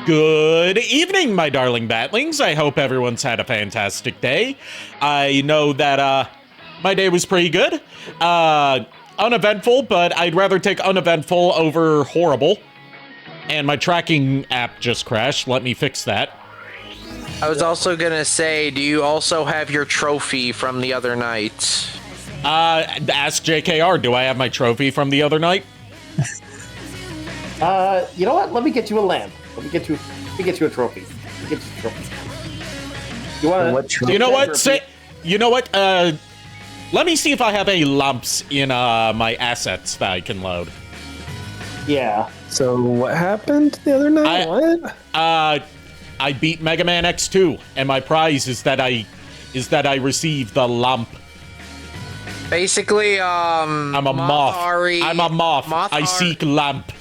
Good evening, my darling batlings. I hope everyone's had a fantastic day. I know that my day was pretty good. Uneventful, but I'd rather take uneventful over horrible. And my tracking app just crashed. Let me fix that. I was also gonna say, do you also have your trophy from the other night? Ask JKR, do I have my trophy from the other night? You know what? Let me get you a lamp. Let me get you a trophy. Get you a trophy. You want You know what? Let me see if I have any lumps in my assets that I can load. Yeah. So what happened the other night? What? I beat Mega Man X2, and my prize is that I received the lump. Basically, I'm a moth. I'm a moth. I seek lump.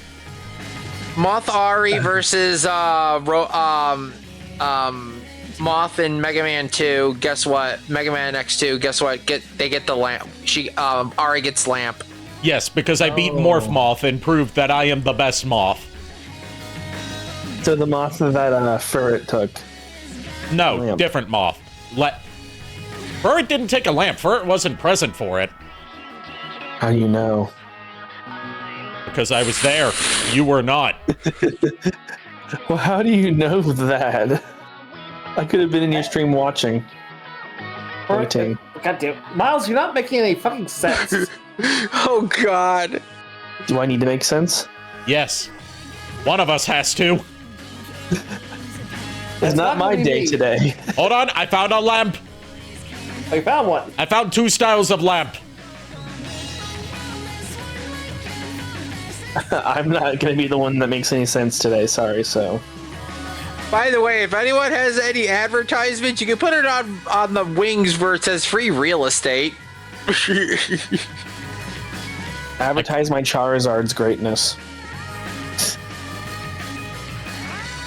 Moth Ari versus Moth in Mega Man 2. Guess what? Mega Man X2. Guess what? They get the lamp. Ari gets lamp. Yes, because I beat Morph Moth and proved that I am the best moth. So the moth that Ferret took. No, Lamp. different moth. Ferret didn't take a lamp. Ferret wasn't present for it. How do you know? Because I was there. You were not. Well, how do you know that? I could have been in your stream watching. Waiting. God damn, Miles, you're not making any fucking sense. Oh God. Do I need to make sense? Yes. One of us has to. It's not my day today. Hold on, I found a lamp. I found one. I found 2 styles of lamp. I'm not going to be the one that makes any sense today, sorry, so. By the way, if anyone has any advertisements, you can put it on the wings where it says free real estate. Advertise my Charizard's greatness.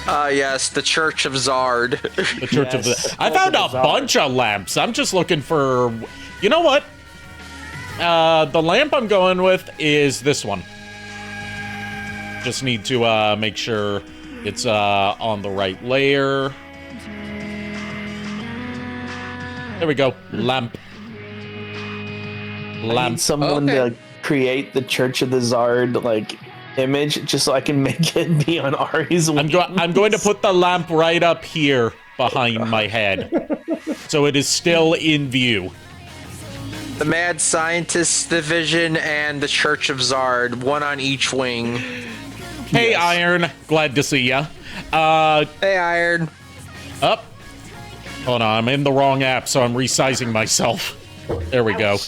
Yes, the Church of Zard. The Church of the... I found a bunch of lamps. I'm just looking for... You know what? The lamp I'm going with is this one. Just need to make sure it's on the right layer. There we go. Lamp. I need someone to create the Church of the Zard, like, image, just so I can make it be on Ari's wings. I'm going to put the lamp right up here behind my head. So it is still in view. The Mad Scientist Division and the Church of Zard, one on each wing. Hey, yes. Iron. Glad to see ya. Hey, Iron. Up. Hold on, I'm in the wrong app, so I'm resizing myself. There we go.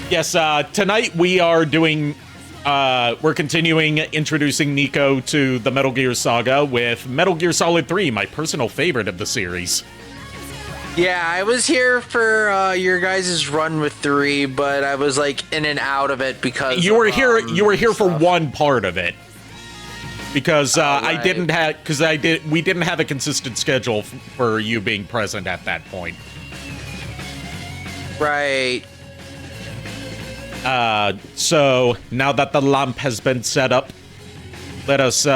Yes, tonight we are doing... we're continuing introducing Niko to the Metal Gear saga with Metal Gear Solid 3, my personal favorite of the series. Yeah, I was here for your guys' run with 3, but I was like in and out of it because you were here. You were here for one part of it because right. we didn't have a consistent schedule for you being present at that point. Right. So now that the lamp has been set up, let us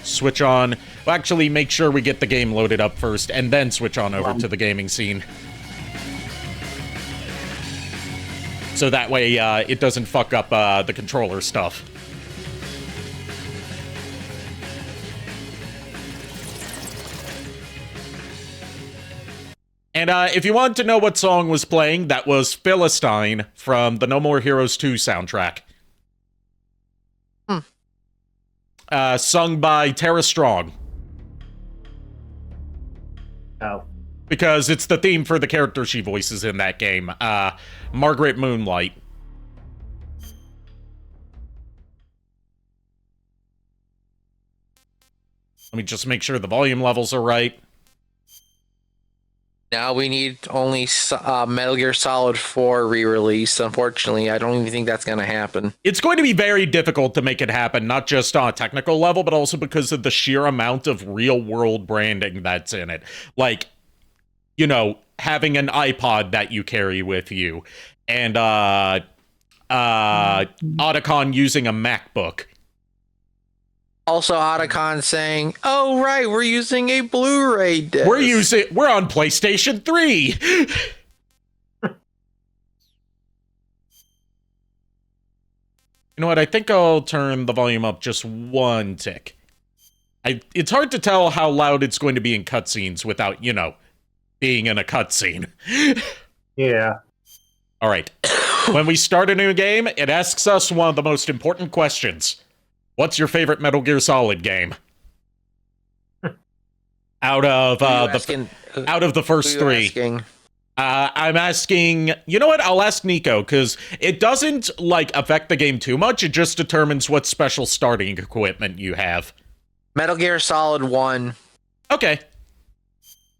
switch on. Well, actually, make sure we get the game loaded up first, and then switch on over to the gaming scene. So that way, it doesn't fuck up the controller stuff. And if you want to know what song was playing, that was Philistine from the No More Heroes 2 soundtrack. Sung by Tara Strong. Oh. Because it's the theme for the character she voices in that game, Margaret Moonlight. Let me just make sure the volume levels are right. Now we need only Metal Gear Solid 4 re-release. Unfortunately, I don't even think that's going to happen. It's going to be very difficult to make it happen, not just on a technical level, but also because of the sheer amount of real-world branding that's in it. Like, you know, having an iPod that you carry with you, and Otacon using a MacBook. Also, Otacon saying, "Oh right, we're using a Blu-ray disc. We're on PlayStation 3." You know what? I think I'll turn the volume up just one tick. It's hard to tell how loud it's going to be in cutscenes without, being in a cutscene. Yeah. All right. When we start a new game, it asks us one of the most important questions. What's your favorite Metal Gear Solid game? Out of the first three. Asking? I'm asking, you know what? I'll ask Niko, because it doesn't, affect the game too much. It just determines what special starting equipment you have. Metal Gear Solid 1. Okay.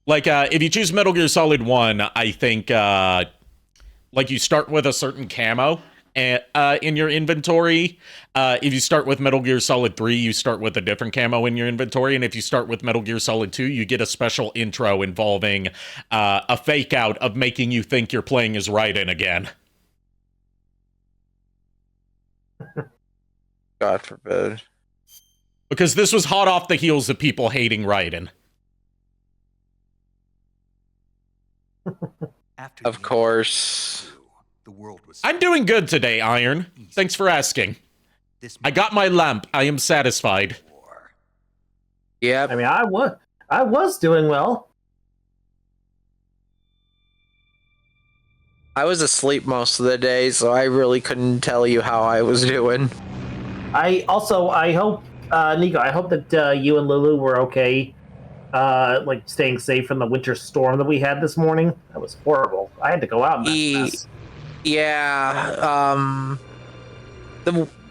If you choose Metal Gear Solid 1, I think, you start with a certain camo in your inventory. If you start with Metal Gear Solid 3, you start with a different camo in your inventory, and if you start with Metal Gear Solid 2, you get a special intro involving a fake out of making you think you're playing as Raiden again. God forbid. Because this was hot off the heels of people hating Raiden. Of course. I'm doing good today, Iron. Thanks for asking. I got my lamp. I am satisfied. Yep. I mean, I was doing well. I was asleep most of the day, so I really couldn't tell you how I was doing. I hope, Niko, I hope that you and Lulu were okay, staying safe from the winter storm that we had this morning. That was horrible. I had to go out in that mess. Yeah,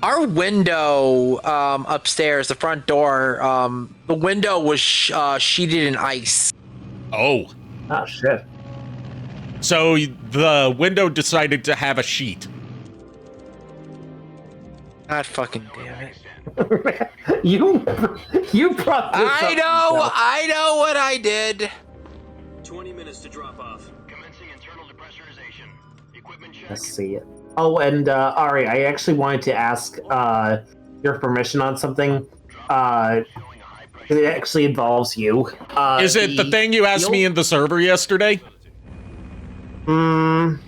our window upstairs, the front door, the window was sheeted in ice. Oh. Oh, shit. So the window decided to have a sheet. God fucking damn it. You brought this up yourself. I know what I did. 20 minutes to drop off. Commencing internal depressurization. Equipment check. Let's see it. Oh, and Ari, I actually wanted to ask your permission on something. It actually involves you. Is it the thing you asked me in the server yesterday? No,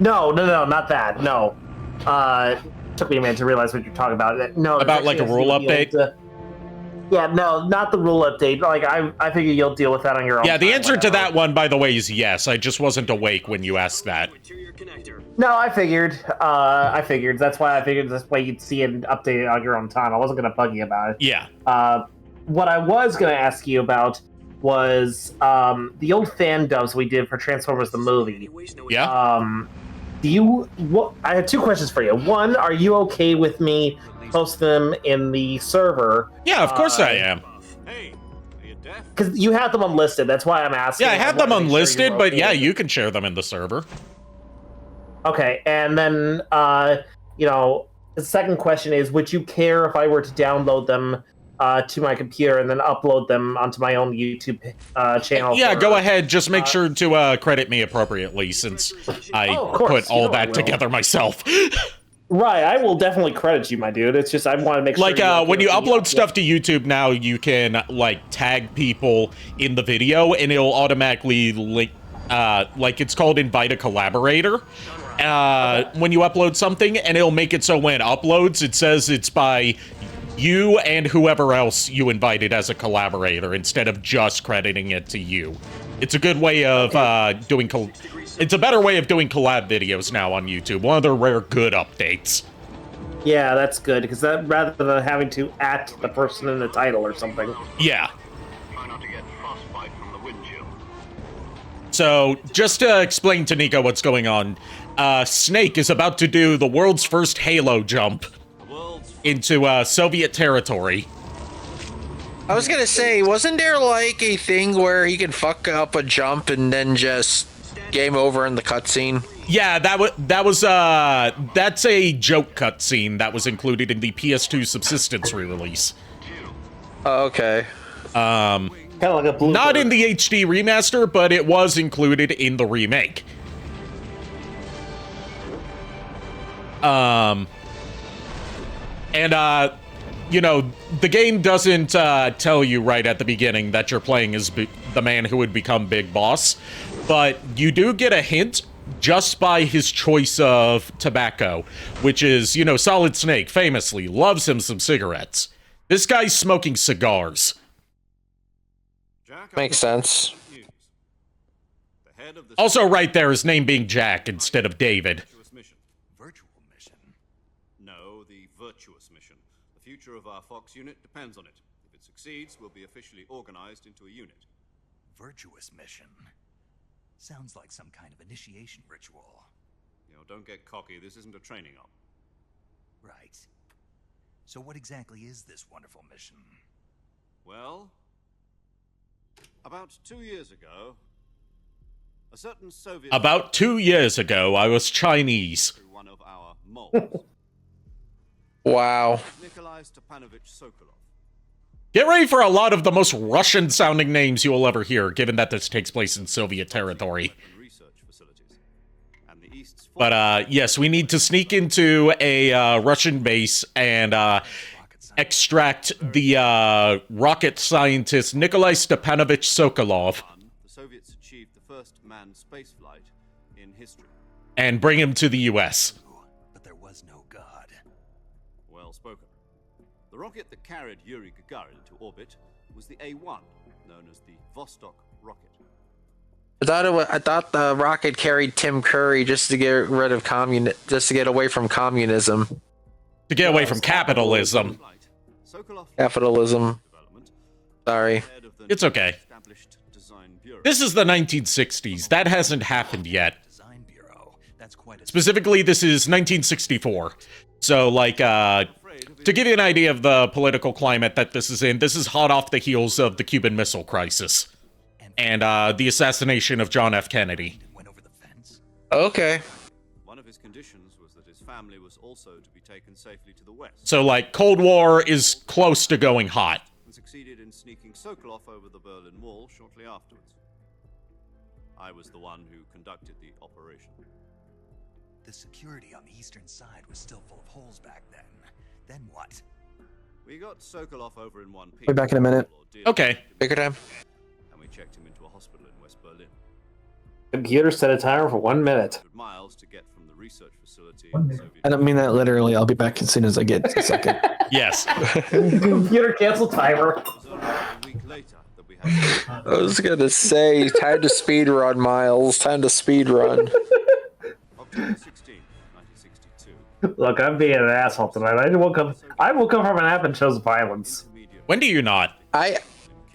not that. No. Took me a minute to realize what you're talking about. No, about a rule update? Yeah, no, not the rule update. I figure you'll deal with that on your own. Yeah, the answer whatever. to that one, by the way, is yes. I just wasn't awake when you asked that. No, I figured. That's why I figured this way you'd see it updated on your own time. I wasn't going to bug you about it. Yeah. What I was going to ask you about was the old fan dubs we did for Transformers the movie. Yeah. I have two questions for you. One, are you okay with me posting them in the server? Yeah, of course I am. Because you have them unlisted. That's why I'm asking. Yeah, I have them unlisted, but yeah, with you can share them in the server. Okay, and then, the second question is, would you care if I were to download them to my computer and then upload them onto my own YouTube channel? Yeah, go ahead. Just make sure to credit me appropriately, since I put all that together myself. Right, I will definitely credit you, my dude. It's just I want to make sure. When you upload stuff to YouTube now, you can tag people in the video, and it'll automatically link. It's called invite a collaborator. When you upload something, and it'll make it so when it uploads, it says it's by you and whoever else you invited as a collaborator, instead of just crediting it to you. It's a good way of it's a better way of doing collab videos now on YouTube. One of the rare good updates. Yeah, that's good, because that rather than having to @ the person in the title or something. Yeah. So, just to explain to Niko what's going on, Snake is about to do the world's first Halo jump into Soviet territory. I was gonna say, wasn't there a thing where he can fuck up a jump and then just game over in the cutscene? Yeah, that's a joke cutscene that was included in the PS2 subsistence re-release. Oh, okay. Kind of like a blooper. Not in the HD remaster, but it was included in the remake. you know, the game doesn't tell you right at the beginning that you're playing as the man who would become Big Boss, but you do get a hint just by his choice of tobacco, which is, you know, Solid Snake famously loves him some cigarettes. This guy's smoking cigars. Makes sense. Also right there, his name being Jack instead of David. Virtual mission? No, the virtuous mission. The future of our Fox unit depends on it. If it succeeds, we'll be officially organized into a unit. Virtuous mission? Sounds like some kind of initiation ritual. You know, don't get cocky. This isn't a training op. Right. So what exactly is this wonderful mission? Well, about 2 years ago, a certain Soviet... About 2 years ago, I was Chinese. ...one of our moths. Wow. Nikolai Stepanovich Sokolov. Get ready for a lot of the most Russian-sounding names you will ever hear, given that this takes place in Soviet territory. But, yes, we need to sneak into a Russian base and extract the rocket scientist Nikolai Stepanovich Sokolov. The Soviets achieved the first manned spaceflight in history. And bring him to the U.S. But there was no God. Well spoken. The rocket that carried Yuri Gagarin into orbit was the A-1, known as the Vostok rocket. I thought the rocket carried Tim Curry just to get rid of just to get away from communism. To get away from capitalism. Capitalism. Sorry. It's okay. This is the 1960s. That hasn't happened yet. Specifically, this is 1964. So, like, to give you an idea of the political climate that this is hot off the heels of the Cuban Missile Crisis. And the assassination of John F. Kennedy. Okay. One of his conditions was that his family was also to be taken safely to the west. So, like, Cold War is close to going hot. And succeeded in sneaking Sokolov over the Berlin Wall shortly afterwards. I was the one who conducted the operation. The security on the eastern side was still full of holes back then. Then what? We got Sokolov over in one piece. Be back in a minute. Okay. Bigger time. And we checked him into a hospital in West Berlin. Computer set a timer for 1 minute. 100 miles to get from the research facility. I don't mean that literally. I'll be back as soon as I get a second. Yes. Computer cancel timer. A week later that we had... I was gonna say, time to speed run, Miles. Time to speed run. October 16, 1962. Look, I'm being an asshole tonight. I woke up from an app and chose violence. When do you not?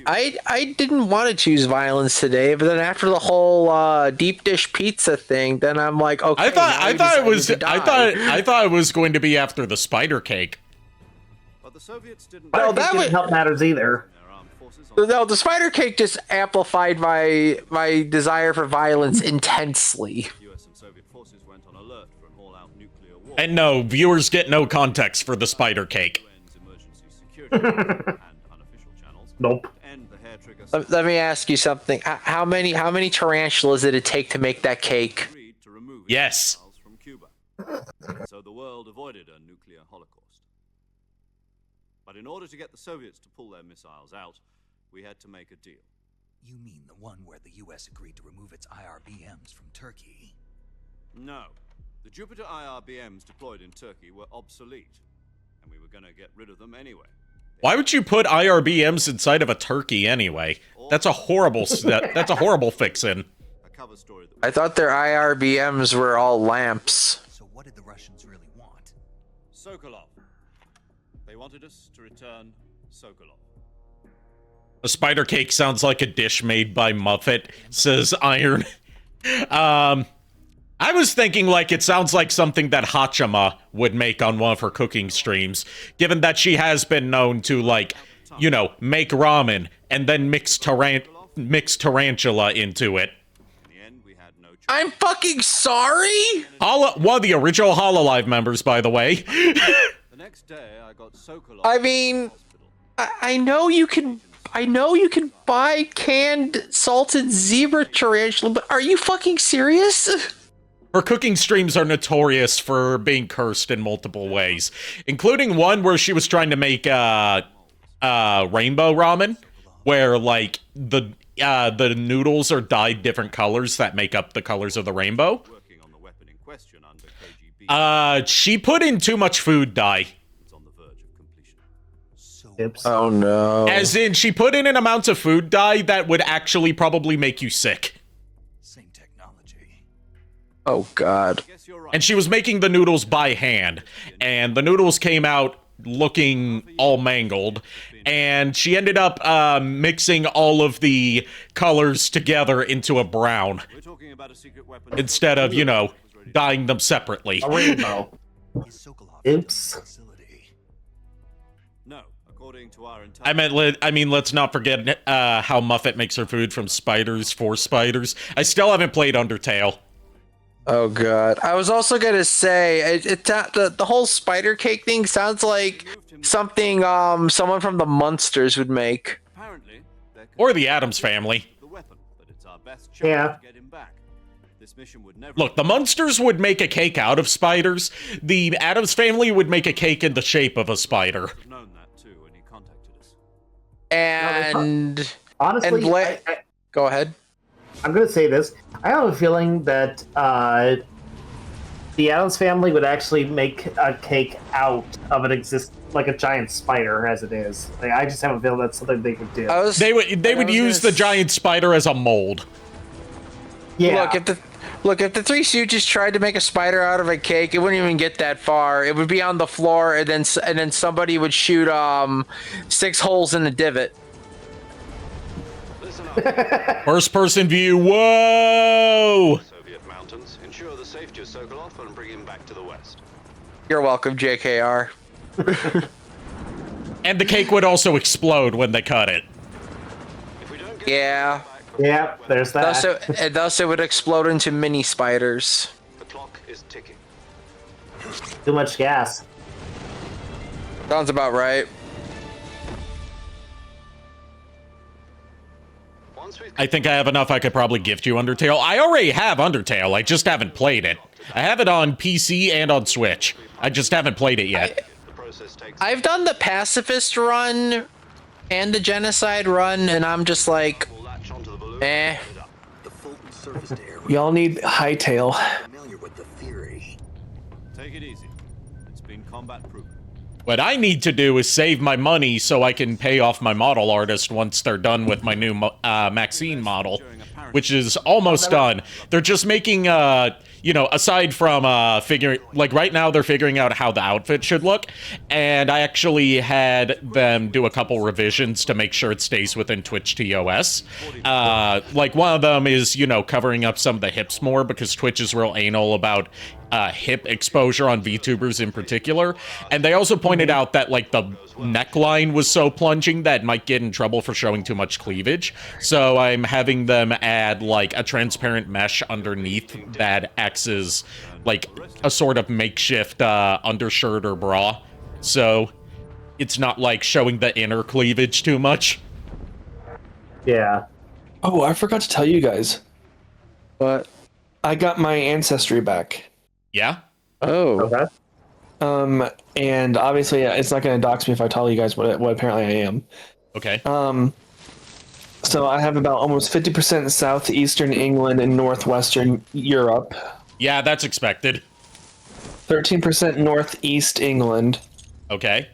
I didn't want to choose violence today, but then after the whole deep dish pizza thing, then I'm like, okay. I thought it was going to be after the spider cake. But the Soviets didn't... Well, that didn't help matters either. No, the spider cake just amplified my desire for violence intensely. US and Soviet forces went on alert for an all-out nuclear war. And no, viewers get no context for the spider cake. Emergency security and unofficial channels. Nope. And the hair trigger... Let me ask you something. How many tarantulas did it take to make that cake? to remove Yes. missiles from Cuba. So the world avoided a nuclear holocaust. But in order to get the Soviets to pull their missiles out, we had to make a deal. You mean the one where the US agreed to remove its IRBMs from Turkey? No. The Jupiter IRBMs deployed in Turkey were obsolete, and we were going to get rid of them anyway. Why would you put IRBMs inside of a turkey anyway? That's a horrible fix-in. A cover story that I thought their IRBMs were all lamps. So what did the Russians really want? Sokolov. They wanted us to return Sokolov. A spider cake sounds like a dish made by Muffet, says Iron. I was thinking, like, it sounds like something that Hachima would make on one of her cooking streams, given that she has been known to, like, you know, make ramen and then mix tarantula into it. In the end, we had no choice. I'm fucking sorry? One of the original Hololive members, by the way. The next day, I got Sokolov. I mean, I know you can buy canned salted zebra tarantula, but are you fucking serious? Her cooking streams are notorious for being cursed in multiple ways, including one where she was trying to make rainbow ramen, where like the noodles are dyed different colors that make up the colors of the rainbow. Working on the weapon in question under KGB. She put in too much food dye. It's on the verge of completion. So Oops. Oh no. As in, she put in an amount of food dye that would actually probably make you sick. same technology. Oh god. Guess you're right. And she was making the noodles by hand, and the noodles came out looking all mangled, and she ended up mixing all of the colors together into a brown We're talking about a secret weapon. instead of, you know, dyeing them separately. A rainbow. Is Sokolov Oops. facility? No, according to our entire. I mean, let's not forget how Muffet makes her food from spiders for spiders. I still haven't played Undertale. Oh god. I was also gonna say the whole spider cake thing sounds like something someone from the Munsters would make. Apparently, there could Or be the Addams Family. the weapon, but it's our best chance Yeah. to get him back. This mission would never. Look, the Munsters would make a cake out of spiders. The Addams Family would make a cake in the shape of a spider. have known that too when he contacted us. And Honestly, And Bla- go ahead. I'm going to say this. I have a feeling that the Addams Family would actually make a cake out of like a giant spider as it is. Like, I just have a feeling that's something they could do. They would use the giant spider as a mold. Yeah. Look, if the Three Stooges tried to make a spider out of a cake, it wouldn't even get that far. It would be on the floor, and then somebody would shoot 6 holes in the divot. Listen up, First person view. Whoa! Soviet mountains. Ensure the safety of Sokolov and bring him back to the west. You're welcome, JKR. And the cake would also explode when they cut it. If we don't get Yeah. Yeah, there's that. Thus it would explode into mini spiders. the clock is ticking. Too much gas. Sounds about right. Once we've I think I have enough I could probably gift you Undertale. I already have Undertale, I just haven't played it. I have it on PC and on Switch. I just haven't played it yet. the process takes. I've done the pacifist run and the genocide run, and I'm just like, We'll latch onto the balloon. eh. The Fulton surfaced area. Y'all need Hightail. Familiar with the theory. Take it easy. It's been combat proven. What I need to do is save my money so I can pay off my model artist once they're done with my new Maxine model, which is almost done. They're just making, you know, aside from figuring, like right now they're figuring out how the outfit should look, and I actually had them do a couple revisions to make sure it stays within Twitch TOS. Like one of them is, you know, covering up some of the hips more because Twitch is real anal about hip exposure on VTubers in particular. And they also pointed out that like the neckline was so plunging that might get in trouble for showing too much cleavage. So I'm having them add like a transparent mesh underneath that acts as like a sort of makeshift undershirt or bra. So it's not like showing the inner cleavage too much. Yeah. Oh, I forgot to tell you guys. What? I got my ancestry back. Yeah? Oh. Okay. And obviously it's not going to dox me if I tell you guys what apparently I am. Okay. So I have about almost 50% southeastern England and northwestern Europe. Yeah, that's expected. 13% northeast England. Okay.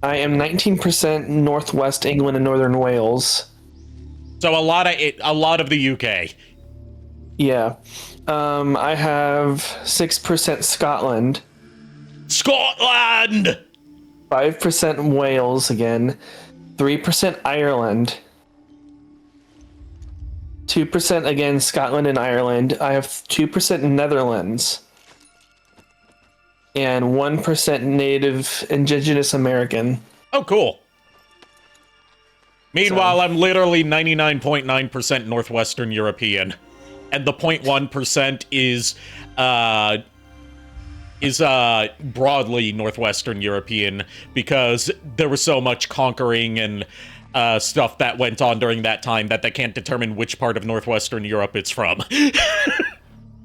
I am 19% northwest England and northern Wales. So a lot of the UK. Yeah. I have 6% Scotland, Scotland! 5% Wales again, 3% Ireland, 2% again Scotland and Ireland. I have 2% Netherlands, and 1% Native Indigenous American. Oh, cool. Meanwhile, I'm literally 99.9% Northwestern European. And the 0.1% is broadly Northwestern European because there was so much conquering and stuff that went on during that time that they can't determine which part of Northwestern Europe it's from.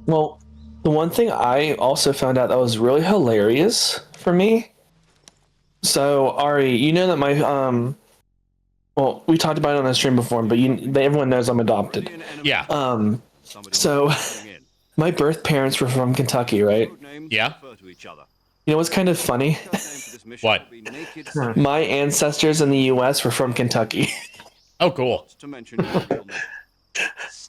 Well, The one thing I also found out that was really hilarious for me. So Ari, you know that my well, we talked about it on the stream before, but everyone knows I'm adopted. Yeah. So my birth parents were from Kentucky, right? Yeah. You know what's kind of funny? What? My ancestors in the U.S. were from Kentucky Oh, cool.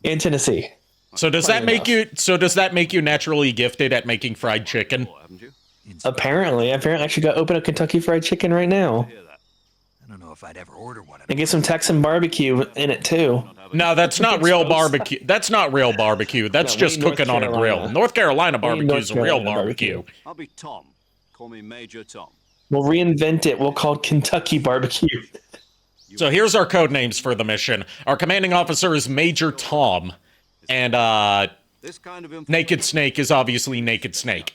and Tennessee. So does that make you? So does that make you naturally gifted at making fried chicken? Apparently, I should go open a Kentucky Fried Chicken right now I don't know if I'd ever order one. and get some Texan barbecue in it too. No, that's not real barbecue. That's not real barbecue. That's No, we just need North cooking on a grill. Carolina. North Carolina We need barbecue is North a real Carolina barbecue. barbecue. I'll be Tom. Call me Major Tom. We'll reinvent it. We'll call it Kentucky barbecue. So here's our code names for the mission. Our commanding officer is Major Tom, and This kind of Naked Snake is obviously Naked Snake.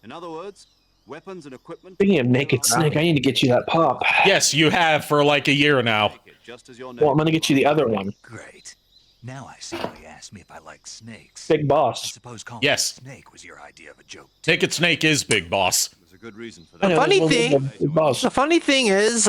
In other words, weapons and equipment. Speaking of Naked Snake, I need to get you that pop. Yes, you have for like a year now. Just as your name. Well, I'm gonna get you the other one. Great. Now I see why you asked me if I like snakes. Big I Boss. suppose calling Yes. me a snake was your idea of a joke. Naked Snake is Big Boss. There's a good reason for I that. know, funny it's thing- Big Boss. The funny thing is,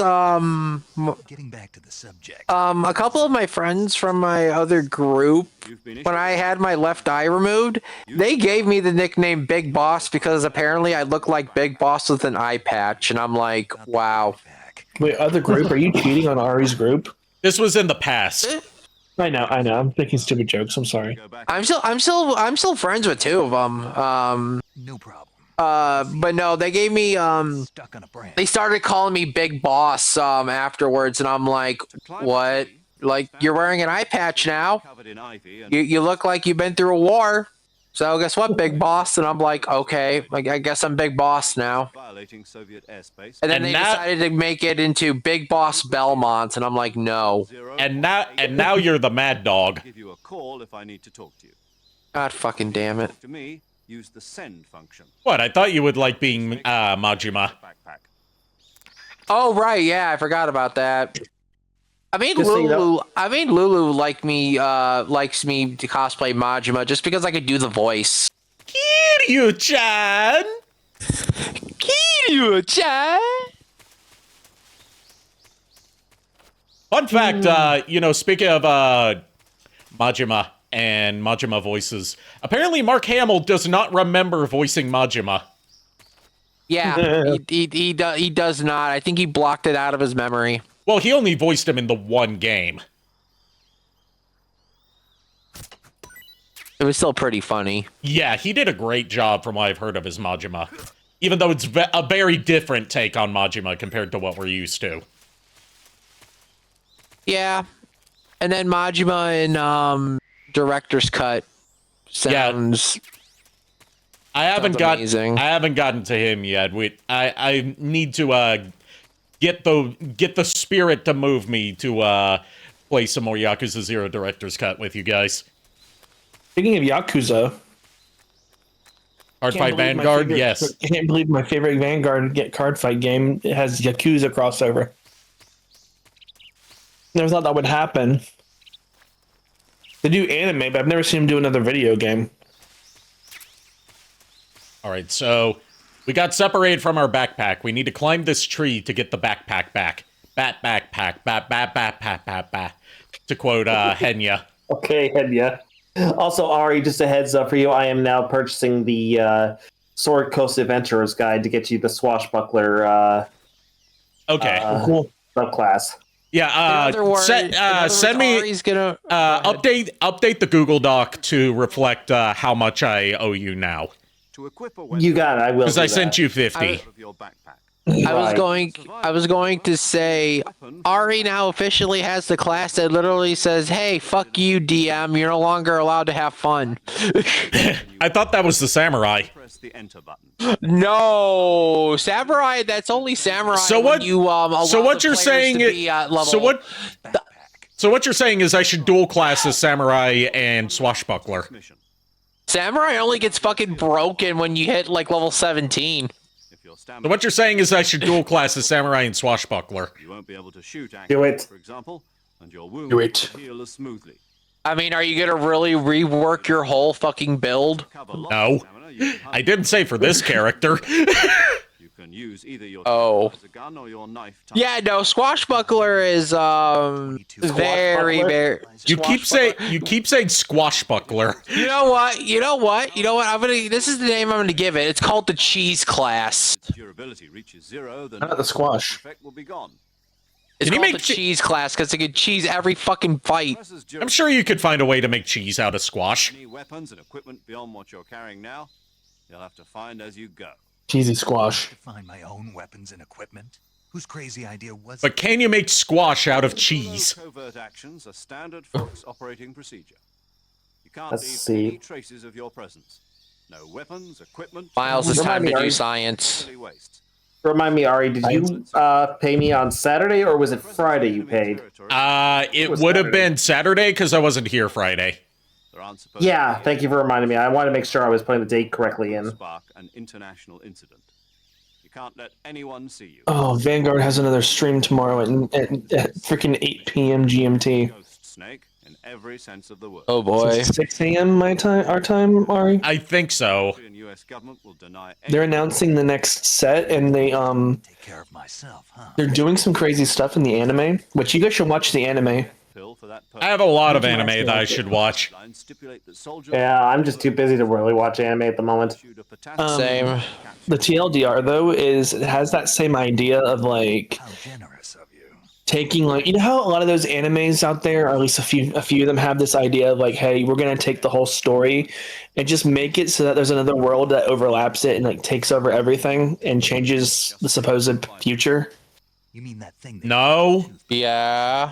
Getting back to the subject. a couple of my friends from my other group, You've been when I had my left eye removed, they gave me the nickname Big Boss because apparently I look like Big Boss with an eye patch, and I'm like, wow. Back. Wait, other group? Are you cheating on Ari's group? This was in the past. I know. I'm thinking stupid jokes. I'm sorry. Go back. I'm still friends with two of them. No problem. But no, they gave me Stuck on a branch. they started calling me Big Boss afterwards, and I'm like, what? Like, you're wearing an eye patch now. Covered in ivy and You look like you've been through a war. So guess what, Big Boss? And I'm like, okay, I guess I'm Big Boss now. violating Soviet airspace. And then And they now- decided to make it into Big Boss Belmont, and I'm like, no. And now you're the Mad Dog. Give you a call if I need to talk to you. God fucking damn it. Talk to me. Use the send function. What? I thought you would like being Majima. Backpack. Oh right, yeah, I forgot about that. I mean, Just so you Lulu. know- I mean, Lulu likes me to cosplay Majima just because I could do the voice. Kiryu-chan! Kiryu-chan. Fun fact, speaking of Majima and Majima voices, apparently Mark Hamill does not remember voicing Majima. Yeah, he does not. I think he blocked it out of his memory. Well, he only voiced him in the one game. It was still pretty funny. Yeah, he did a great job from what I've heard of his Majima. Even though it's a very different take on Majima compared to what we're used to. Yeah, and then Majima in director's cut sounds. I haven't Sounds amazing. I haven't gotten to him yet. I need to get the spirit to move me to play some more Yakuza 0 director's cut with you guys. Speaking of Yakuza, Card can't Fight believe my Vanguard, favorite- yes. I can't believe my favorite Vanguard card fight game has Yakuza crossover. Never thought that would happen. They do anime, but I've never seen them do another video game. All right, so we got separated from our backpack. We need to climb this tree to get the backpack back. Backpack, bat. To quote Henya. Okay, and yeah. Also, Ari, just a heads up for you. I am now purchasing the Sword Coast Adventurer's Guide to get you the swashbuckler Okay. Cool. subclass. In other words, send me Ari's gonna update the Google Doc to reflect how much I owe you now. To equip a weapon You got it. I will. Because do I that. sent you 50. out of your backpack. I was Right. going to say Ari now officially has the class that literally says, "Hey, fuck you, DM. You're no longer allowed to have fun." I thought that was the samurai. Press the enter button. No, samurai. That's only samurai. So when what- you allow so what the you're players saying to i- be at level. So what you're saying is I should dual class as samurai and swashbuckler. Mission. Samurai only gets fucking broken when you hit like level 17. If your So stamina, what you're saying is I should dual class as samurai and swashbuckler. you won't be able to shoot Do accurately, it. for example, and your wound Do it. will heal as smoothly. I mean, are you gonna really rework your whole fucking build? No. I didn't say for this character. You can use either your Oh. gun or your knife. Yeah, no, Swashbuckler is very, very. You keep saying squashbuckler. You know what? This is the name I'm gonna give it. It's called the cheese class. Durability reaches 0, then Not the squash. effect will be gone. It's Can you called make the cheese class because it can cheese every fucking fight. I'm sure you could find a way to make cheese out of squash. Any weapons and equipment beyond what you're carrying now, you'll have to find as you go. Cheesy squash. To find my own weapons and equipment? Whose crazy idea was But can you make squash out of cheese? Covert actions are standard Fox operating procedure. You can't Let's leave see. any traces of your presence. No weapons, equipment. Miles, it's time to Remind me, do science. silly waste. Remind me, Ari, did you pay me on Saturday or was it Friday you paid? It would have been Saturday because I wasn't here Friday. There aren't supposed Yeah, to be thank you for reminding me. I wanted to make sure I was putting the date correctly in. spark an international incident. You can't let anyone see you. Oh, Vanguard has another stream tomorrow at freaking 8 p.m. GMT. Ghost Snake in every sense of the word. Oh boy. 6 a.m. my time, our time, Ari. I think so. The US government will deny They're announcing the next set, and take care of myself, huh? they're doing some crazy stuff in the anime, which you guys should watch the anime. pill for that I have a lot of anime that I should watch. Stipulate that soldiers Yeah, I'm just too busy to really watch anime at the moment. Same. The TLDR though is it has that same idea of like How generous of you. taking like you know how a lot of those animes out there, or at least a few of them have this idea of like, hey, we're gonna take the whole story and just make it so that there's another world that overlaps it and like takes over everything and changes the supposed future. You mean that thing? No. Yeah.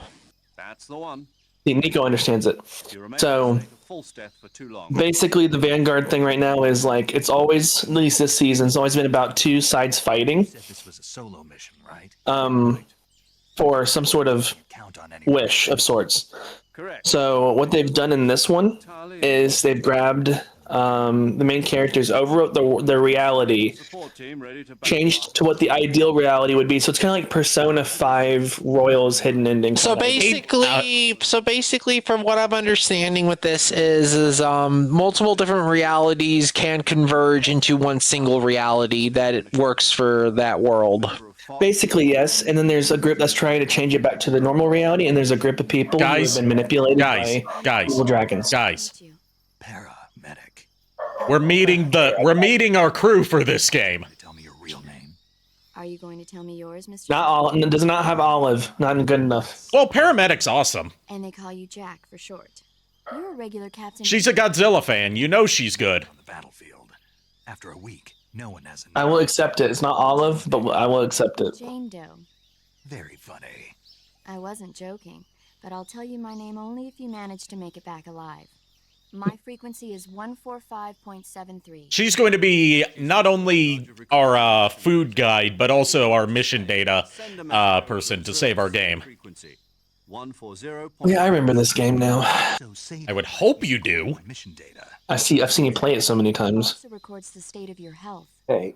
That's the one. See, Nico understands it. You remain So a false death for too long. basically, the Vanguard thing right now is like it's always, at least this season, it's always been about two sides fighting. You said this was a solo mission, right? For some sort of Count on anyone. wish of sorts. Correct. So what they've done in this one is they've grabbed the main characters, overwrote the reality, Support team ready to changed to what the ideal reality would be. So it's kind of like Persona 5 Royals hidden ending. So basically, from what I'm understanding with this is multiple different realities can converge into one single reality that it works for that world. Basically, yes. And then there's a group that's trying to change it back to the normal reality, and there's a group of people who have been manipulated by evil dragons. Guys, Paramedic. we're meeting our crew for this game. Tell me your real name. Are you going to tell me yours, Mr. Not all. It does not have Olive. Not good enough. Well, paramedic's awesome. And they call you Jack for short. You're a regular captain. She's a Godzilla fan. You know she's good. On the battlefield. After a week, no one has I will accept it. It's not Olive, but I will accept it. Jane Doe. Very funny. I wasn't joking, but I'll tell you my name only if you manage to make it back alive. My frequency is 145.73. She's going to be not only our food guide, but also our mission data person to save our game. Frequency 140. Yeah, I remember this game now. So save I would hope you do. my mission data. I've seen you play it so many It times. also records the state of your health. Okay.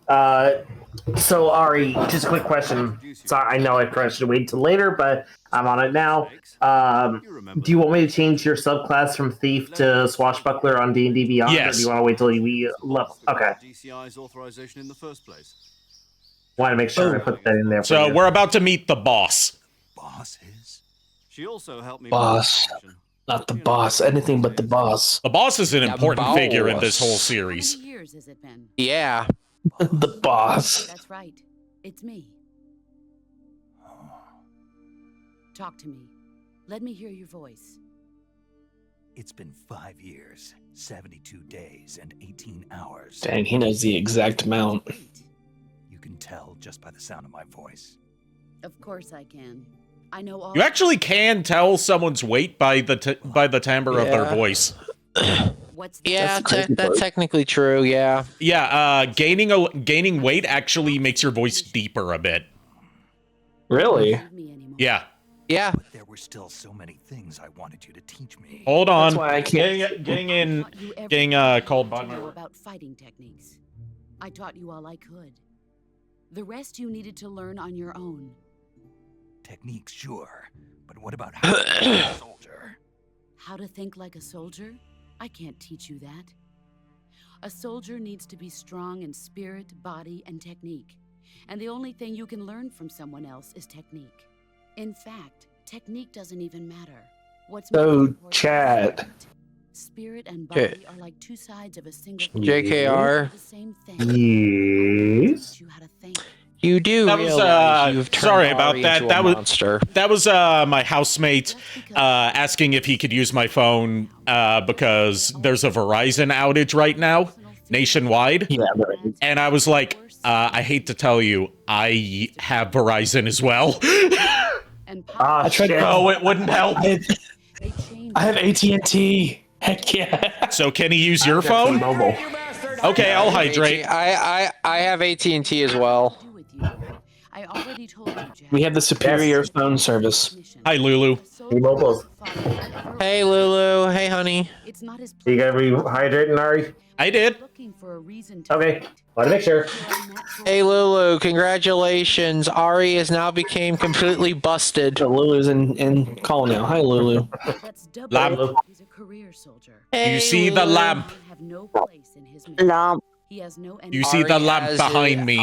So Ari, just a quick question. Sorry, I know I probably should wait till later, but I'm on it now. Do you want me to change your subclass from thief to swashbuckler on D&D Beyond? Yes. Or do you want to wait till you level? Okay. DCI's authorization in the first place. Want to make sure I put that in there. For So you. we're about to meet the boss. Boss is? She also helped me. Boss. Not the boss. Anything but the boss. The boss is an Yeah, important figure in this boss. whole How series. many years has it been? Yeah. The boss. That's right. It's me. Talk to me. Let me hear your voice. It's been 5 years, 72 days, and 18 hours. Dang, he knows the exact amount. Wait. You can tell just by the sound of my voice. Of course I can. I know all. You actually can tell someone's weight by the timbre of their Yeah. voice. What's the Yeah, That's the crazy that's part. technically true, yeah. Yeah, gaining weight actually makes your voice deeper a bit. Really? Give me anymore. Yeah. Yeah. But there were still so many things I wanted you to teach me. Hold on. That's why I can't. Getting called by my know work. about fighting techniques. I taught you all I could. The rest you needed to learn on your own. Techniques, sure. But what about how to be a soldier? How to think like a soldier? I can't teach you that. A soldier needs to be strong in spirit, body, and technique. And the only thing you can learn from someone else is technique. In fact, technique doesn't even matter. What's most So, important is Chad. spirit. Spirit and body are like two sides of a single coin. JKR. The same thing. Yes. Teach you how to think. You do That was, realize you've turned sorry about Ari that. into That a was- monster. That was my housemate asking if he could use my phone because there's a Verizon outage right now, nationwide. Yeah, right. And I was like, I hate to tell you, I have Verizon as well. And Ah, tried to- shit. Oh, it wouldn't help. they change I have AT&T. Heck yeah. So can he use your phone? Mobile. Okay, I'll hydrate. I have AT&T as well. to do with you. I already told you, Jack. We have the superior phone service. Hi, Lulu. T-Mobile's. Hey, Lulu. Hey, honey. It's not his You gotta be hydrating, Ari? I did. looking for a reason to Okay. fight. Want to make sure. Hey, Lulu. Congratulations. Ari has now became completely busted. So Lulu's in call now. Hi, Lulu. That's double. Lamp. He's a career soldier. Hey, You see the Lulu. lamp. Men have no place in his mission. Lamp. He has no You see the Ari lamp has behind his- me.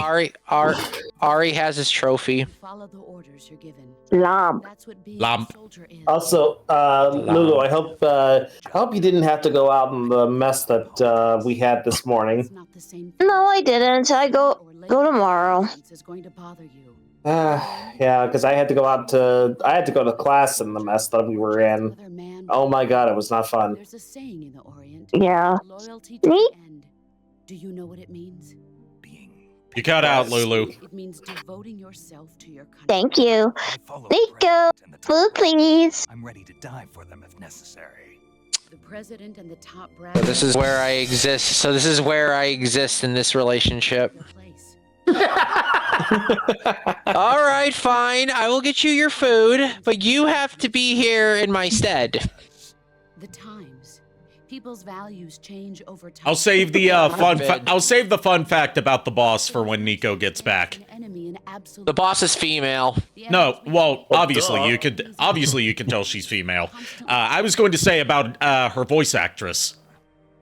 Ari has his trophy. Follow the orders you're given. Lamp. That's what being Lamp. a soldier is. Also, Lulu, I hope you didn't have to go out in the mess that we had this morning. It's not the same thing. No, I didn't. I go tomorrow. Is going to bother you. Yeah, because I had to go to class in the mess that we were in. Another man. Oh my god, it was not fun. There's a saying in the Orient. Yeah. Loyalty to Neat. the end. Do you know what it means? Being You cut out, Lulu. It means devoting yourself to your country. Thank you. I follow Nico, the president and the top Food, brass. please. I'm ready to die for them if necessary. The president and the top brass. So this is where I exist. So this is where I exist in this relationship. Your place. All right, fine. I will get you your food, but you have to be here in my stead. The times. People's values change over time. I'll save the fun. Forbid. I'll save the fun fact about the boss for when Nico gets back. An enemy in absolute. The boss is female. The No, enemy's well, duh. obviously you can tell she's female. I was going to say about her voice actress.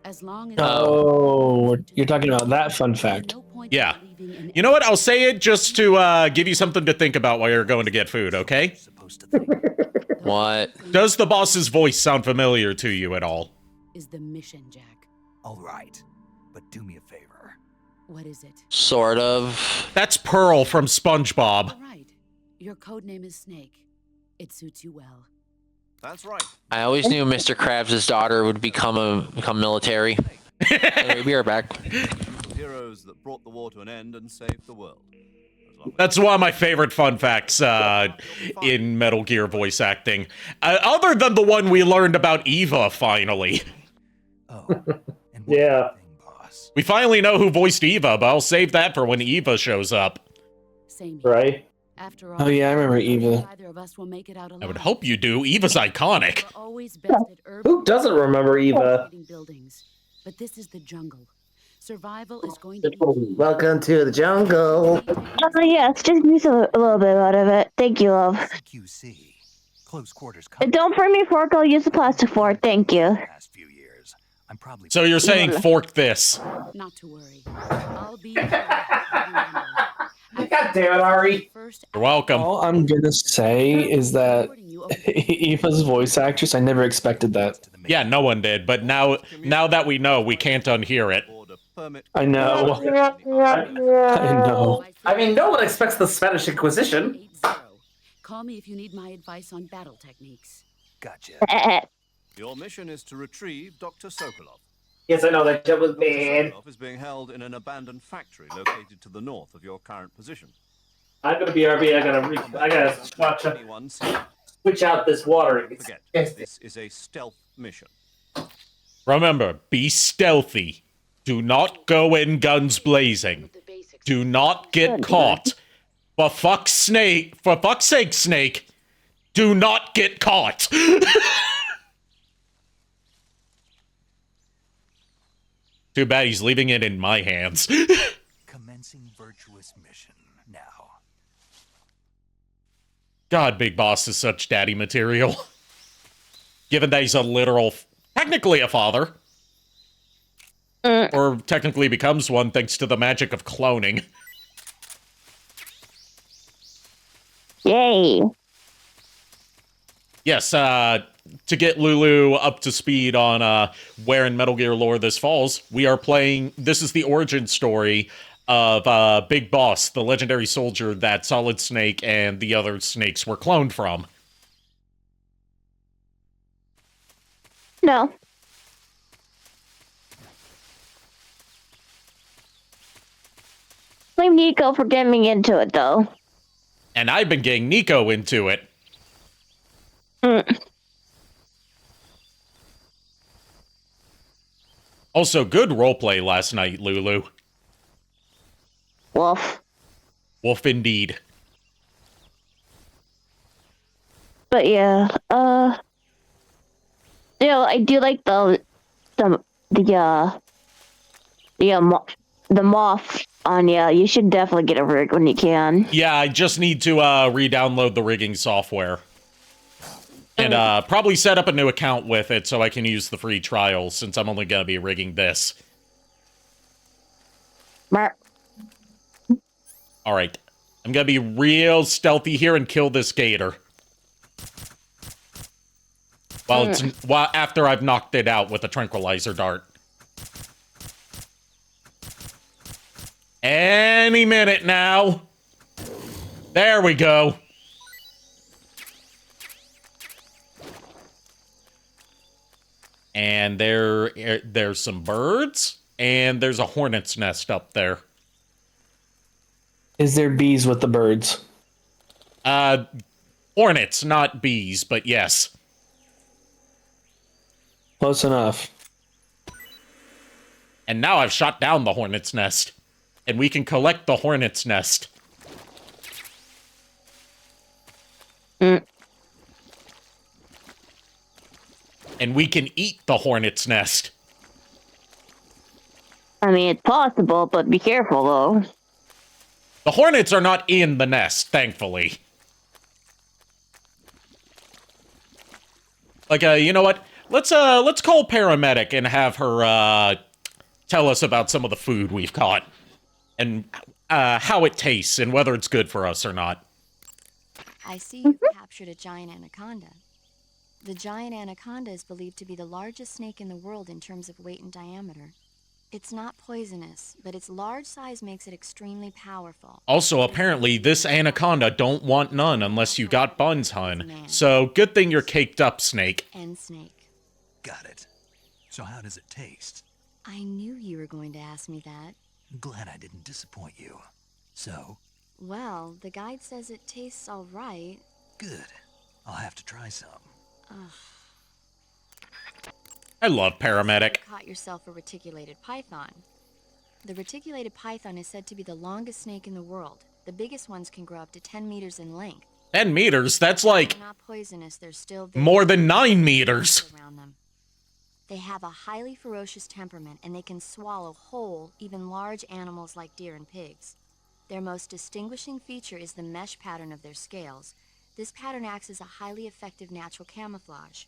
As long as Oh, you're talking about that fun fact. No point Yeah. in believing in You know what? I'll say it just to give you something to think about while you're going to get food. Okay? Supposed to think. What? Does the boss's voice sound familiar to you at all? is the mission, Jack. All right, but do me a favor. What is it? Sort of. That's Pearl from SpongeBob. All right. Your code name is Snake. It suits you well. That's right. I always knew Mr. Krabs' daughter would become military. Anyway, be right back. Heroes that brought the war to an end and saved the world. As long as That's one of my favorite fun facts in Metal Gear voice acting. Other than the one we learned about Eva, finally. Oh, and one Yeah. more thing, boss. We finally know who voiced Eva, but I'll save that for when Eva shows up. Same here. Right? After all, Oh, yeah, I remember Eva. neither of us will make it out alive. I would hope you do. Eva's iconic. We're always best at urban Who doesn't remember Eva? buildings. But this is the jungle. Survival is going to be Welcome to the jungle. Oh, yes, just use a little bit out of it. Thank you, love. CQC. Close quarters Don't bring me a fork, I'll use a plastic fork. Thank you. past few years. I'm probably So you're saying fork this. not to worry. I'll be here. Remember, God damn it, Ari. First You're welcome. All I'm gonna say is that recording you of Eva's voice actress, I never expected that. to the Yeah, no one did, but now that we know, we can't unhear it. order permit. I know. I know. I mean, no one expects the Spanish Inquisition. 80. Call me if you need my advice on battle techniques. Gotcha. Your mission is to retrieve Dr. Sokolov. Yes, I know that joke was Dr. bad. Sokolov is being held in an abandoned factory located to the north of your current position. I'm gonna BRB. I gotta Anyone see? switch out this water. Forget. It's This is a stealth mission. Remember, be stealthy. Do not go in guns blazing. The basics. Do not get caught. For fuck's sake, Snake, do not get caught. Too bad he's leaving it in my hands. Commencing virtuous mission now. God, Big Boss is such daddy material. Given that he's a literal, technically a father. Or technically becomes one thanks to the magic of cloning. Yay. Yes, to get Lulu up to speed on where in Metal Gear lore this falls, we are playing, this is the origin story of Big Boss, the legendary soldier that Solid Snake and the other snakes were cloned from. No. Blame Niko for getting me into it, though. And I've been getting Niko into it. Also, good roleplay last night, Lulu. Wolf. Wolf indeed. But yeah, I do like the moth on ya. You should definitely get a rig when you can. Yeah, I just need to re-download the rigging software. And probably set up a new account with it so I can use the free trial, since I'm only going to be rigging this. Alright. I'm going to be real stealthy here and kill this gator. After I've knocked it out with a tranquilizer dart. Any minute now. There we go. And there's some birds, and there's a hornet's nest up there. Is there bees with the birds? Hornets, not bees, but yes. Close enough. And now I've shot down the hornet's nest. And we can collect the hornet's nest. And we can eat the hornet's nest. I mean, it's possible, but be careful, though. The hornets are not in the nest, thankfully. Like, you know what? Let's call paramedic and have her, tell us about some of the food we've caught. And, how it tastes and whether it's good for us or not. I see you've captured a giant anaconda. The giant anaconda is believed to be the largest snake in the world in terms of weight and diameter. It's not poisonous, but its large size makes it extremely powerful. Also, apparently, this anaconda don't want none unless you got buns, hun. So, good thing you're caked up, Snake. And Snake. Got it. So how does it taste? I knew you were going to ask me that. Glad I didn't disappoint you. So? Well, the guide says it tastes all right. Good. I'll have to try some. I love paramedic. You caught yourself a reticulated python. The reticulated python is said to be the longest snake in the world. The biggest ones can grow up to 10 meters in length. 10 meters? That's like They're not poisonous. They're still more than 9 meters. Around them. They have a highly ferocious temperament, and they can swallow whole, even large animals like deer and pigs. Their most distinguishing feature is the mesh pattern of their scales. This pattern acts as a highly effective natural camouflage.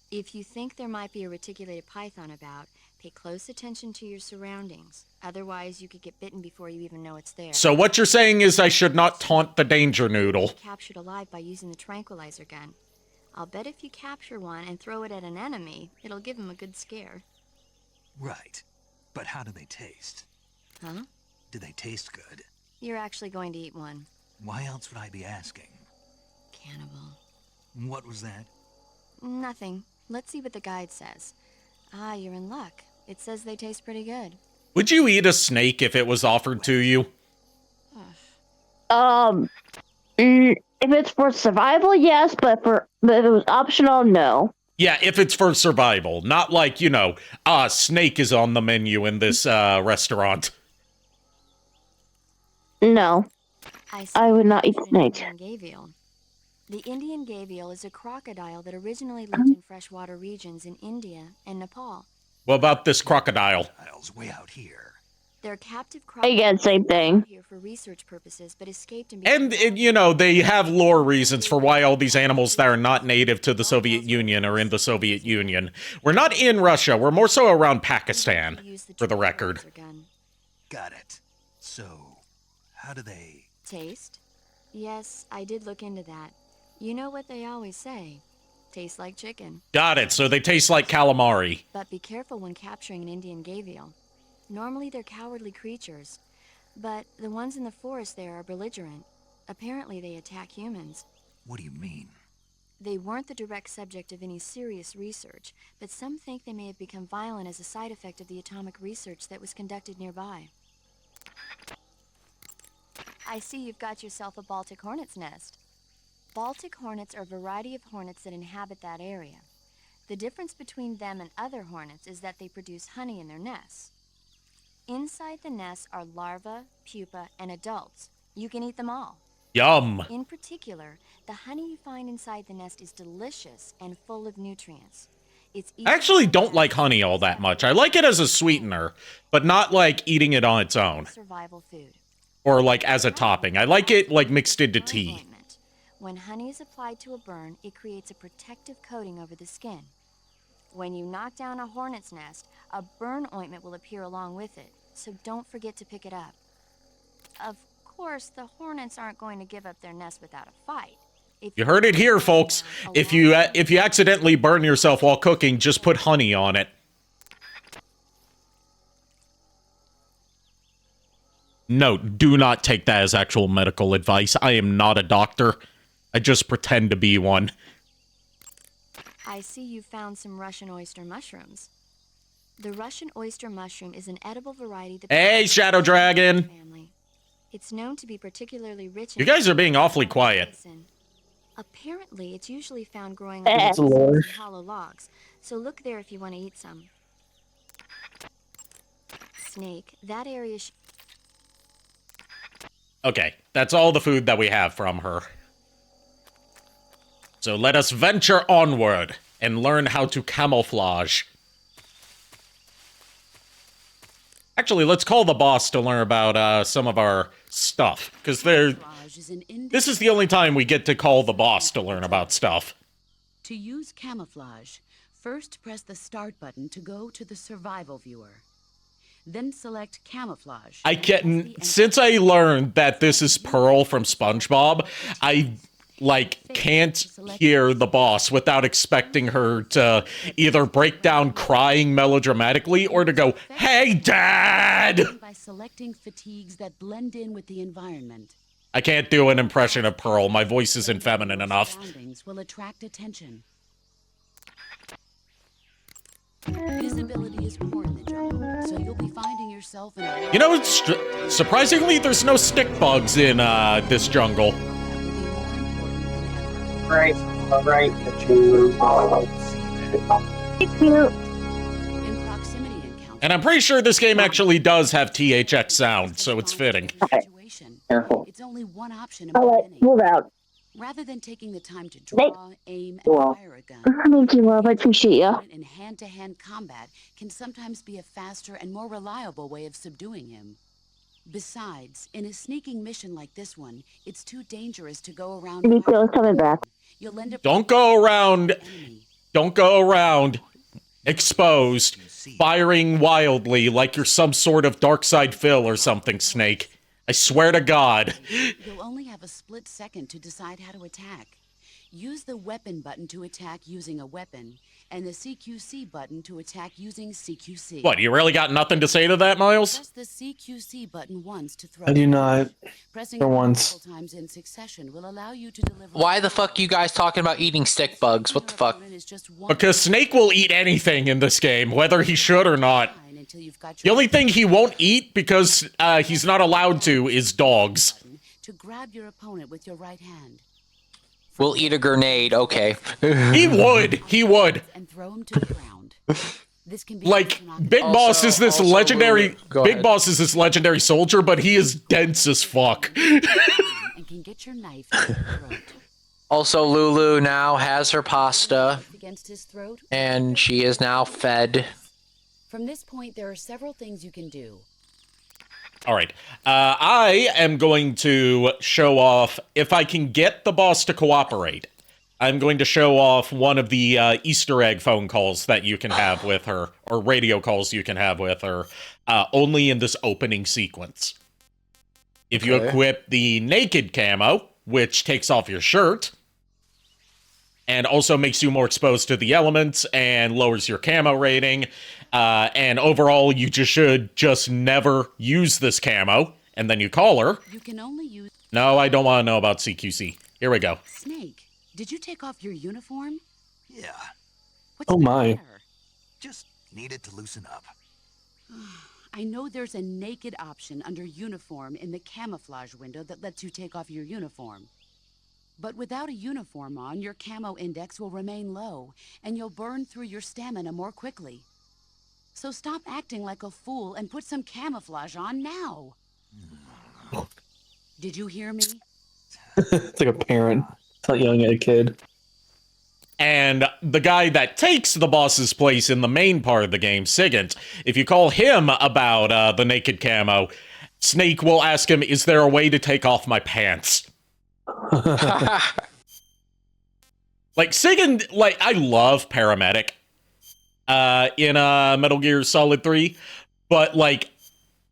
If you think there might be a reticulated python about, pay close attention to your surroundings. Otherwise, you could get bitten before you even know it's there. So what you're saying is I should not taunt the danger noodle. Captured alive by using the tranquilizer gun. I'll bet if you capture one and throw it at an enemy, it'll give him a good scare. Right. But how do they taste? Huh? Do they taste good? You're actually going to eat one. Why else would I be asking? Cannibal. What was that? Nothing. Let's see what the guide says. Ah, you're in luck. It says they taste pretty good. Would you eat a snake if it was offered to you? If it's for survival, yes, but if it was optional, no. Yeah, if it's for survival. Not like, you know, snake is on the menu in this restaurant. No. I would not eat snake. The Indian gavial is a crocodile that originally lived in freshwater regions in India and Nepal. What about this crocodile? Crocodile's way out here. They're captive Again, same thing. here for research purposes, but escaped And, you know, they have lore reasons for why all these animals that are not native to the Soviet Union are in the Soviet Union. We're not in Russia. We're more so around Pakistan, for the record. Got it. So, how do they... Taste? Yes, I did look into that. You know what they always say. Tastes like chicken. Got it. So they taste like calamari. But be careful when capturing an Indian gavial. Normally they're cowardly creatures, but the ones in the forest there are belligerent. Apparently they attack humans. What do you mean? They weren't the direct subject of any serious research, but some think they may have become violent as a side effect of the atomic research that was conducted nearby. I see you've got yourself a Baltic hornet's nest. Baltic hornets are a variety of hornets that inhabit that area. The difference between them and other hornets is that they produce honey in their nests. Inside the nests are larvae, pupa, and adults. You can eat them all. Yum. In particular, the honey you find inside the nest is delicious and full of nutrients. I actually don't like honey all that much. I like it as a sweetener, but not like eating it on its own. Survival food. Or like as a topping. I like it like mixed into tea. When honey is applied to a burn, it creates a protective coating over the skin. When you knock down a hornet's nest, a burn ointment will appear along with it, so don't forget to pick it up. Of course, the hornets aren't going to give up their nest without a fight. You heard it here, folks. If you accidentally burn yourself while cooking, just put honey on it. Note, do not take that as actual medical advice. I am not a doctor. I just pretend to be one. I see you found some Russian oyster mushrooms. The Russian oyster mushroom is an edible variety that... Hey, Shadow Dragon! Family. It's known to be particularly rich in... You guys are being awfully quiet. Apparently, it's usually found growing on hollow logs, so look there if you want to eat some. Snake, that area... Okay, that's all the food that we have from her. So let us venture onward and learn how to camouflage. Actually, let's call the boss to learn about some of our stuff, because this is the only time we get to call the boss to learn about stuff. To use camouflage, first press the start button to go to the survival viewer. Then select camouflage. Since I learned that this is Pearl from SpongeBob, I can't hear the boss without expecting her to either break down crying melodramatically or to go, "Hey, Dad!" By selecting fatigues that blend in with the environment. I can't do an impression of Pearl. My voice isn't feminine enough. Surroundings will attract attention. Visibility is poor in the jungle, so you'll be finding yourself in a... You know, surprisingly, there's no stick bugs in this jungle. Right. And I'm pretty sure this game actually does have THX sound, so it's fitting. Careful. It's only one option. Move out. Rather than taking the time to draw, aim, and fire a gun, Thank you, love. I appreciate you. in hand-to-hand combat can sometimes be a faster and more reliable way of subduing him. Besides, in a sneaking mission like this one, it's too dangerous to go around. Nico's coming back. You'll end up Don't go around exposed, firing wildly like you're some sort of dark side Phil or something, Snake. I swear to God. You'll only have a split second to decide how to attack. Use the weapon button to attack using a weapon, and the CQC button to attack using CQC. What, you really got nothing to say to that, Miles? Press the CQC button once to throw. I do not. Pressing For it once. multiple times in succession will allow you to deliver. Why the fuck you guys talking about eating stick bugs? What the fuck? Because Snake will eat anything in this game, whether he should or not. The only thing he won't eat, because he's not allowed to, is dogs. To grab your opponent with your right hand. We'll eat a grenade, okay. He would. And throw him to the ground. This can be Like, Big Boss is this legendary... Go Big ahead. Boss is this legendary soldier, but he is dense as fuck. and can get your knife in the throat. Also, Lulu now has her pasta, Against his throat. and she is now fed. From this point, there are several things you can do. All right. I am going to show off, if I can get the boss to cooperate, I'm going to show off one of the Easter egg phone calls that you can have with her, or radio calls you can have with her, only in this opening sequence. If you equip the naked camo, which takes off your shirt, and also makes you more exposed to the elements and lowers your camo rating, and overall you should just never use this camo, and then you call her. You can only use... No, I don't want to know about CQC. Here we go. Snake, did you take off your uniform? Yeah, What's Oh the my. matter? just needed to loosen up. I know there's a naked option under uniform in the camouflage window that lets you take off your uniform. But without a uniform on, your camo index will remain low, and you'll burn through your stamina more quickly. So stop acting like a fool and put some camouflage on now. Did you hear me? It's like a parent. It's not yelling at a kid. And the guy that takes the boss's place in the main part of the game, Sigint, if you call him about the naked camo, Snake will ask him, is there a way to take off my pants? Like, Sigint, like, I love Paramedic in Metal Gear Solid 3, but, like,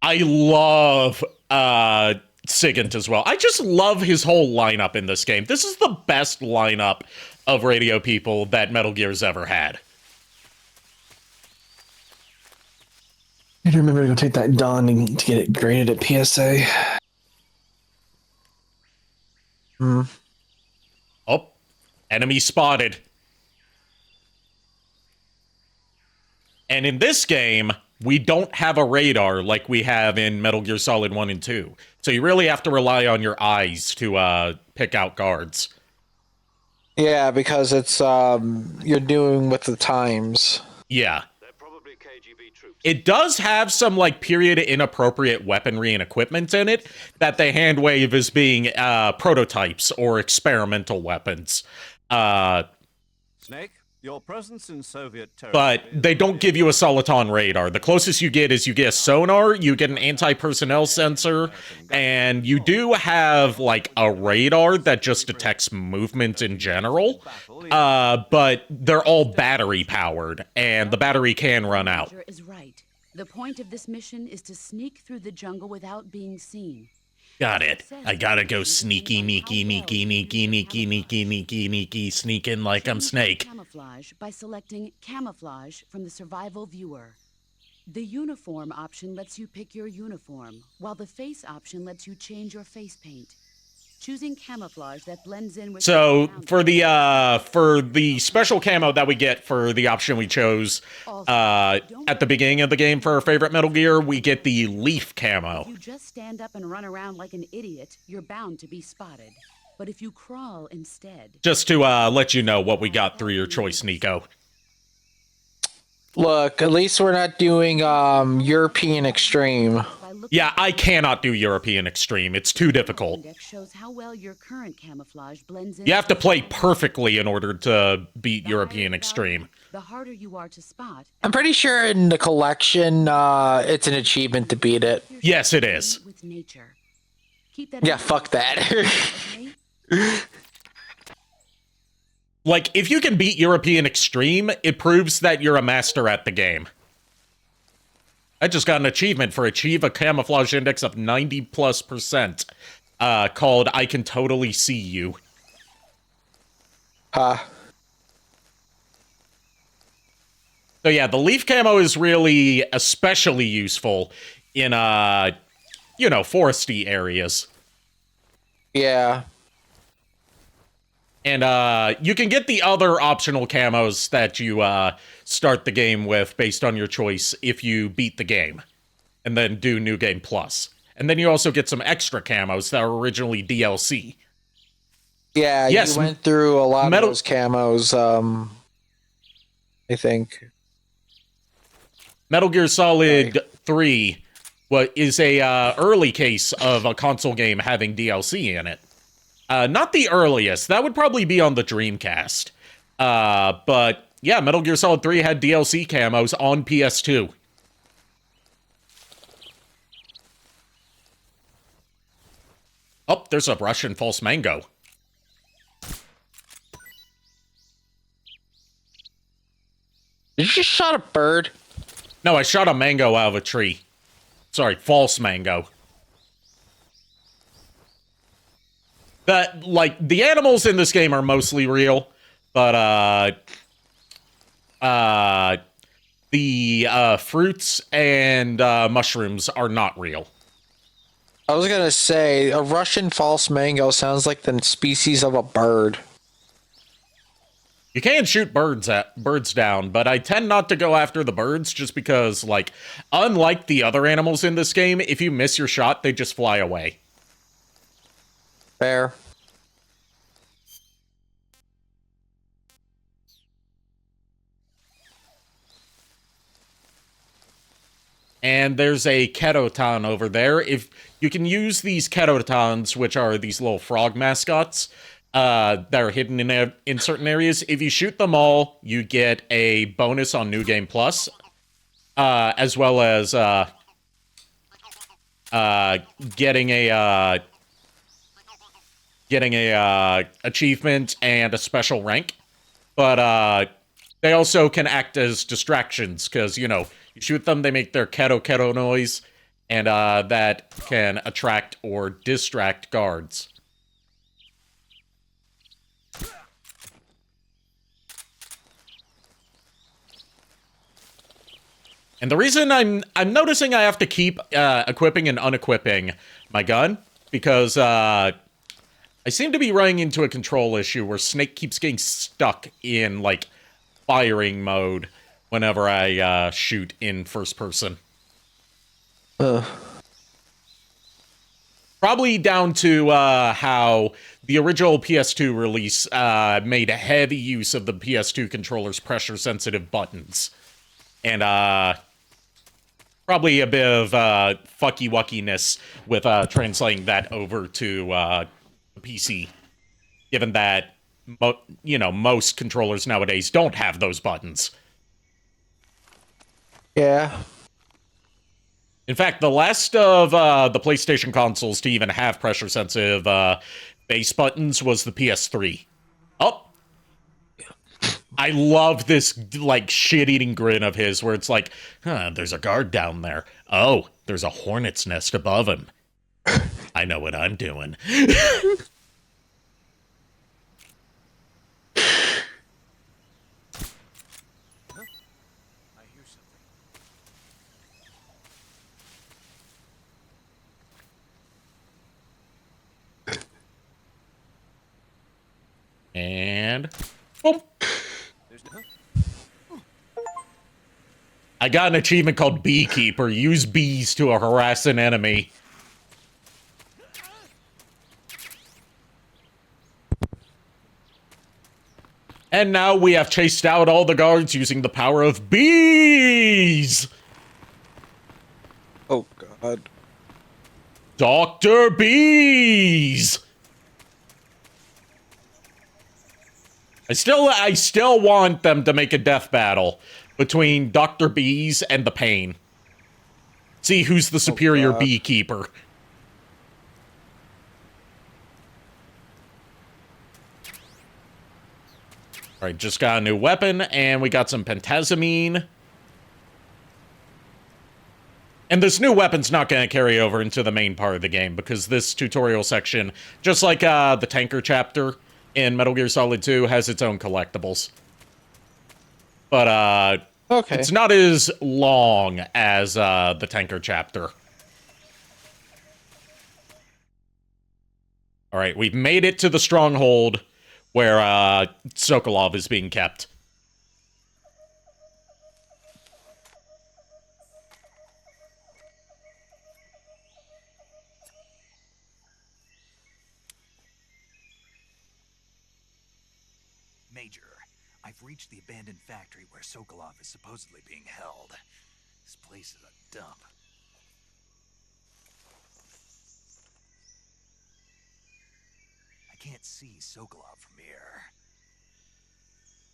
I love Sigint as well. I just love his whole lineup in this game. This is the best lineup of radio people that Metal Gear's ever had. I remember to go take that Dawn to get it graded at PSA. Oh, enemy spotted. And in this game, we don't have a radar like we have in Metal Gear Solid 1 and 2. So you really have to rely on your eyes to pick out guards. Yeah, because it's you're doing with the times. Yeah. It does have some, like, period inappropriate weaponry and equipment in it that they hand wave as being prototypes or experimental weapons. Snake, your presence in Soviet territory. But they don't give you a Soliton radar. The closest you get is you get a sonar, you get an anti-personnel sensor, and you do have, like, a radar that just detects movement in general. But they're all battery-powered, and the battery can run out. Is right. The point of this mission is to sneak through the jungle without being seen. Got it. I gotta go sneaky, sneaking like I'm Snake. Camouflage by selecting camouflage from the survival viewer. The uniform option lets you pick your uniform, while the face option lets you change your face paint. Choosing camouflage that blends in with... So for the special camo that we get for the option we chose at the beginning of the game for our favorite Metal Gear, we get the leaf camo. If you just stand up and run around like an idiot, you're bound to be spotted. But if you crawl instead... Just to let you know what we got through your choice, Niko. Look, at least we're not doing European Extreme. Yeah, I cannot do European Extreme. It's too difficult. Shows how well your current camouflage blends in. You have to play perfectly in order to beat European Extreme. The harder you are to spot. I'm pretty sure in the collection, it's an achievement to beat it. Yes, it is. With nature. Keep that Yeah, fuck that. Like, if you can beat European Extreme, it proves that you're a master at the game. I just got an achievement for achieve a camouflage index of 90+%, called I Can Totally See You. So yeah, the leaf camo is really especially useful in, you know, foresty areas. Yeah. And you can get the other optional camos that you start the game with based on your choice if you beat the game. And then do New Game Plus. And then you also get some extra camos that were originally DLC. Yeah, yes, you went through a lot of those camos, I think. Metal Gear Solid 3 is a early case of a console game having DLC in it. Not the earliest. That would probably be on the Dreamcast. But yeah, Metal Gear Solid 3 had DLC camos on PS2. Oh, there's a Russian false mango. Did you just shot a bird? No, I shot a mango out of a tree. Sorry, false mango. The animals in this game are mostly real, but, the, fruits and, mushrooms are not real. I was gonna say, a Russian false mango sounds like the species of a bird. You can shoot birds down, but I tend not to go after the birds just because, like, unlike the other animals in this game, if you miss your shot, they just fly away. Fair. And there's a Ketoton over there. If you can use these Ketotons, which are these little frog mascots, that are hidden in certain areas. If you shoot them all, you get a bonus on New Game Plus, as well as getting a achievement and a special rank. But they also can act as distractions because you shoot them, they make their keto noise, and that can attract or distract guards. And the reason I'm noticing I have to keep equipping and unequipping my gun, because I seem to be running into a control issue where Snake keeps getting stuck in, like, firing mode whenever I shoot in first person. Probably down to how the original PS2 release made a heavy use of the PS2 controller's pressure-sensitive buttons. And, probably a bit of fucky-wuckiness with translating that over to the PC, given that, most controllers nowadays don't have those buttons. Yeah. In fact, the last of the PlayStation consoles to even have pressure-sensitive base buttons was the PS3. Oh! I love this, like, shit-eating grin of his, where it's like, there's a guard down there. Oh, there's a hornet's nest above him. I know what I'm doing. And boom. I got an achievement called Beekeeper. Use bees to harass an enemy. And now we have chased out all the guards using the power of bees! Oh, God. Dr. Bees! I still want them to make a death battle between Dr. Bees and the Pain. See who's the superior beekeeper. Alright, just got a new weapon, and we got some pentazamine. And this new weapon's not going to carry over into the main part of the game, because this tutorial section, just like the tanker chapter in Metal Gear Solid 2, has its own collectibles. But, okay. It's not as long as the tanker chapter. Alright, we've made it to the stronghold where Sokolov is being kept. Major, I've reached the abandoned factory where Sokolov is supposedly being held. This place is a dump. I can't see Sokolov from here.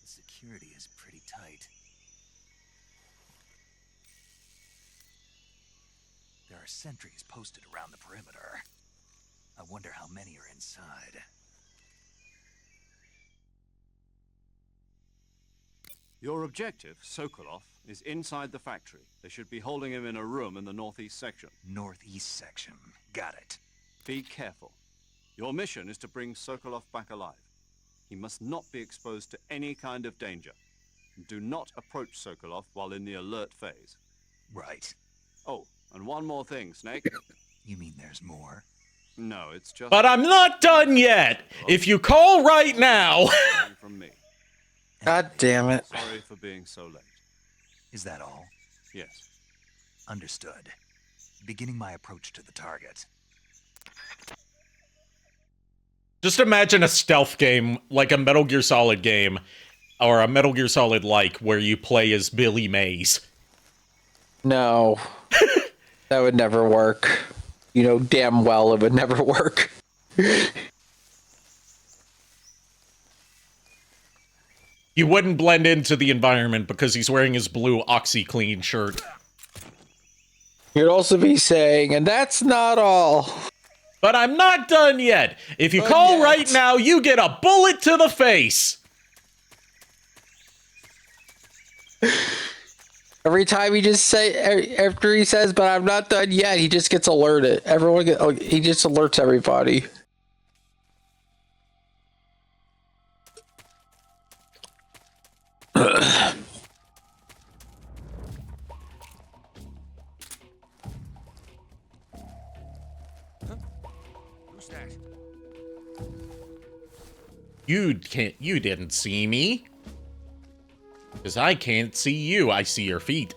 The security is pretty tight. There are sentries posted around the perimeter. I wonder how many are inside. Your objective, Sokolov, is inside the factory. They should be holding him in a room in the northeast section. Northeast section. Got it. Be careful. Your mission is to bring Sokolov back alive. He must not be exposed to any kind of danger. Do not approach Sokolov while in the alert phase. Right. Oh, and one more thing, Snake. You mean there's more? No, it's just... But I'm not done yet. If you call right now. From me. God damn it. Sorry for being so late. Is that all? Yes. Understood. Beginning my approach to the target. Just imagine a stealth game, like a Metal Gear Solid game, or a Metal Gear Solid-like, where you play as Billy Mays. No. That would never work. You know damn well it would never work. You wouldn't blend into the environment because he's wearing his blue OxyClean shirt. You'd also be saying, and that's not all. But I'm not done yet. If you call right now, you get a bullet to the face. Every time he just say, after he says, but I'm not done yet, he just gets alerted. He just alerts everybody. Who's that? You didn't see me. Because I can't see you, I see your feet.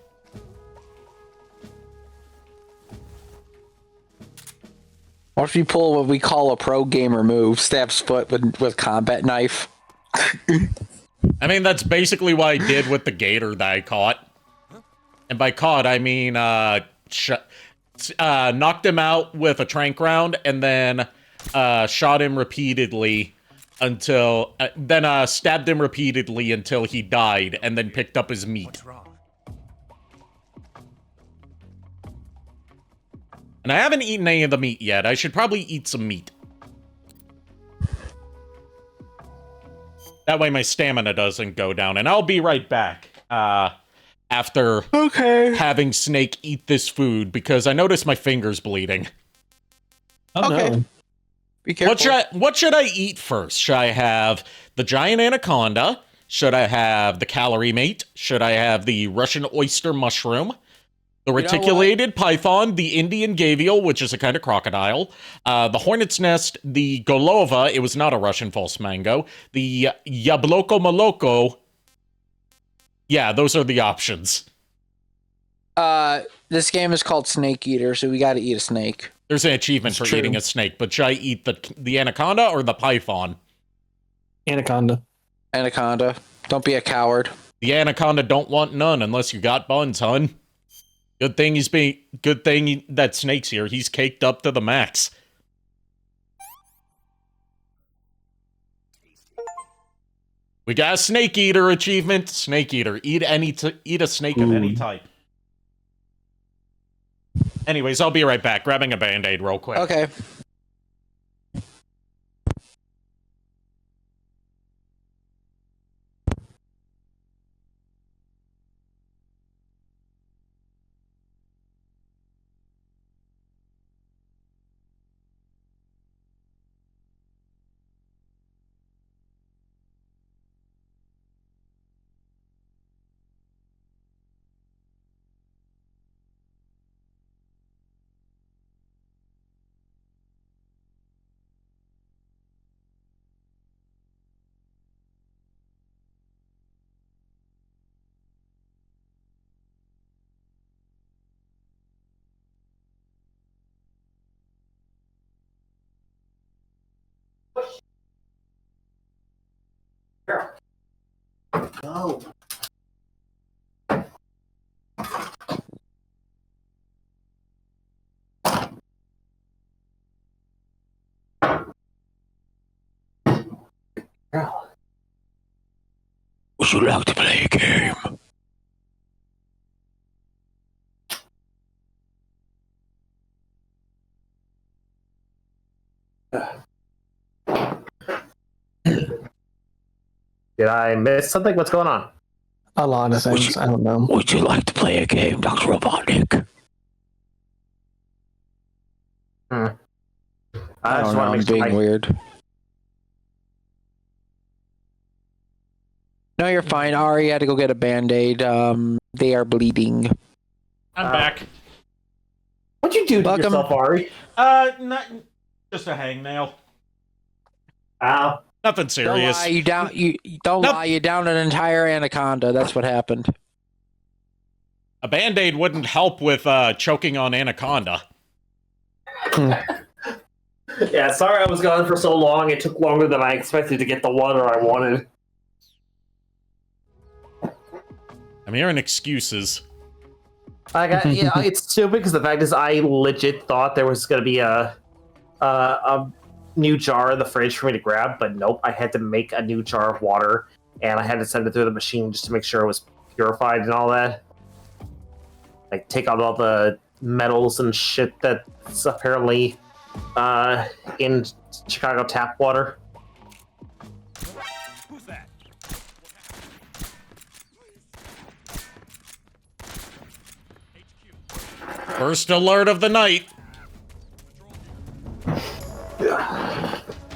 What if you pull what we call a pro gamer move, stabs foot with combat knife? I mean, that's basically what I did with the gator that I caught. And by caught, I mean, knocked him out with a tranq round, and then shot him repeatedly until... then stabbed him repeatedly until he died, and then picked up his meat. What's wrong? And I haven't eaten any of the meat yet. I should probably eat some meat. That way my stamina doesn't go down. And I'll be right back after having Snake eat this food, because I noticed my finger's bleeding. Oh, Okay. no. Be careful. What should I eat first? Should I have the giant anaconda? Should I have the calorie mate? Should I have the Russian oyster mushroom? The reticulated python, the Indian gavial, which is a kind of crocodile, the hornet's nest, the golova, it was not a Russian false mango, the yabloko maloko. Yeah, those are the options. This game is called Snake Eater, so we gotta eat a snake. There's an achievement for eating a snake, but should I eat the anaconda or the python? Anaconda. Anaconda. Don't be a coward. The anaconda don't want none unless you got buns, hun. Good thing that Snake's here. He's caked up to the max. We got a Snake Eater achievement. Snake Eater. Eat a snake of any type. Anyways, I'll be right back. Grabbing a Band-Aid real quick. Okay. Go. Girl. Would you like to play a game? Did I miss something? What's going on? A lot of things. I don't know. Would you like to play a game, Dr. Robotnik? I I just don't know, want to I'm make sure being weird. No, you're fine. Ari had to go get a Band-Aid. They are bleeding. I'm back. What'd you do to Welcome. yourself, Ari? Not just a hangnail. Ow. Nothing Don't serious. lie, you don't Nope. lie, you downed an entire anaconda. That's what happened. A Band-Aid wouldn't help with choking on anaconda. Yeah, sorry I was gone for so long. It took longer than I expected to get the water I wanted. I'm hearing excuses. Yeah, it's stupid because the fact is I legit thought there was going to be a new jar in the fridge for me to grab, but nope, I had to make a new jar of water, and I had to send it through the machine just to make sure it was purified and all that. Like, take out all the metals and shit that's apparently in Chicago tap water. Who's that? First alert of the night.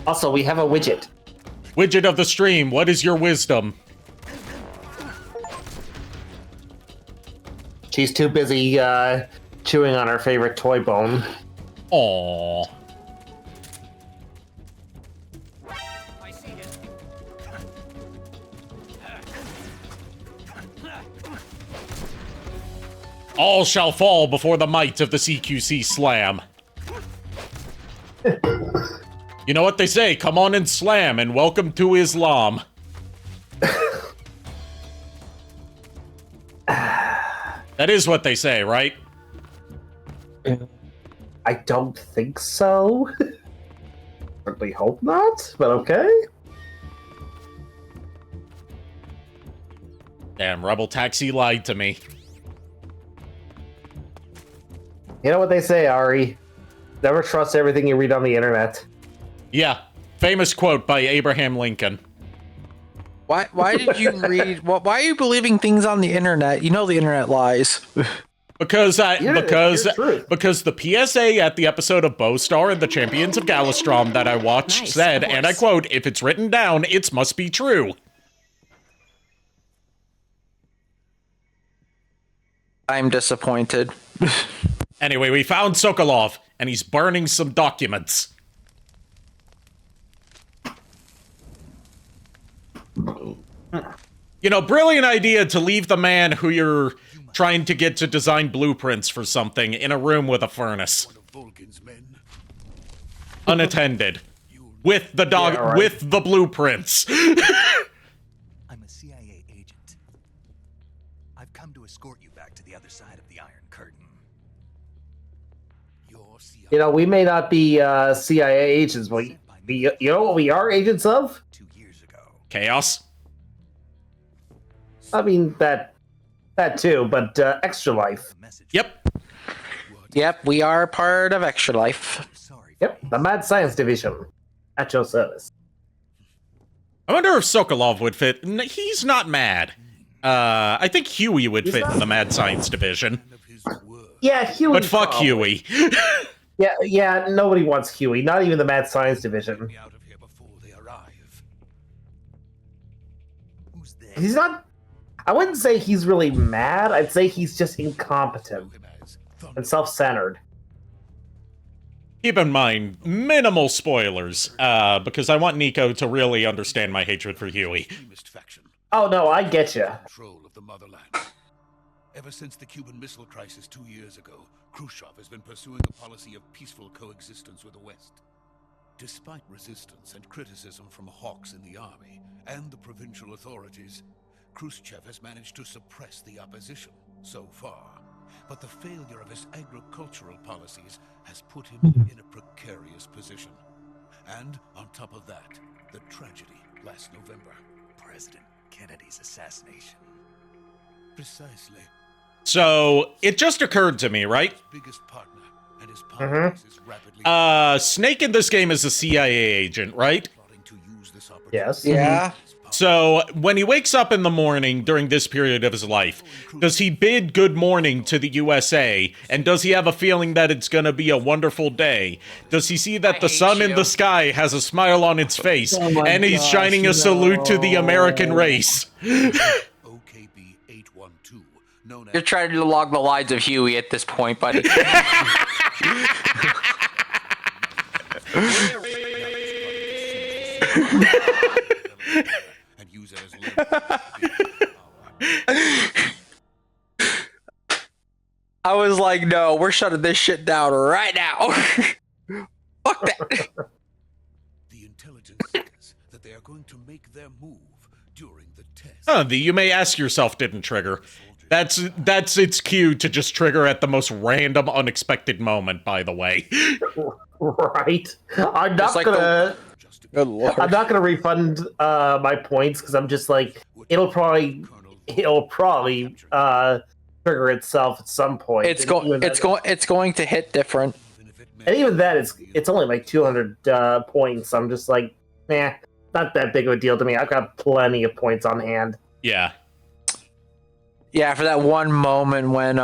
Also, we have a widget. Widget of the stream, what is your wisdom? She's too busy chewing on her favorite toy bone. Aww. I see it. All shall fall before the might of the CQC slam. You know what they say, come on and slam, and welcome to Islam. That is what they say, right? I don't think so. Certainly hope not, but okay. Damn, Rebel Taxi lied to me. You know what they say, Ari? Never trust everything you read on the internet. Yeah, famous quote by Abraham Lincoln. Why did you read? Why are you believing things on the internet? You know the internet lies. Because here's truth. because the PSA at the episode of Bowstar and the Champions of Galastrom that I watched Nice, said, of and I course. quote, "If it's written down, it must be true." I'm disappointed. Anyway, we found Sokolov, and he's burning some documents. You know, brilliant idea to leave the man who you're trying to get to design blueprints for something in a room with a furnace. One of Volkin's men. Unattended. With the dog, Yeah, right. with the blueprints. I'm a CIA agent. I've come to escort you back to the other side of the Iron Curtain. Your CIA. You know, we may not be CIA agents, but you know what we are agents of? 2 years ago. Chaos. I mean, that too, but Extra Life. The message. Yep. Yep, we are part of Extra Life. Sorry. Yep, the Mad Science Division. At your service. I wonder if Sokolov would fit. He's not mad. I think Huey would He's fit not- in the Mad Science Division. Of his word. Yeah, Huey. But fuck probably. Huey. Yeah, nobody wants Huey, not even the Mad Science Division. Me out of here before they arrive. Who's there? He's not. I wouldn't say he's really mad. I'd say he's just incompetent Know him as Thunder. and self-centered. Keep in mind, minimal spoilers, because I want Niko to really understand my hatred for Huey. Extremist faction. Oh no, I get you. Control of the motherland. Ever since the Cuban Missile Crisis 2 years ago, Khrushchev has been pursuing a policy of peaceful coexistence with the West. Despite resistance and criticism from hawks in the army and the provincial authorities, Khrushchev has managed to suppress the opposition so far. But the failure of his agricultural policies has put him in a precarious position. And on top of that, the tragedy last November. President Kennedy's assassination. Precisely. So, it just occurred to me, right? Biggest partner and his power base is rapidly Snake in this game is a CIA agent, right? plotting to use this Yes. Yeah. So, when he wakes up in the morning during this period of his life, does he bid good morning to the USA? And does he have a feeling that it's gonna be a wonderful day? Does he see that the sun in the sky has a smile on its face, and he's shining a salute to the American race? OKB 812, known You're as trying to log the lines of Huey at this point, buddy. and use it as leverage. I was like, no, we're shutting this shit down right now. Fuck that. The intelligence says that they are going to make their move during the test. Huh, the you may ask yourself didn't trigger. That's its cue to just trigger at the most random, unexpected moment, by the way. Right. I'm not like gonna. Good lord. I'm not gonna refund my points because I'm just like it'll probably trigger itself at some point. It's going to hit different. And even that, it's only like 200 points. I'm just like, nah, not that big of a deal to me. I've got plenty of points on hand. Yeah. Yeah, for that one moment when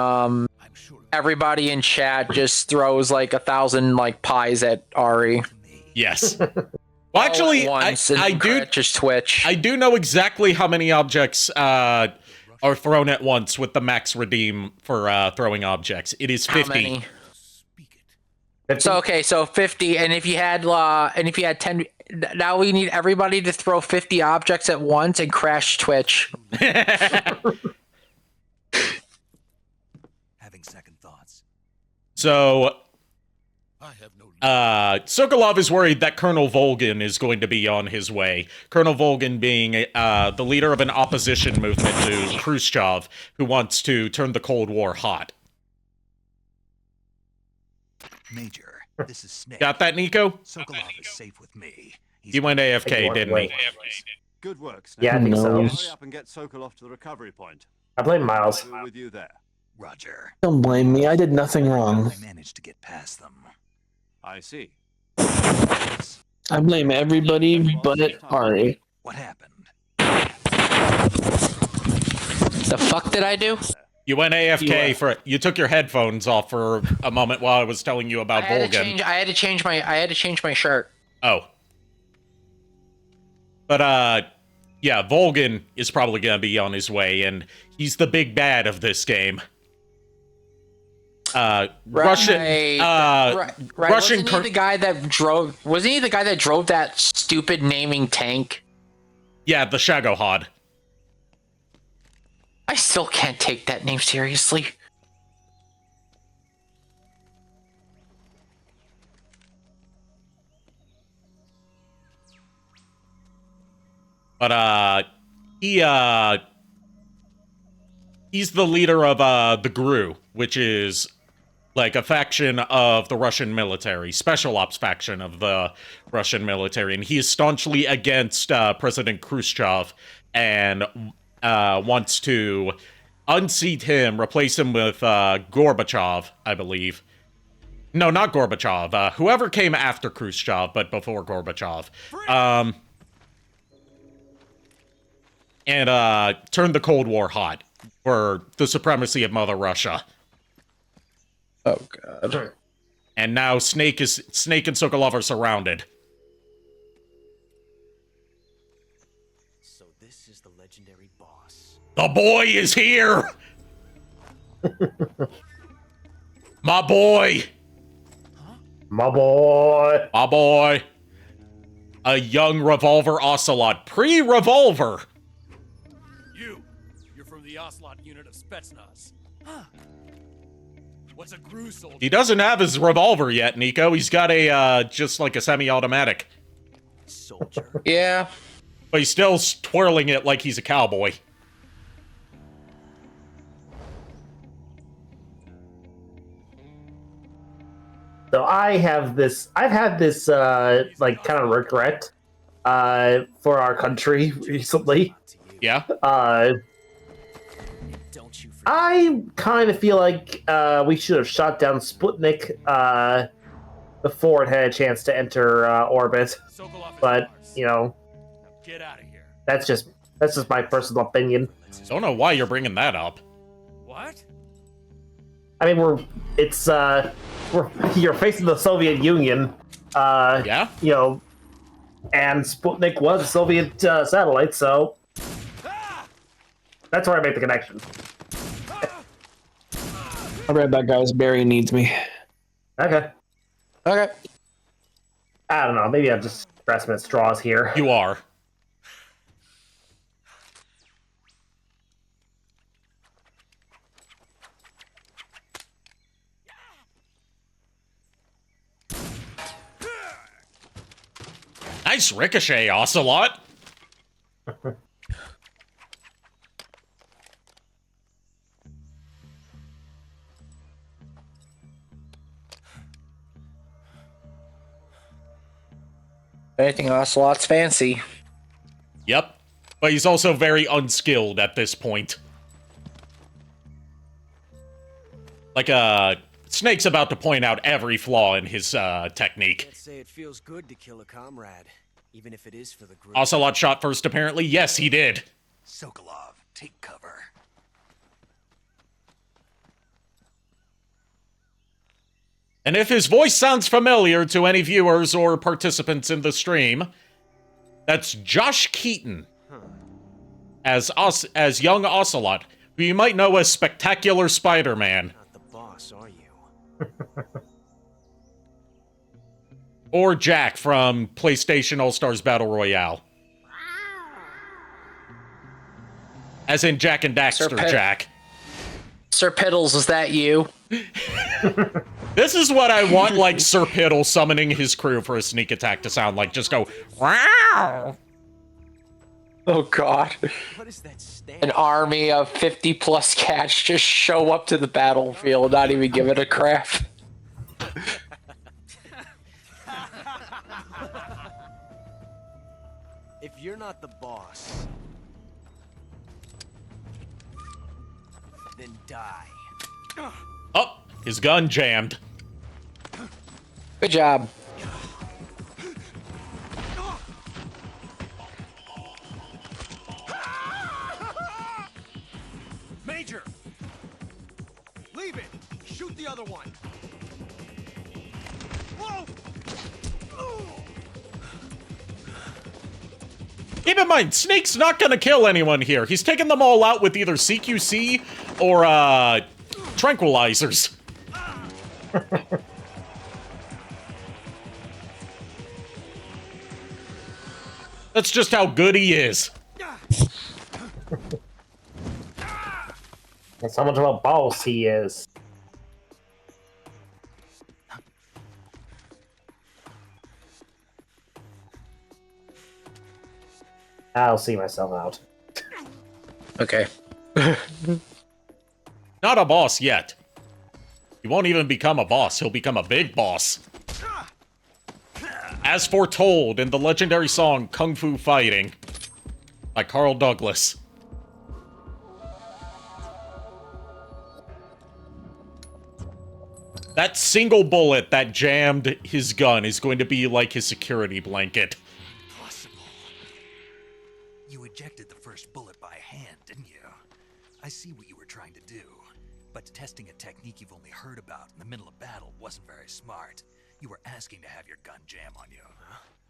everybody in chat just throws like 1,000 like pies at Ari. Yes. Well, actually, I do just Twitch. I do know exactly how many objects are thrown at once with the max redeem for throwing objects. It is 50. How many? So 50, and if you had 10, now we need everybody to throw 50 objects at once and crash Twitch. Having second thoughts. So, I have no Sokolov is worried that Colonel Volgin is going to be on his way. Colonel Volgin being the leader of an opposition movement to Khrushchev, who wants to turn the Cold War hot. Major, this is Snake. Got that, Nico? Sokolov is safe with me. He went AFK, didn't he? Good work, Snake. Yeah, I think so. Hurry up and get Sokolov to the recovery point. I blame Miles. We're with you there. Roger. Don't blame me. I did nothing wrong. I managed to get past them. I see. I blame everybody but Ari. What happened? The fuck did I do? You went AFK you took your headphones off for a moment while I was telling you about Volgin. I had to change my shirt. Oh. But, yeah, Volgin is probably gonna be on his way, and he's the big bad of this game. Russian, Russian. Wasn't he the guy that drove that stupid naming tank? Yeah, the Shagohod. I still can't take that name seriously. But, he's the leader of, the GRU, which is, like, a faction of the Russian military, special ops faction of the Russian military, and he is staunchly against, President Khrushchev, and, wants to unseat him, replace him with, Gorbachev, I believe. No, not Gorbachev, whoever came after Khrushchev, but before Gorbachev. And turn the Cold War hot for the supremacy of Mother Russia. Oh god. And now Snake and Sokolov are surrounded. So this is the legendary boss. The boy is here! My boy! My boy. My boy. A young revolver ocelot. Pre-revolver! You're from the Ocelot unit of Spetsnaz. Huh. What's a GRU soldier? He doesn't have his revolver yet, Nico. He's got a, just like a semi-automatic. Soldier. Yeah. But he's still twirling it like he's a cowboy. So I've had this like kind of regret for our country recently. Yeah? Don't you I kind of feel like we should have shot down Sputnik before it had a chance to enter orbit. But you know, Get out of here. that's just my personal opinion. Don't know why you're bringing that up. What? I mean, you're facing the Soviet Union. Yeah? You know, and Sputnik was a Soviet satellite, so that's where I make the connection. I read that guys. Barry needs me. Okay. Okay. I don't know. Maybe I'm just grasping at straws here. You are. Nice ricochet, Ocelot. Anything Ocelot's fancy. Yep. But he's also very unskilled at this point. Like, Snake's about to point out every flaw in his, technique. Can't say it feels good to kill a comrade, even if it is for the group. Ocelot shot first, apparently. Yes, he did. Sokolov, take cover. And if his voice sounds familiar to any viewers or participants in the stream, that's Josh Keaton as young Ocelot, who you might know as Spectacular Spider-Man. Not the boss, are you? Or Jack from PlayStation All-Stars Battle Royale. As in Jack and Daxter Jack. Sir Piddles, is that you? This is what I want, like, Sir Piddle summoning his crew for a sneak attack to sound like. Just go, wow! Oh, God. What is that stand? An army of 50-plus cats just show up to the battlefield, not even give it a crap. If you're not the boss, then die. Oh, his gun jammed. Good job. Major! Leave it! Shoot the other one! Whoa! Keep in mind, Snake's not gonna kill anyone here. He's taking them all out with either CQC or, tranquilizers. That's just how good he is. That's how much of a boss he is. I'll see myself out. Okay. Not a boss yet. He won't even become a boss. He'll become a big boss. As foretold in the legendary song Kung Fu Fighting by Carl Douglas. That single bullet that jammed his gun is going to be like his security blanket. Impossible. You ejected the first bullet by hand, didn't you? I see what you were trying to do. But testing a technique you've only heard about in the middle of battle wasn't very smart. You were asking to have your gun jam on you.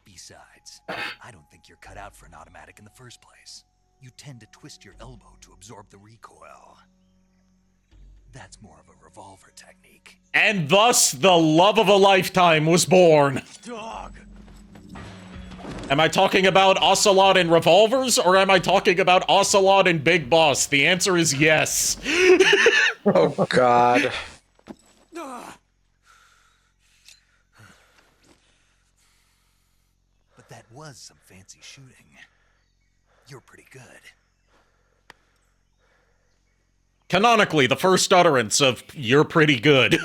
Besides, I don't think you're cut out for an automatic in the first place. You tend to twist your elbow to absorb the recoil. That's more of a revolver technique. And thus, the love of a lifetime was born. Dog! Am I talking about Ocelot and revolvers, or am I talking about Ocelot and Big Boss? The answer is yes. Oh, God. But that was some fancy shooting. You're pretty good. Canonically, the first utterance of "you're pretty good."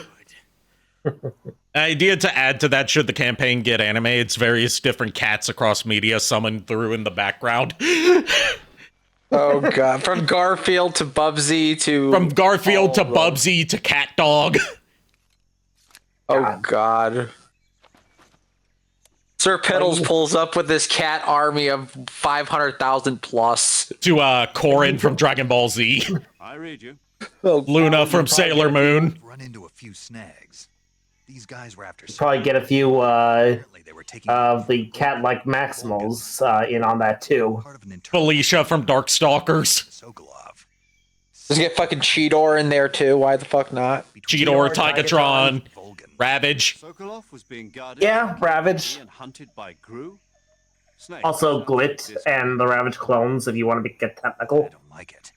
Idea to add to that should the campaign get animated, it's various different cats across media summoned through in the background. Oh god, from Garfield to Bubsy to From Garfield to Bubsy to Cat Dog. Oh god. Sir Piddles pulls up with this cat army of 500,000 plus. To Corrin from Dragon Ball Z. I read you. Luna from Sailor Moon. Run into a few snags. These guys were after. Probably get a few of the cat-like Maximals in on that too. Felicia from Darkstalkers. Let's get fucking Cheetor in there too. Why the fuck not? Cheetor, Tigatron, Ravage. Sokolov was being guarded. Yeah, Ravage. And hunted by Gru. Snake. Also Glit and the Ravage clones, if you want to get technical. I don't like it.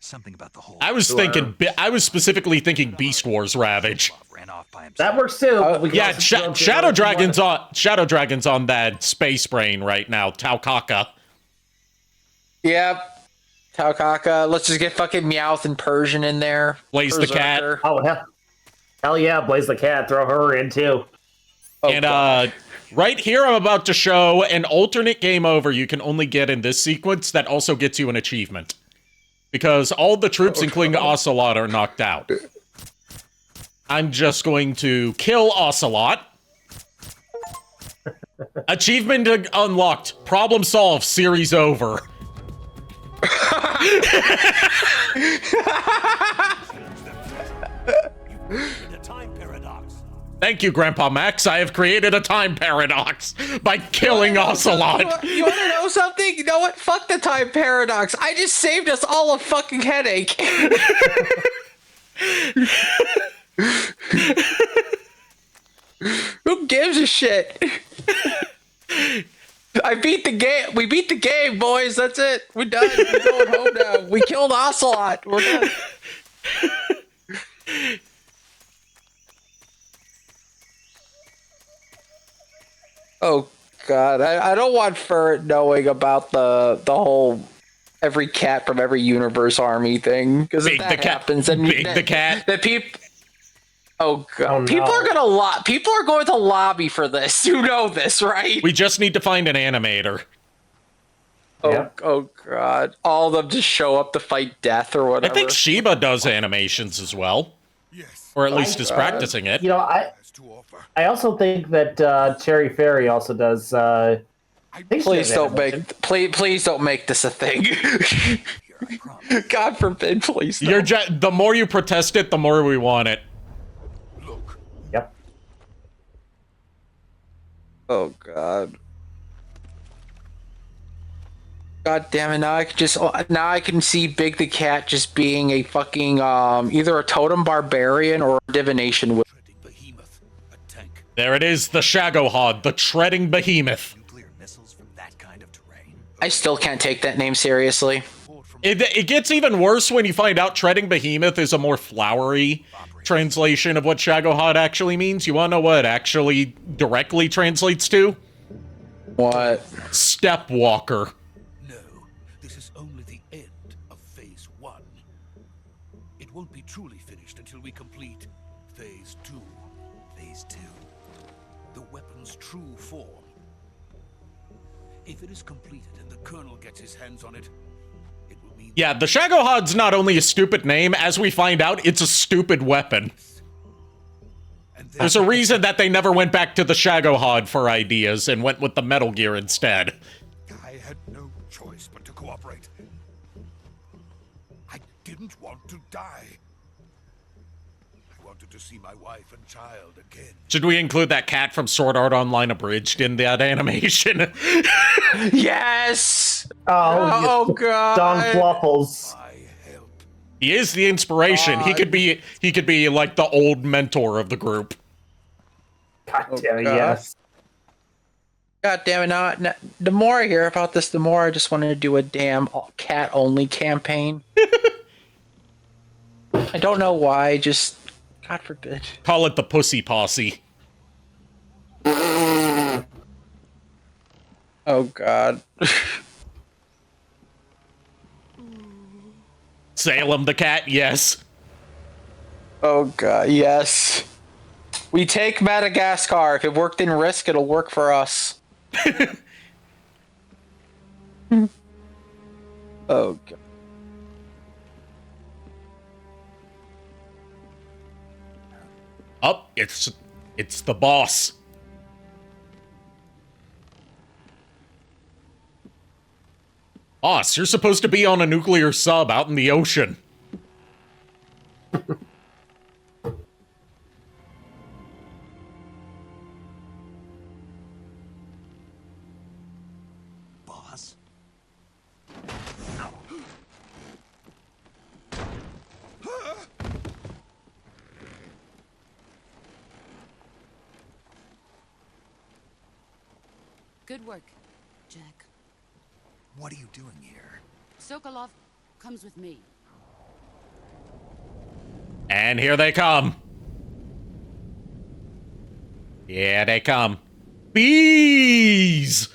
Something about the whole. I was thinking. I was specifically thinking Beast Wars Ravage. Ran off by himself. That works too. Yeah, Shadow Dragon's on that space brain right now. Taukaka. Yep. Taukaka. Let's just get fucking Meowth and Persian in there. Blaze the cat. Oh hell yeah, Blaze the cat. Throw her in too. Oh, and right here, I'm about to show an alternate game over you can only get in this sequence that also gets you an achievement. Because all the troops, including Ocelot, are knocked out. I'm just going to kill Ocelot. Achievement unlocked. Problem solved. Series over. Thank you, Grandpa Max. I have created a time paradox by killing Ocelot. You want to know something? You know what? Fuck the time paradox. I just saved us all a fucking headache. Who gives a shit? I beat the game. We beat the game, boys. That's it. We're done. We're going home now. We killed Ocelot. We're done. Oh god, I don't want Ferret knowing about the whole every cat from every universe army thing, because if that happens, then the cat. The people. Oh god, people are going to lobby for this. You know this, right? We just need to find an animator. Oh god, all of them just show up to fight death or whatever. I think Sheba does animations as well. Yes. Or at least is practicing it. You know, I also think that Cherry Fairy also does. Please don't make this a thing. God forbid, please. The more you protest it, the more we want it. Yep. Oh god. God damn it! Now I can see Big the Cat just being a fucking either a totem barbarian or a divination wizard. There it is, the Shagohod, the treading behemoth. I still can't take that name seriously. It gets even worse when you find out treading behemoth is a more flowery translation of what Shagohod actually means. You want to know what it actually directly translates to? What? Stepwalker. No, this is only the end of Phase 1. It won't be truly finished until we complete Phase 2. Phase 2. The weapon's true form. If it is completed and the Colonel gets his hands on it, it will mean... Yeah, the Shagohod's not only a stupid name, as we find out, it's a stupid weapon. There's a reason that they never went back to the Shagohod for ideas and went with the Metal Gear instead. I had no choice but to cooperate. I didn't want to die. I wanted to see my wife and child again. Should we include that cat from Sword Art Online Abridged in that animation? Yes! Oh god. Don Fluffles. He is the inspiration. He could be like the old mentor of the group. God damn it, yes. God damn it! Now, the more I hear about this, the more I just want to do a damn cat-only campaign. I don't know why. Just God forbid. Call it the Pussy Posse. Oh god. Salem the cat, yes. Oh god, yes. We take Madagascar. If it worked in Risk, it'll work for us. Oh god. Up, it's the boss. Boss, you're supposed to be on a nuclear sub out in the ocean. Boss? Good work, Jack. What are you doing here? Sokolov comes with me. And here they come. Yeah, they come. Bees!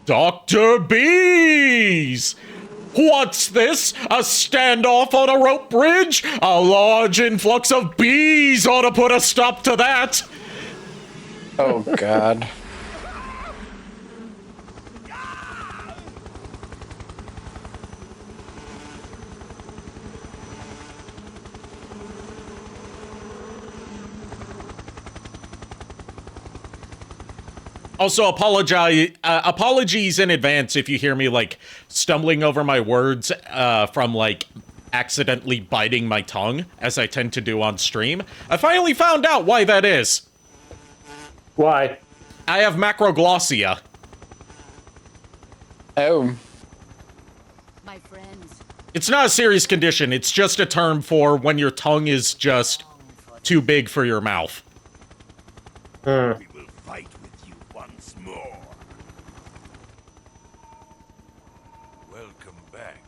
Dr. Bees! What's this? A standoff on a rope bridge? A large influx of bees ought to put a stop to that! Oh god. Also, apologies in advance if you hear me, like, stumbling over my words from, like, accidentally biting my tongue, as I tend to do on stream. I finally found out why that is. Why? I have macroglossia. Oh. My friends. It's not a serious condition, it's just a term for when your tongue is just too big for your mouth. We will fight with you once more. Welcome back,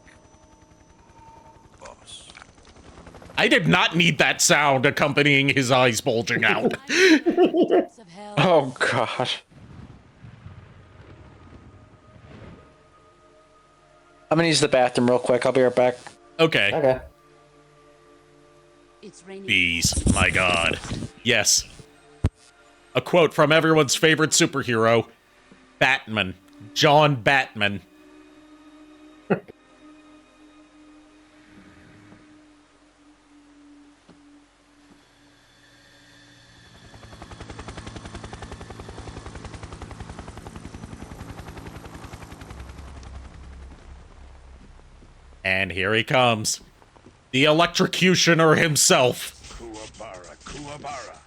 boss. I did not need that sound accompanying his eyes bulging out. Oh god. I'm gonna use the bathroom real quick. I'll be right back. Okay. Okay. It's raining. Bees, my god. Yes. A quote from everyone's favorite superhero, Batman. John Batman. And here he comes. The electrocutioner himself. Kuwabara, Kuwabara.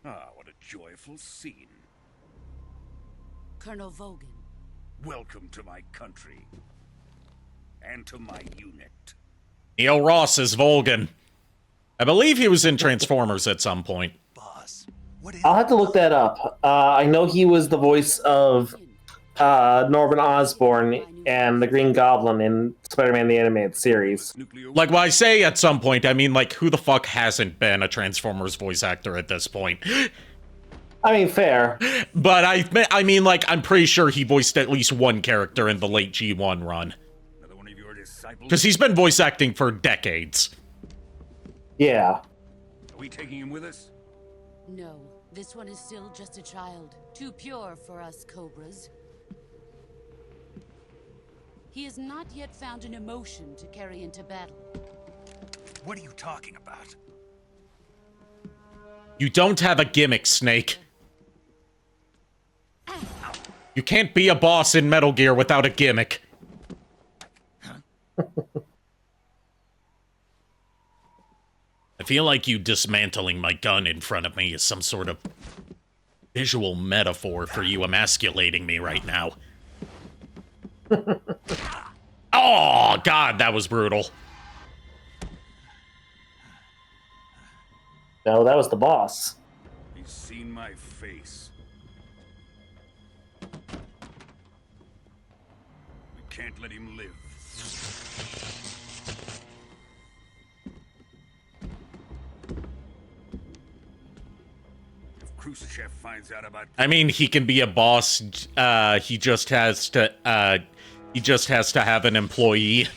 Ah, what a joyful scene. Colonel Vogan. Welcome to my country. And to my unit. Neil Ross is Volgan. I believe he was in Transformers at some point. Boss, what is I'll have to look that up. I know he was the voice of Norman Osborn and the Green Goblin in Spider-Man the Animated Series. Like, when I say at some point, I mean, like, who the fuck hasn't been a Transformers voice actor at this point? I mean, fair. But I mean, like, I'm pretty sure he voiced at least one character in the late G1 run. Because he's been voice acting for decades. Yeah. Are we taking him with us? No, this one is still just a child. Too pure for us Cobras. He has not yet found an emotion to carry into battle. What are you talking about? You don't have a gimmick, Snake. You can't be a boss in Metal Gear without a gimmick. I feel like you dismantling my gun in front of me is some sort of visual metaphor for you emasculating me right now. Oh, God, that was brutal. No, that was the boss. He's seen my face. We can't let him live. If Khrushchev finds out about... I mean, he can be a boss. He just has to, He just has to have an employee.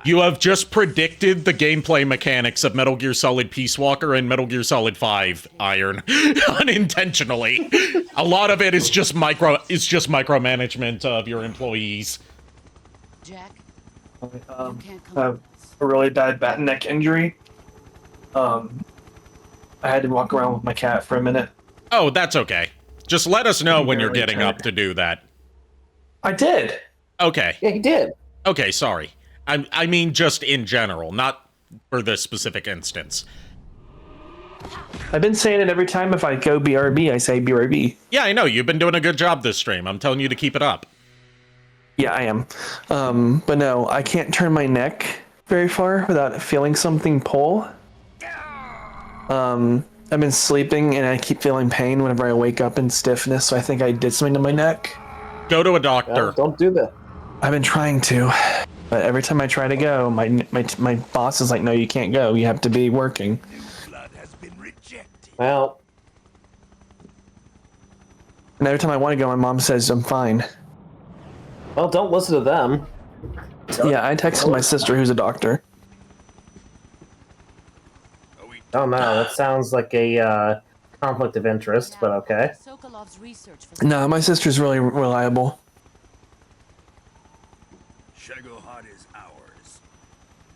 You have just predicted the gameplay mechanics of Metal Gear Solid Peace Walker and Metal Gear Solid 5, Iron. Unintentionally. A lot of it is just micromanagement of your employees. Jack, I have a really bad back neck injury. I had to walk around with my cat for a minute. Oh, that's okay. Just let us know when you're getting up to do that. I did. Okay. Yeah, he did. Okay, sorry. I mean just in general, not for this specific instance. I've been saying it every time if I go BRB, I say BRB. Yeah, I know. You've been doing a good job this stream. I'm telling you to keep it up. Yeah, I am. But no, I can't turn my neck very far without feeling something pull. I've been sleeping and I keep feeling pain whenever I wake up in stiffness, so I think I did something to my neck. Go to a doctor. Don't do that. I've been trying to, but every time I try to go, my boss is like, no, you can't go. You have to be working. Well, and every time I want to go, my mom says I'm fine. Well, don't listen to them. Yeah, I texted my sister, who's a doctor. Oh no, that sounds like a conflict of interest, but okay. No, my sister's really reliable. Shagohod is ours.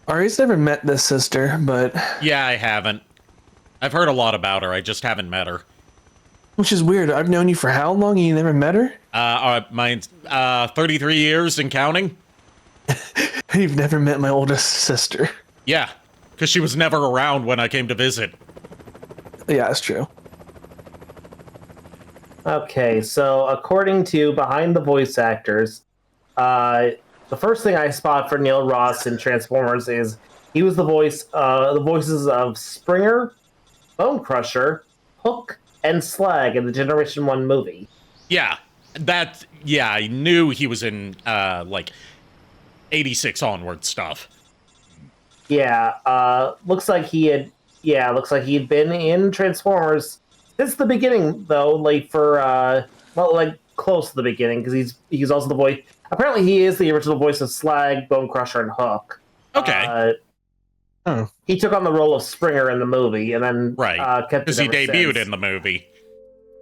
Ari's never met this sister, but... Yeah, I haven't. I've heard a lot about her, I just haven't met her. Which is weird. I've known you for how long and you never met her? Mine's 33 years and counting. You've never met my oldest sister. Yeah, because she was never around when I came to visit. Yeah, that's true. Okay, so according to Behind the Voice Actors, the first thing I spot for Neil Ross in Transformers is he was the voices of Springer, Bone Crusher, Hook, and Slag in the Generation 1 movie. Yeah, I knew he was in, like, 86 onward stuff. Yeah, looks like he had been in Transformers since the beginning, though, like close to the beginning, because he's also the voice. Apparently, he is the original voice of Slag, Bone Crusher, and Hook. Okay. He took on the role of Springer in the movie, and then right, kept it because he ever debuted since. in the movie.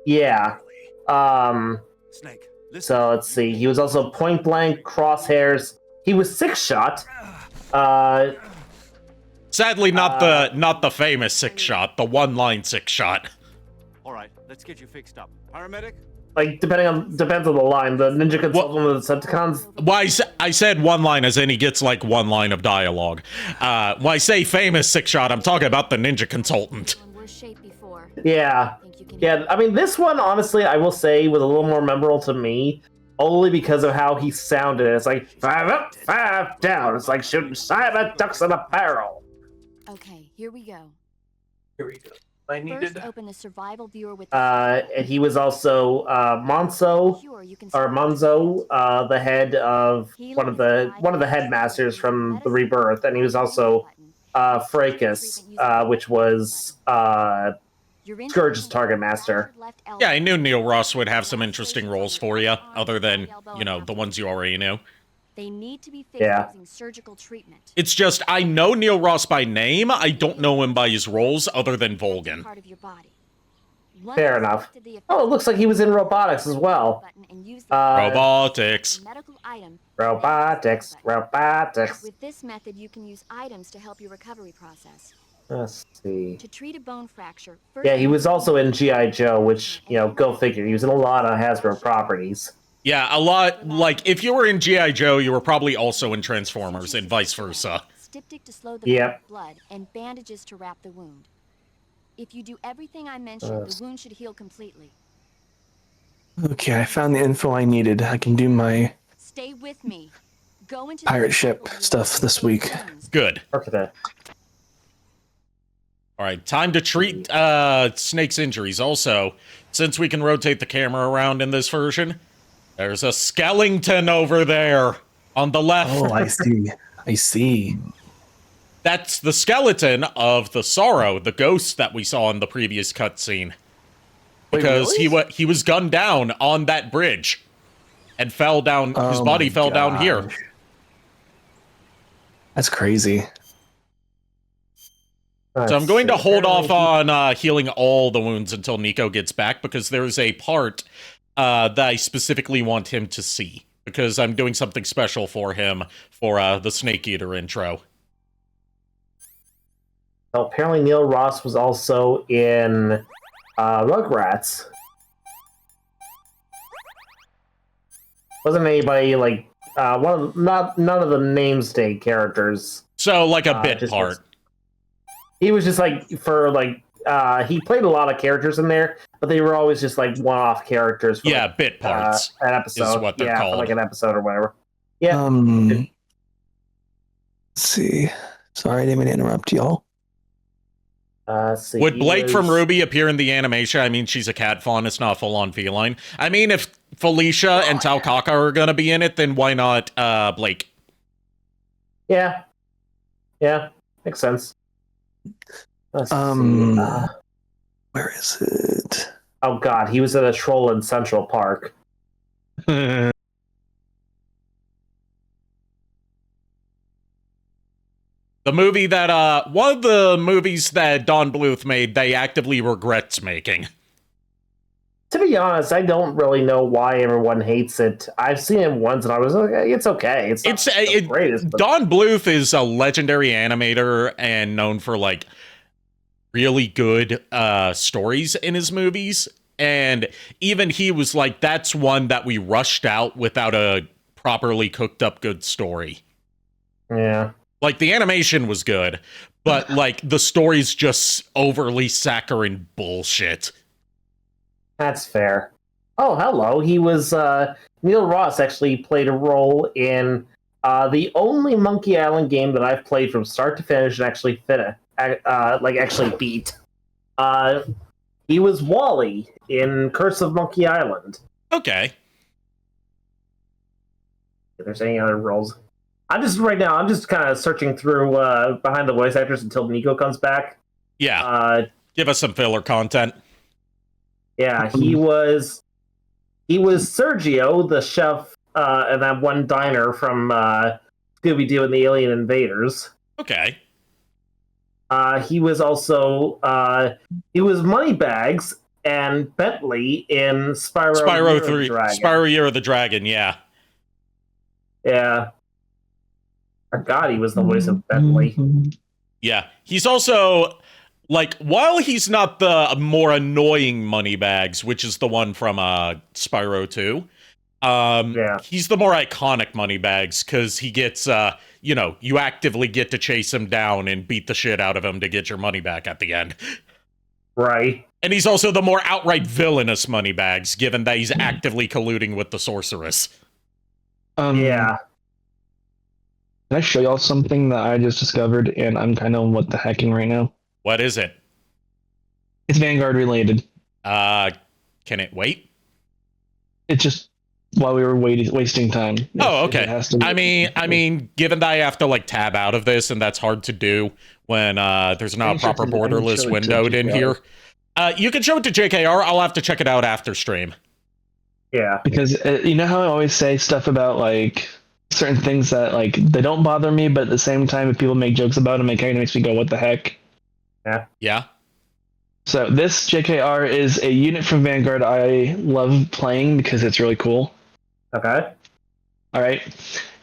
Yeah. Snake, So let's see. He was also Point Blank, Crosshairs. He was Six Shot. Sadly, not the famous Six Shot, the one-line Six Shot. All right, let's get you fixed up. Paramedic? Like, depends on the line. The Ninja Consultant of the Decepticons. Well, I said one line as in he gets like one line of dialogue. When I say famous Six Shot, I'm talking about the Ninja Consultant. Yeah. Yeah, I mean, this one, honestly, I will say, was a little more memorable to me, only because of how he sounded. It's like, 5 up, 5 down. It's like shooting cyber ducks in a barrel. Okay, here we go. Here we go. I needed... First, open a survival viewer with And he was also Monzo, the head of one of the headmasters from the Rebirth, and he was also Fracas, which was Scourge's target master. Yeah, I knew Neil Ross would have some interesting roles for you, other than, the ones you already knew. They need to be fixed using surgical treatment. It's just, I know Neil Ross by name, I don't know him by his roles, other than Volgan. Fair enough. Oh, it looks like he was in robotics as well. Robotics. Robotics. With this method, you can use items to help your recovery process. Let's see. To treat a bone fracture. Yeah, he was also in G.I. Joe, which, go figure. He was in a lot of Hasbro properties. Yeah, a lot. Like, if you were in G.I. Joe, you were probably also in Transformers, and vice versa. Styptic to slow the blood, and bandages to wrap the wound. If you do everything I mentioned, the wound should heal completely. Okay, I found the info I needed. I can do my Stay with me. Go into pirate ship stuff this week. Good. Okay. Alright, time to treat Snake's injuries. Also, since we can rotate the camera around in this version, there's a skeleton over there on the left. Oh, I see. I see. That's the skeleton of the Sorrow, the ghost that we saw in the previous cutscene. because really? he was gunned down on that bridge and fell down. His body fell down here. That's crazy. So I'm going to hold off on healing all the wounds until Niko gets back, because there's a part that I specifically want him to see, because I'm doing something special for him for the Snake Eater intro. Well, apparently Neil Ross was also in Rugrats. Wasn't anybody like none of the namesday characters. So like a bit part. He was just like he played a lot of characters in there, but they were always just like one-off characters. For, bit parts. An episode, is what they're called. For like an episode or whatever. Yeah. Let's see. Sorry, I didn't mean to interrupt y'all. Would Blake from Ruby appear in the animation? I mean, she's a cat fawn. It's not full-on feline. I mean, if Felicia and Taukaka are going to be in it, then why not Blake? Yeah. Yeah. Makes sense. Let's see. Where is it? Oh God, he was at a troll in Central Park. The movie that, one of the movies that Don Bluth made, they actively regrets making. To be honest, I don't really know why everyone hates it. I've seen it once and I was like, it's okay. It's not the greatest. But... Don Bluth is a legendary animator and known for, like, really good stories in his movies. And even he was like, that's one that we rushed out without a properly cooked up good story. Yeah. Like, the animation was good, but, like, the story's just overly saccharine bullshit. That's fair. Oh, hello. He was, Neil Ross actually played a role in the only Monkey Island game that I've played from start to finish and actually actually beat. He was Wally in Curse of Monkey Island. Okay. If there's any other roles. I'm just kind of searching through behind the voice actors until Niko comes back. Yeah. Give us some filler content. Yeah, he was Sergio, the chef in that one diner from Scooby-Doo and the Alien Invaders. Okay. He was also Moneybags and Bentley in Spyro 3, Spyro Year of the Dragon, yeah. Yeah. I forgot he was the voice of Bentley. Yeah. He's also, like, while he's not the more annoying Moneybags, which is the one from Spyro 2, he's the more iconic Moneybags, because he gets, you actively get to chase him down and beat the shit out of him to get your money back at the end. Right. And he's also the more outright villainous Moneybags, given that he's actively colluding with the sorceress. Yeah. Can I show y'all something that I just discovered, and I'm kind of what the hecking right now? What is it? It's Vanguard related. Can it wait? It's just while we were wasting time. Oh, okay. I mean, given that I have to like tab out of this, and that's hard to do when there's not a proper border list windowed in here. You can show it to JKR. I'll have to check it out after stream. Yeah. Because you know how I always say stuff about like certain things that like they don't bother me, but at the same time, if people make jokes about them, it kind of makes me go, "What the heck?" Yeah. Yeah. So this JKR is a unit from Vanguard I love playing because it's really cool. Okay. All right.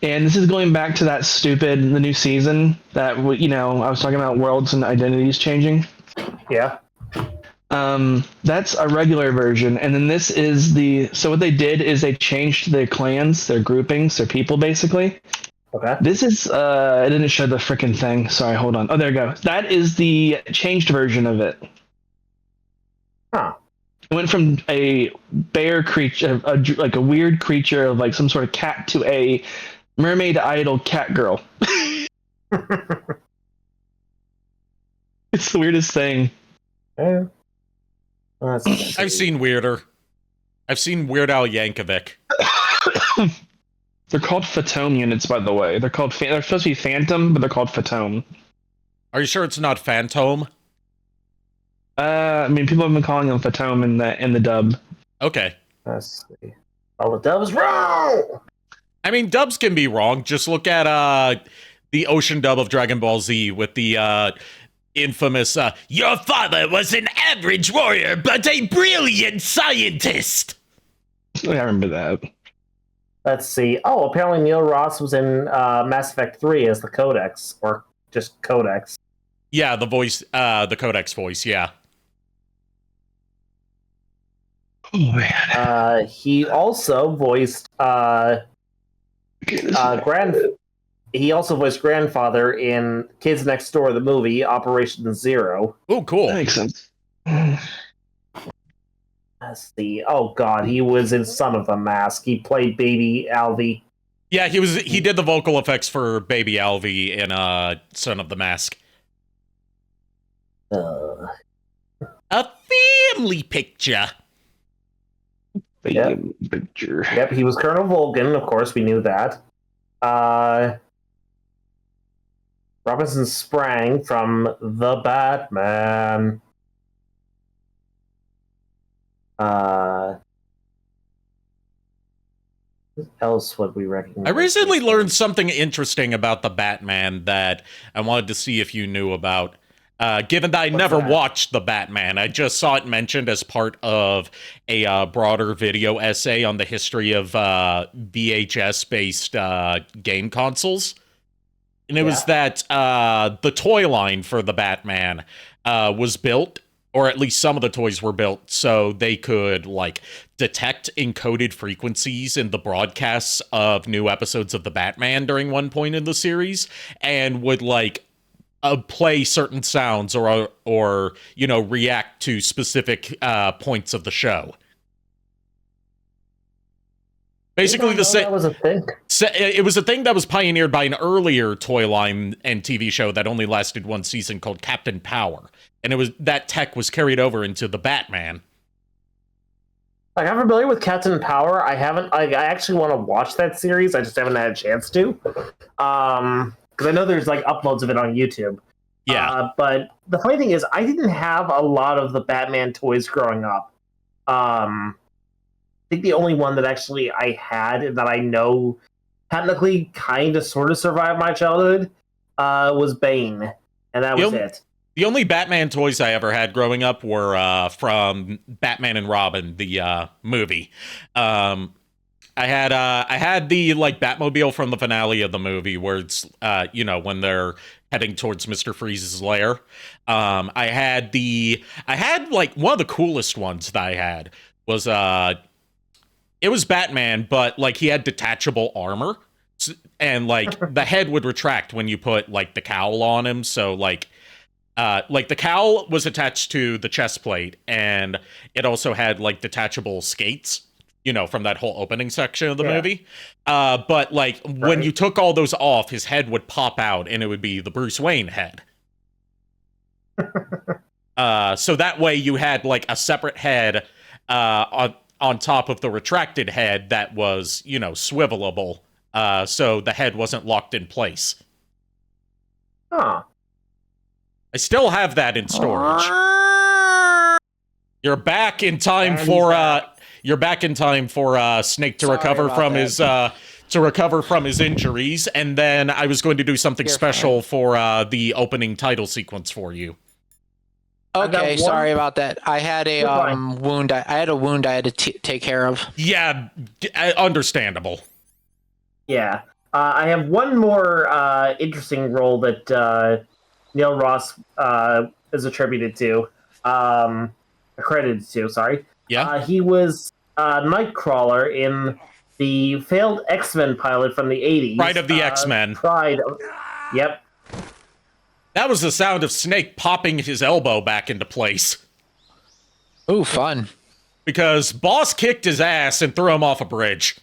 And this is going back to that the new season that, I was talking about worlds and identities changing. Yeah. That's a regular version. And then this is so what they did is they changed their clans, their groupings, their people basically. Okay. This is, I didn't show the frickin' thing. Sorry, hold on. Oh, there we go. That is the changed version of it. Huh. It went from a bear creature, like a weird creature of like some sort of cat, to a mermaid idol cat girl. It's the weirdest thing. Yeah. I've seen weirder. I've seen Weird Al Yankovic. They're called Phantom units, by the way. They're supposed to be Phantom, but they're called Phantom. Are you sure it's not Phantom? I mean, people have been calling him Fatome in the dub. Okay. Let's see. All the dubs wrong. I mean, dubs can be wrong. Just look at the ocean dub of Dragon Ball Z with the infamous "Your father was an average warrior, but a brilliant scientist." I remember that. Let's see. Oh, apparently Neil Ross was in Mass Effect 3 as the Codex, or just Codex. Yeah, the voice, the Codex voice, yeah. Oh man. He also voiced He also voiced grandfather in Kids Next Door, the movie Operation Zero. Oh, cool. That makes sense. Let's see. Oh God, he was in Son of the Mask. He played Baby Alvy. Yeah, he did the vocal effects for Baby Alvy in Son of the Mask. Uh, A family picture. Yep. Picture. Yep, he was Colonel Volgan, of course, we knew that. Robinson Sprang from The Batman. What else would we recognize? I recently learned something interesting about the Batman that I wanted to see if you knew about. Given that I never watched the Batman, I just saw it mentioned as part of a broader video essay on the history of VHS-based game consoles. And it was that the toy line for the Batman was built, or at least some of the toys were built, so they could, like, detect encoded frequencies in the broadcasts of new episodes of the Batman during one point in the series, and would, like, play certain sounds or you know, react to specific points of the show. Basically, that was a thing. It was a thing that was pioneered by an earlier toy line and TV show that only lasted one season called Captain Power, and it was that tech was carried over into the Batman. Like, I'm familiar with Captain Power. I actually want to watch that series. I just haven't had a chance to. Because I know there's like uploads of it on YouTube. Yeah. But the funny thing is, I didn't have a lot of the Batman toys growing up. I think the only one that actually I had and that I know technically kind of sort of survived my childhood was Bane. And that was it. The only Batman toys I ever had growing up were from Batman and Robin, the movie. I had the like Batmobile from the finale of the movie where it's you know, when they're heading towards Mr. Freeze's lair. I had like one of the coolest ones that I had was it was Batman, but like he had detachable armor, and like the head would retract when you put like the cowl on him. So like the cowl was attached to the chest plate, and it also had like detachable skates, you know, from that whole opening section of the movie. But like when you took all those off, his head would pop out and it would be the Bruce Wayne head. So that way you had like a separate head on top of the retracted head that was, you know, swivelable. So the head wasn't locked in place. Huh. I still have that in storage. You're back in time for Snake to recover from his injuries, and then I was going to do something special for the opening title sequence for you. Okay, sorry about that. I had a wound. I had a wound I had to take care of. Yeah, understandable. Yeah, I have one more interesting role that Neil Ross is attributed to, accredited to. Sorry. Yeah. He was Nightcrawler in the failed X-Men pilot from the 80s. Pride of the X-Men. Pride. Yep. That was the sound of Snake popping his elbow back into place. Ooh, fun. Because Boss kicked his ass and threw him off a bridge.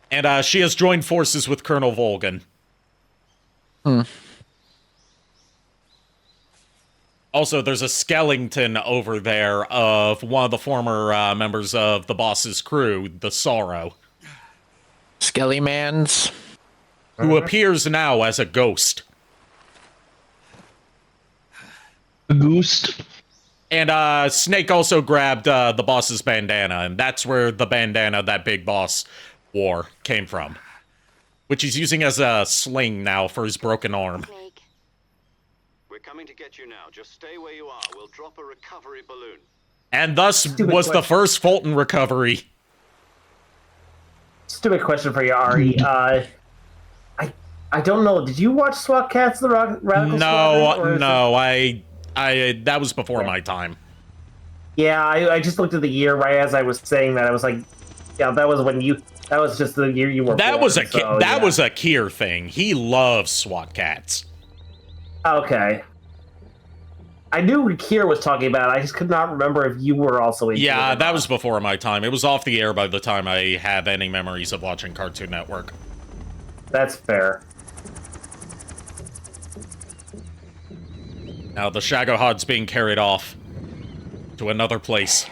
And she has joined forces with Colonel Volgan. Also, there's a skeleton over there of one of the former members of the boss's crew, the Sorrow. Skellymans. Who appears now as a ghost. Boost. And Snake also grabbed the boss's bandana, and that's where the bandana that Big Boss wore came from. Which he's using as a sling now for his broken arm. We're coming to get you now. Just stay where you are. We'll drop a recovery balloon. And thus was the first Fulton recovery. Stupid question for you, Ari. I don't know. Did you watch SWAT Cats: The Radical Squadron? No. I that was before my time. Yeah, I just looked at the year right as I was saying that. I was like, yeah, that was when you. That was just the year you were. That born, was a Kier thing. He loves SWAT Cats. Okay. I knew Kier was talking about it. I just could not remember if you were also into it. Yeah, that was before my time. It was off the air by the time I have any memories of watching Cartoon Network. That's fair. Now the Shagohod's being carried off to another place.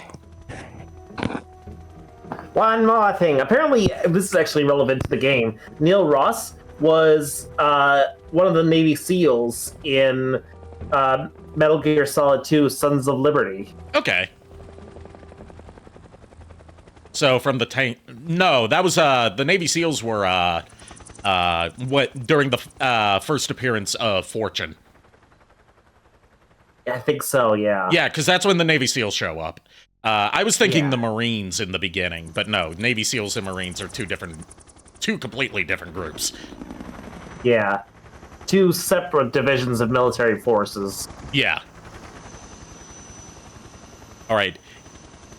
One more thing. Apparently, this is actually relevant to the game. Neil Ross was one of the Navy SEALs in Metal Gear Solid 2: Sons of Liberty. Okay. So from the tank... No, that was... the Navy SEALs were during the first appearance of Fortune. I think so, yeah. Yeah, because that's when the Navy SEALs show up. I was thinking the Marines in the beginning, but no, Navy SEALs and Marines are two completely different groups. Yeah. Two separate divisions of military forces. Yeah. All right.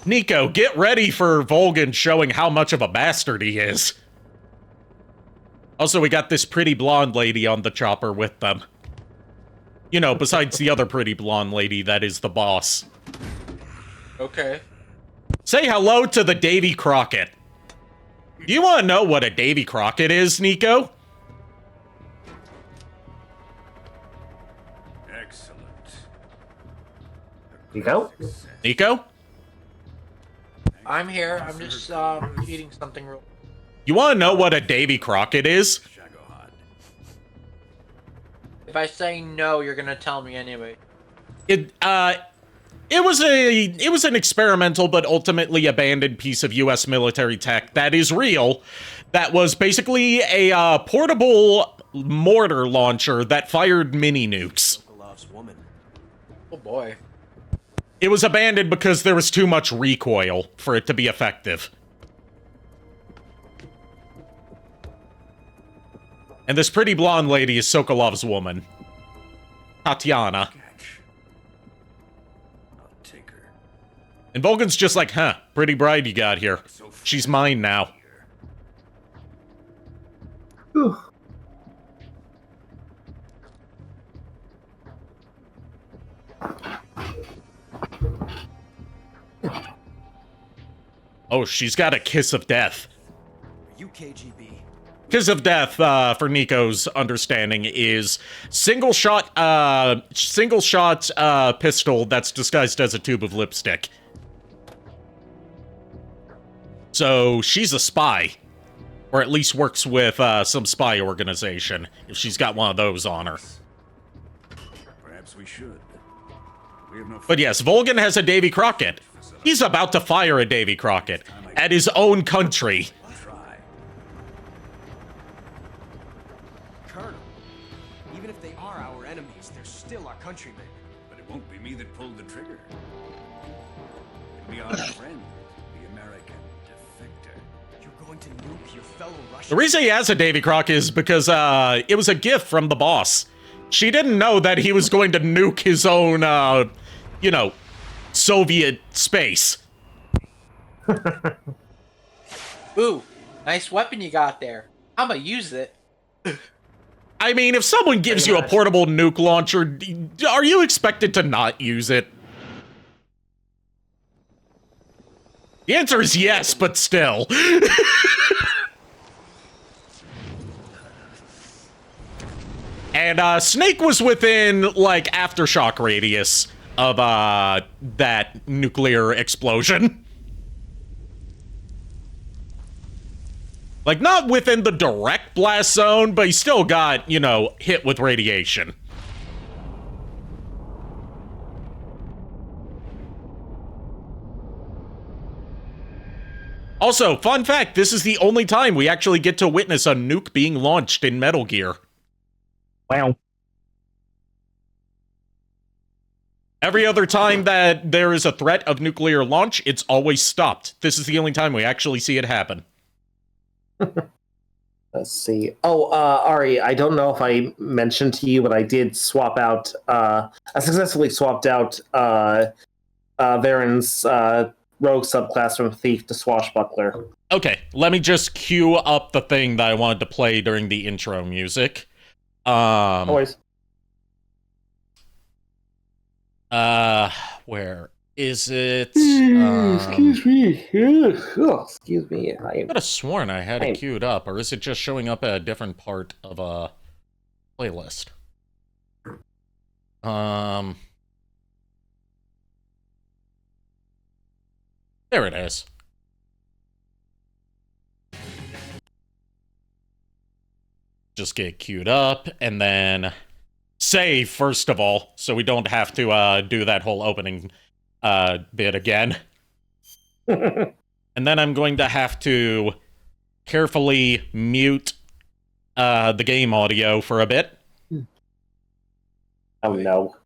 Niko, get ready for Volgin showing how much of a bastard he is. Also, we got this pretty blonde lady on the chopper with them. You know, besides the other pretty blonde lady that is the boss. Okay. Say hello to the Davy Crockett. Do you want to know what a Davy Crockett is, Niko? Excellent. Niko? Niko? I'm here. I'm just eating something real. You want to know what a Davy Crockett is? If I say no, you're gonna tell me anyway. It was an experimental but ultimately abandoned piece of US military tech that is real. That was basically a portable mortar launcher that fired mini nukes. Oh boy. It was abandoned because there was too much recoil for it to be effective. And this pretty blonde lady is Sokolov's woman. Tatiana. And Volgin's just like, huh, pretty bride you got here. She's mine now. Whew. Oh, she's got a kiss of death. You KGB. Kiss of death, for Niko's understanding, is single shot pistol that's disguised as a tube of lipstick. So she's a spy, or at least works with some spy organization. If she's got one of those on her. Perhaps we should. We have no. But yes, Volgin has a Davy Crockett. He's about to fire a Davy Crockett at his own country. Colonel, even if they are our enemies, they're still our countrymen. But it won't be me that pulled the trigger. It'll be our friend, the American defector. You're going to nuke your fellow Russians. The reason he has a Davy Crockett is because it was a gift from the boss. She didn't know that he was going to nuke his own, you know, Soviet space. Ooh, nice weapon you got there. I'm gonna use it. I mean, if someone gives you a portable nuke launcher, are you expected to not use it? The answer is yes, but still. And Snake was within, like, aftershock radius of that nuclear explosion. Like, not within the direct blast zone, but he still got, you know, hit with radiation. Also, fun fact, this is the only time we actually get to witness a nuke being launched in Metal Gear. Wow. Every other time that there is a threat of nuclear launch, it's always stopped. This is the only time we actually see it happen. Let's see. Oh, Ari, I don't know if I mentioned to you, but I did swap out. I successfully swapped out Varen's rogue subclass from Thief to Swashbuckler. Okay, let me just cue up the thing that I wanted to play during the intro music. Always. Where is it? Excuse me. Oh, excuse me. I could have sworn I had it queued up, or is it just showing up at a different part of a playlist? There it is. Just get queued up, and then save, first of all, so we don't have to do that whole opening bit again. And then I'm going to have to carefully mute the game audio for a bit. Oh no.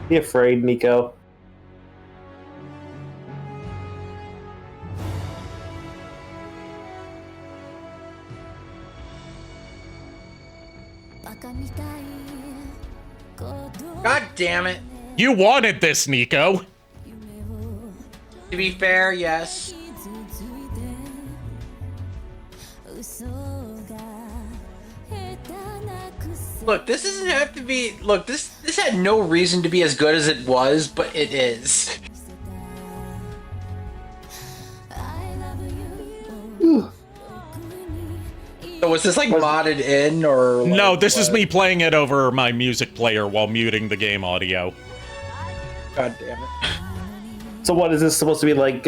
Be afraid, Niko. God damn it. You wanted this, Niko. To be fair, yes. Look, this doesn't have to be. Look, this had no reason to be as good as it was, but it is. So was this like modded in, or? Like, no, this is me playing it over my music player while muting the game audio. God damn it. So what is this supposed to be like?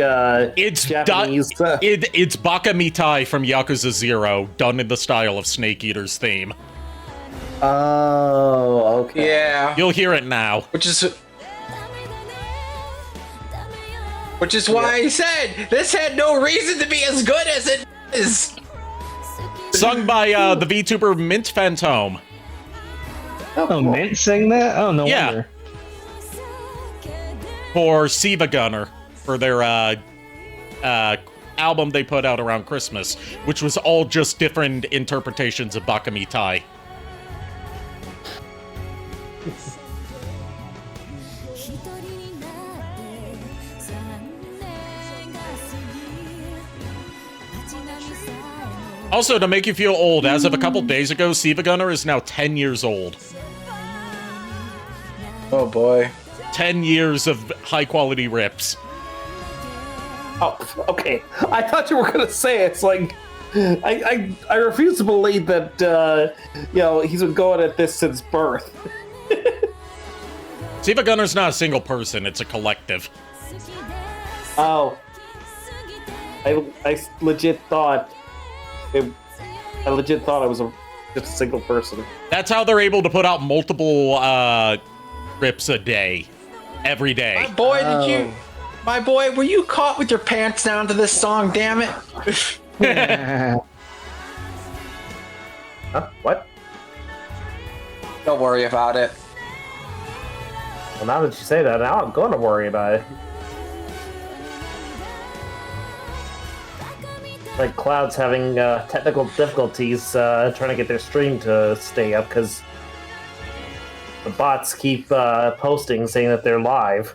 It's Japanese. It's Baka Mitai from Yakuza 0, done in the style of Snake Eater's theme. Oh, okay. Yeah. You'll hear it now. Which is why I said this had no reason to be as good as it is. Sung by the VTuber Mint Phantom. Oh, Mint sang that? Oh, no Yeah. wonder. For Siva Gunner, for their album they put out around Christmas, which was all just different interpretations of Baka Mitai. Also, to make you feel old, as of a couple days ago, Siva Gunner is now 10 years old. Oh boy. 10 years of high-quality rips. Oh, okay. I thought you were gonna say it's like I refuse to believe that he's been going at this since birth. Siva Gunner's not a single person; it's a collective. Oh, I legit thought it. I legit thought I was just a single person. That's how they're able to put out multiple rips a day, every day. My boy, were you caught with your pants down to this song? Damn it! Huh? What? Don't worry about it. Well, now that you say that, now I'm going to worry about it. Like Cloud's having technical difficulties trying to get their stream to stay up because the bots keep posting saying that they're live.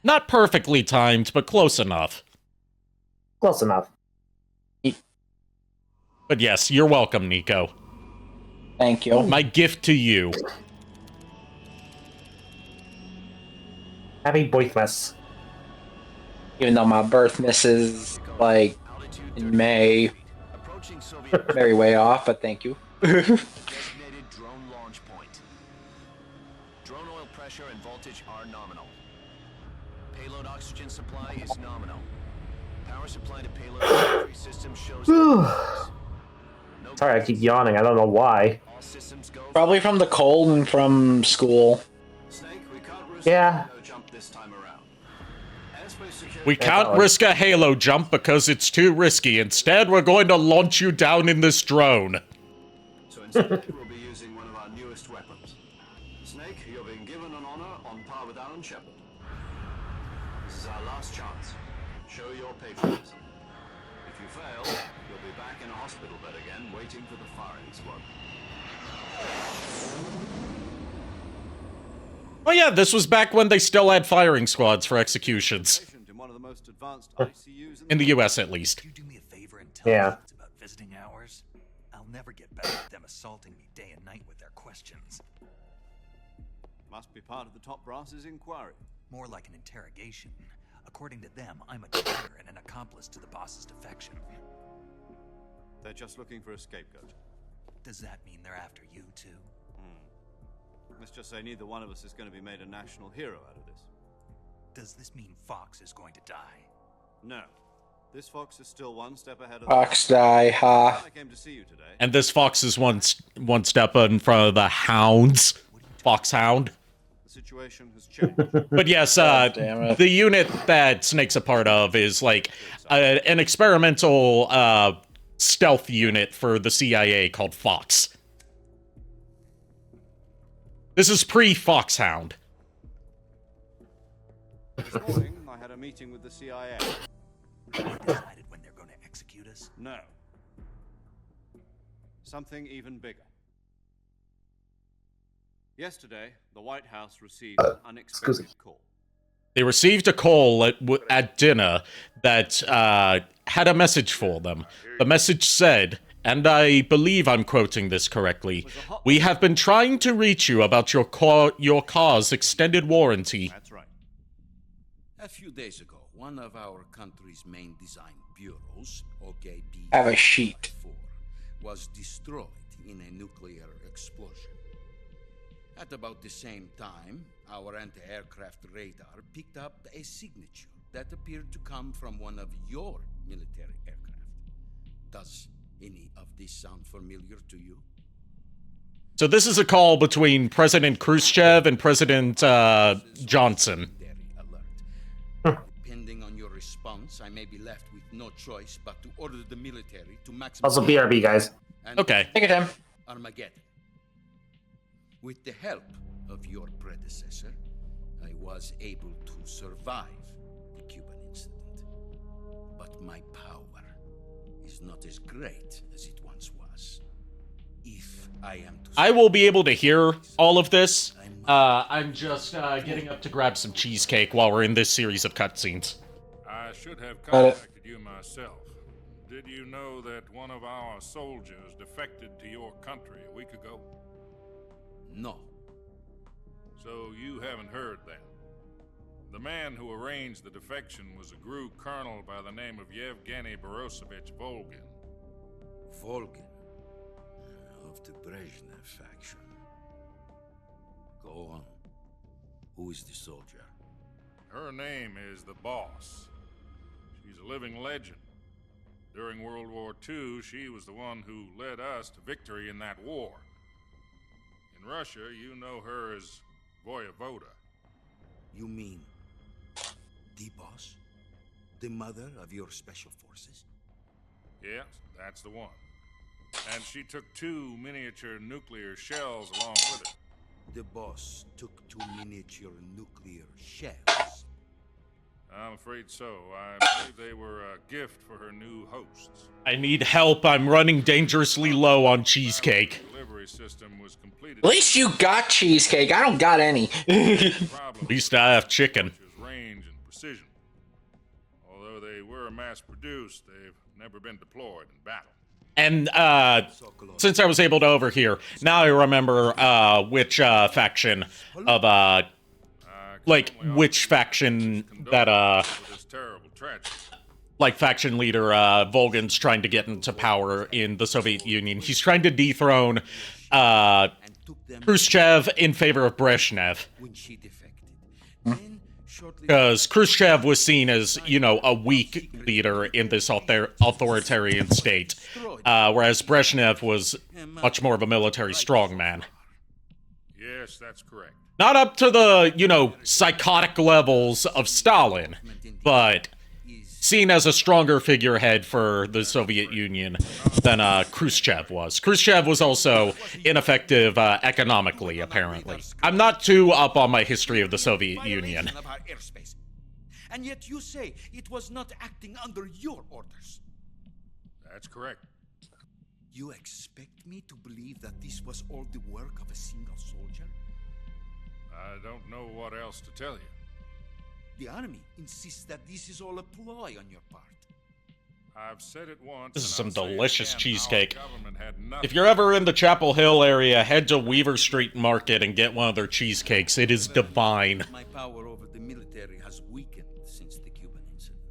Not perfectly timed, but close enough. Close enough. But yes, you're welcome, Niko. Thank you. My gift to you. Happy birthmas. Even though my birth misses like in May. Very way off, but thank you. Designated drone launch point. Drone oil pressure and voltage are nominal. Payload oxygen supply is nominal. Power supply to payload delivery system shows. Sorry, I keep yawning. I don't know why. All systems go. Probably from the cold and from school. Snake, we can't risk Yeah. no jump this time around. Airspace security. We can't risk a halo jump because it's too risky. Instead, we're going to launch you down in this drone. So instead, we'll be using one of our newest weapons. Snake, you're being given an honor on par with Alan Shepard. This is our last chance. Show your patriotism. If you fail, you'll be back in a hospital bed again, waiting for the firing squad. Oh yeah, this was back when they still had firing squads for executions. Patient in one of the most advanced ICUs In the US, at least. Could you do me a favor and tell me it's about visiting hours? I'll never get back with them assaulting me day and night with their questions. Must be part of the top brass's inquiry. More like an interrogation. According to them, I'm a traitor and an accomplice to the boss's defection. They're just looking for a scapegoat. Does that mean they're after you too? Let's just say neither one of us is going to be made a national hero out of this. Does this mean Fox is going to die? No. This fox is still one step ahead of Fox die, ha. I came to see you today. And this fox is one step in front of the hounds. Foxhound. The situation has changed. But yes, the unit that Snake's a part of is like an experimental stealth unit for the CIA called Fox. This is pre-Foxhound. This morning, I had a meeting with the CIA. They decided when they're going to execute us? No. Something even bigger. Yesterday, the White House received an unexpected call. They received a call at dinner that had a message for them. The message said, and I believe I'm quoting this correctly, "We have been trying to reach you about your car's extended warranty." That's right. A few days ago, one of our country's main design bureaus, OKB, Have a sheet. was destroyed in a nuclear explosion. At about the same time, our anti-aircraft radar picked up a signature that appeared to come from one of your military aircraft. Does any of this sound familiar to you? So this is a call between President Khrushchev and President Johnson. Depending on your response, I may be left with no choice but to order the military to maximize... Also, BRB, guys. Okay. Take your time. Armageddon. With the help of your predecessor, I was able to survive the Cuban incident. But my power is not as great as it once was. If I am to... I will be able to hear all of this. I'm just getting up to grab some cheesecake while we're in this series of cutscenes. I should have contacted you myself. Did you know that one of our soldiers defected to your country a week ago? No. So you haven't heard then. The man who arranged the defection was a GRU colonel by the name of Yevgeny Borosovich Volgin. Volgin? Of the Brezhnev faction. Go on. Who is the soldier? Her name is the Boss. She's a living legend. During World War II, she was the one who led us to victory in that war. In Russia, you know her as Voyevoda. You mean the Boss? The mother of your special forces? Yes, that's the one. And she took 2 miniature nuclear shells along with her. The Boss took 2 miniature nuclear shells? I'm afraid so. I believe they were a gift for her new hosts. I need help. I'm running dangerously low on cheesecake. The delivery system was completed. At least you got cheesecake. I don't got any. At least I have chicken. Range and precision. Although they were mass-produced, they've never been deployed in battle. And since I was able to overhear, now I remember which faction of which faction that like faction leader Volgin's trying to get into power in the Soviet Union. He's trying to dethrone Khrushchev in favor of Brezhnev. When she defected, then Because Khrushchev was seen as, you know, a weak leader in this authoritarian state, whereas Brezhnev was much more of a military strongman. Yes, that's correct. Not up to the, you know, psychotic levels of Stalin, but seen as a stronger figurehead for the Soviet Union than Khrushchev was. Khrushchev was also ineffective economically, apparently. I'm not too up on my history of the Soviet Union. And yet you say it was not acting under your orders. That's correct. You expect me to believe that this was all the work of a single soldier? I don't know what else to tell you. The army insists that this is all a ploy on your part. I've said it once. This is some and I'll say it delicious again, cheesecake. our government had nothing If you're ever in the Chapel Hill area, head to Weaver Street Market and get one of their cheesecakes. It is divine. My power over the military has weakened since the Cuban incident.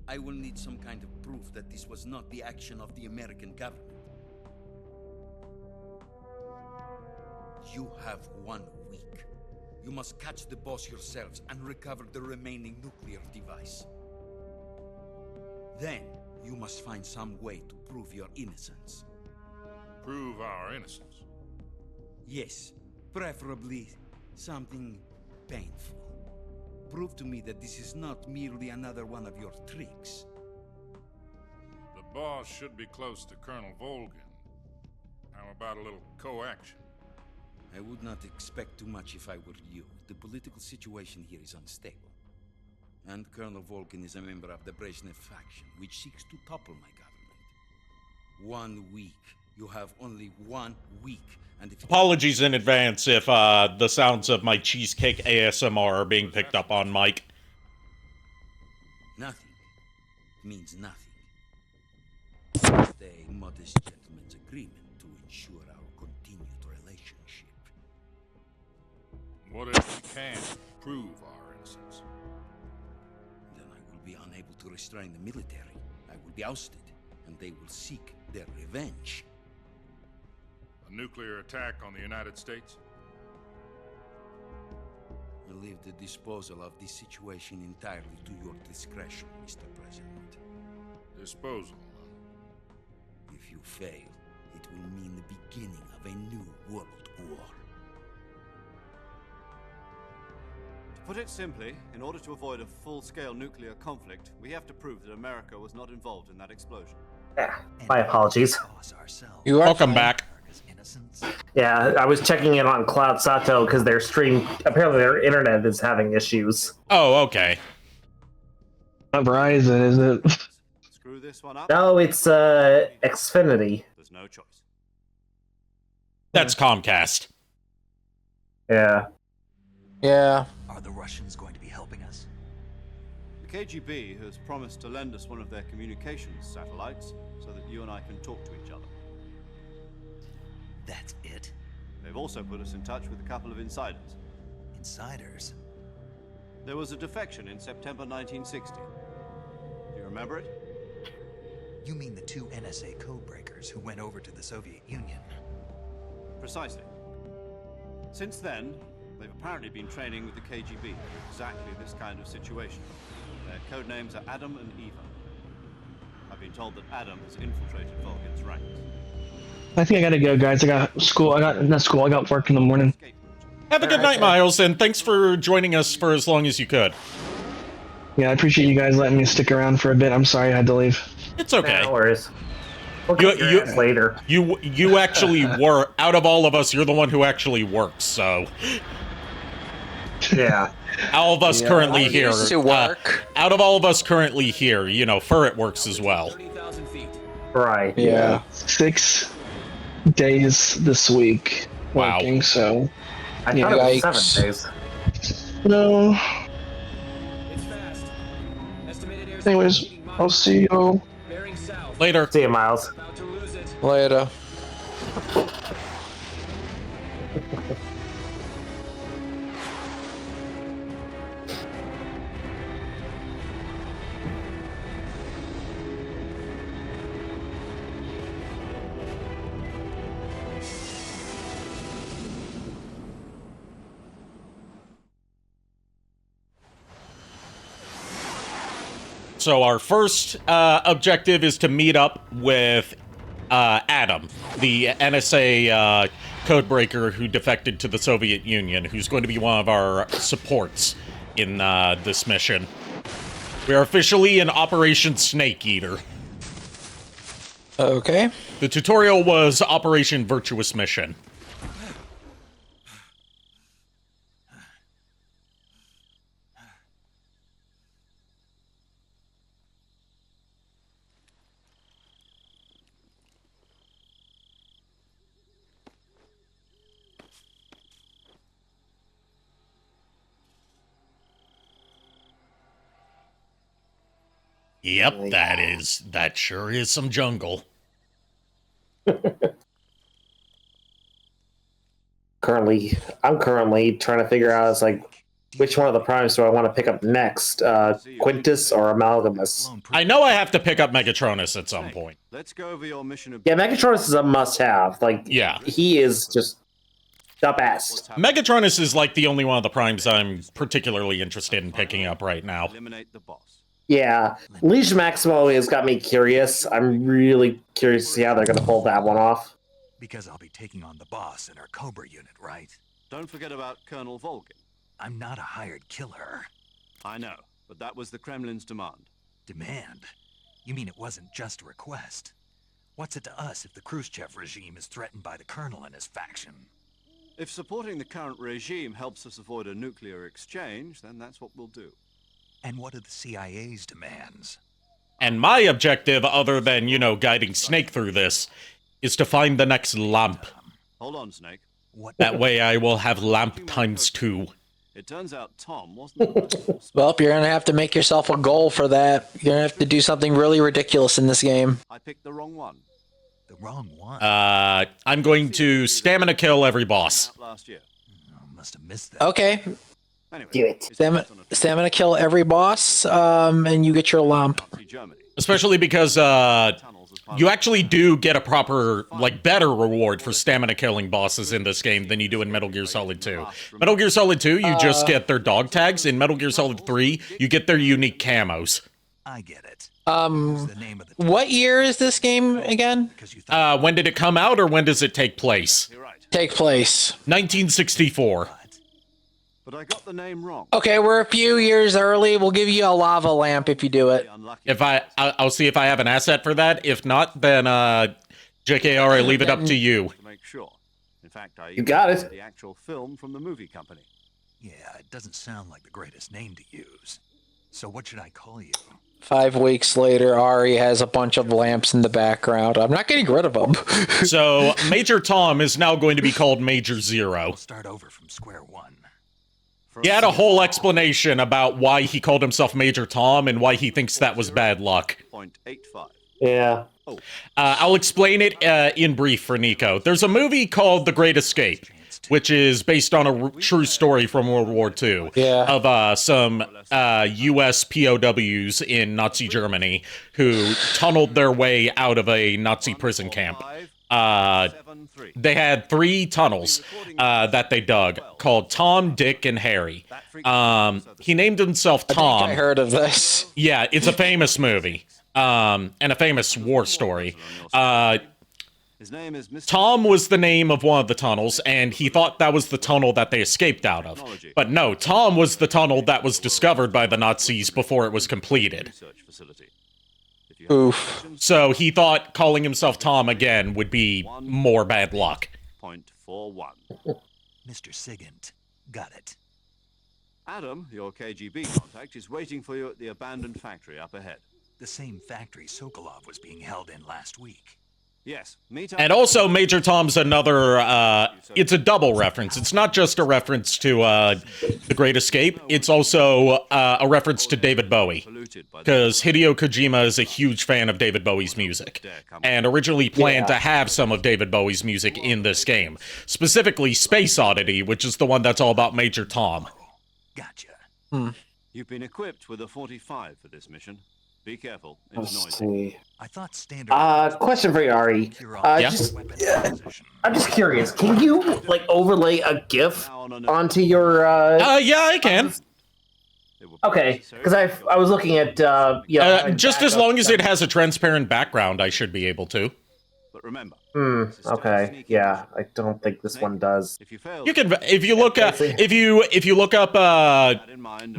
I will need some kind of proof that this was not the action of the American government. You have 1 week. You must catch the boss yourselves and recover the remaining nuclear device. Then, you must find some way to prove your innocence. Prove our innocence. Yes, preferably something painful. Prove to me that this is not merely another one of your tricks. The boss should be close to Colonel Volgin. How about a little co-action? I would not expect too much if I were you. The political situation here is unstable. And Colonel Volgin is a member of the Brezhnev faction, which seeks to topple my government. 1 week. You have only 1 week. And if Apologies in advance if the sounds of my cheesecake ASMR are being picked up on mic. Nothing means nothing. Just a modest gentleman's agreement to ensure our continued relationship. What if we can't prove our innocence? Then I will be unable to restrain the military. I will be ousted, and they will seek their revenge. A nuclear attack on the United States? I leave the disposal of this situation entirely to your discretion, Mr. President. Disposal? If you fail, it will mean the beginning of a new world war. To put it simply, in order to avoid a full-scale nuclear conflict, we have to prove that America was not involved in that explosion. Yeah, my apologies. You are Welcome fine. back. Yeah, I was checking in on Cloud Sato because their stream, apparently their internet is having issues. Oh, okay. Not Verizon, is it? Screw this one up. No, it's Xfinity. There's no choice. That's Comcast. Yeah. Yeah. Are the Russians going to be helping us? The KGB has promised to lend us one of their communications satellites so that you and I can talk to each other. That's it? They've also put us in touch with a couple of insiders. Insiders? There was a defection in September 1960. Do you remember it? You mean the 2 NSA codebreakers who went over to the Soviet Union? Precisely. Since then, they've apparently been training with the KGB for exactly this kind of situation. Their code names are Adam and Eva. I've been told that Adam has infiltrated Volgin's ranks. I think I gotta go, guys. I got school. I got work in the morning. Have a good night, Miles, and thanks for joining us for as long as you could. Yeah, I appreciate you guys letting me stick around for a bit. I'm sorry I had to leave. It's okay. No worries. We'll get your ass later. You actually were, out of all of us, you're the one who actually works, so. Yeah. All of us currently I here. used to work. Out of all of us currently here, you know, Furret works as well. 30,000 feet. Right. Yeah. 6 days this week Wow. working, so. I Yeah. thought it was Yikes. 7 days. No. It's fast. Estimated airspeed Anyways, exceeding Mach I'll see you. bearing south. Later. See you, Miles. About to lose it. Later. So our first objective is to meet up with Adam, the NSA codebreaker who defected to the Soviet Union, who's going to be one of our supports in this mission. We are officially in Operation Snake Eater. Okay. The tutorial was Operation Virtuous Mission. Yep, that sure is some jungle. I'm currently trying to figure out, which one of the primes do I want to pick up next? Quintus or Amalgamus? I know I have to pick up Megatronus at some point. Let's go over your mission. Yeah, Megatronus is a must-have. Yeah. He is just the best. Megatronus is the only one of the primes I'm particularly interested in picking up right now. Eliminate the boss. Yeah, Legion Maximo has got me curious. I'm really curious to see how they're going to pull that one off. Because I'll be taking on the boss in our Cobra unit, right? Don't forget about Colonel Volgin. I'm not a hired killer. I know, but that was the Kremlin's demand. Demand? You mean it wasn't just a request? What's it to us if the Khrushchev regime is threatened by the Colonel and his faction? If supporting the current regime helps us avoid a nuclear exchange, then that's what we'll do. And what are the CIA's demands? And my objective, other than, guiding Snake through this, is to find the next lamp. Hold on, Snake. That way I will have lamp times 2. It turns out Tom wasn't. Well, you're gonna have to make yourself a goal for that. You're gonna have to do something really ridiculous in this game. I picked the wrong one. The wrong one? I'm going to stamina kill every boss. Last year. Must have missed that. Okay. Anyway, Do it. Stamina kill every boss, and you get your lump. Especially because you actually do get a proper, better reward for stamina killing bosses in this game than you do in Metal Gear Solid 2. Metal Gear Solid 2, you just get their dog tags. In Metal Gear Solid 3, you get their unique camos. I get it. What year is this game again? When did it come out, or when does it take place? Take place. 1964. But I got the name wrong. Okay, we're a few years early. We'll give you a lava lamp if you do it. If I'll see if I have an asset for that. If not, then JKR, I leave it up to you. To make sure. In fact, I You got it. the actual film from the movie company. Yeah, it doesn't sound like the greatest name to use. So what should I call you? 5 weeks later, Ari has a bunch of lamps in the background. I'm not getting rid of them. So Major Tom is now going to be called Major Zero. We'll start over from square one. He had a whole explanation about why he called himself Major Tom and why he thinks that was bad luck. 0.85. Yeah. I'll explain it in brief for Nico. There's a movie called The Great Escape, which is based on a true story from World War II of some U.S. POWs in Nazi Germany who tunneled their way out of a Nazi prison camp. They had 3 tunnels that they dug called Tom, Dick, and Harry. He named himself Tom. I think I heard of this. Yeah, it's a famous movie and a famous war story. His name is Mr. Tom was the name of one of the tunnels, and he thought that was the tunnel that they escaped out of. But no, Tom was the tunnel that was discovered by the Nazis before it was completed. Oof. So he thought calling himself Tom again would be more bad luck. 0.41. Mr. Sigint. Got it. Adam, your KGB contact, is waiting for you at the abandoned factory up ahead. The same factory Sokolov was being held in last week. Yes, meet up. And also, Major Tom's another, it's a double reference. It's not just a reference to The Great Escape, it's also a reference to David Bowie. Because Hideo Kojima is a huge fan of David Bowie's music, and originally planned to have some of David Bowie's music in this game. Specifically, Space Oddity, which is the one that's all about Major Tom. Gotcha. You've been equipped with a 45 for this mission. Be careful. It's Let's noisy. see. I thought standard. Question for you, Ari. I'm just curious. Can you overlay a GIF onto your? Yeah, I can. Okay, because I was looking at just as long as it has a transparent background, I should be able to. But remember, Okay. Yeah, I don't think this one does. You can, if you look up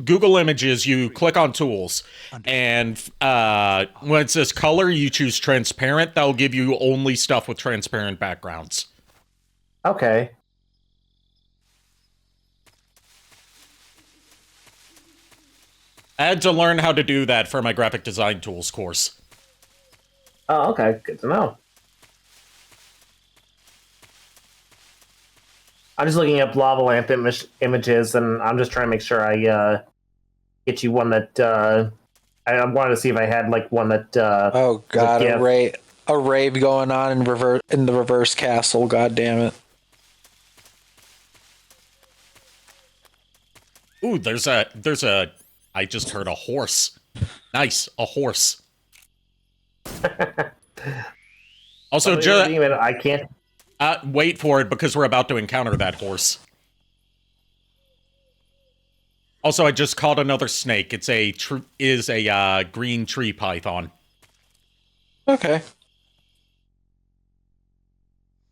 Google Images, you click on Tools, and when it says color, you choose transparent. That'll give you only stuff with transparent backgrounds. Okay. I had to learn how to do that for my graphic design tools course. Oh, okay. Good to know. I'm just looking up lava lamp images, and I'm just trying to make sure I get you one that I wanted to see if I had like one that. Oh God, a rave going on in the reverse castle. God damn it! Ooh, there's a. I just heard a horse. Nice, a horse. Also, I can't. Wait for it because we're about to encounter that horse. Also, I just caught another snake. It's a green tree python. Okay.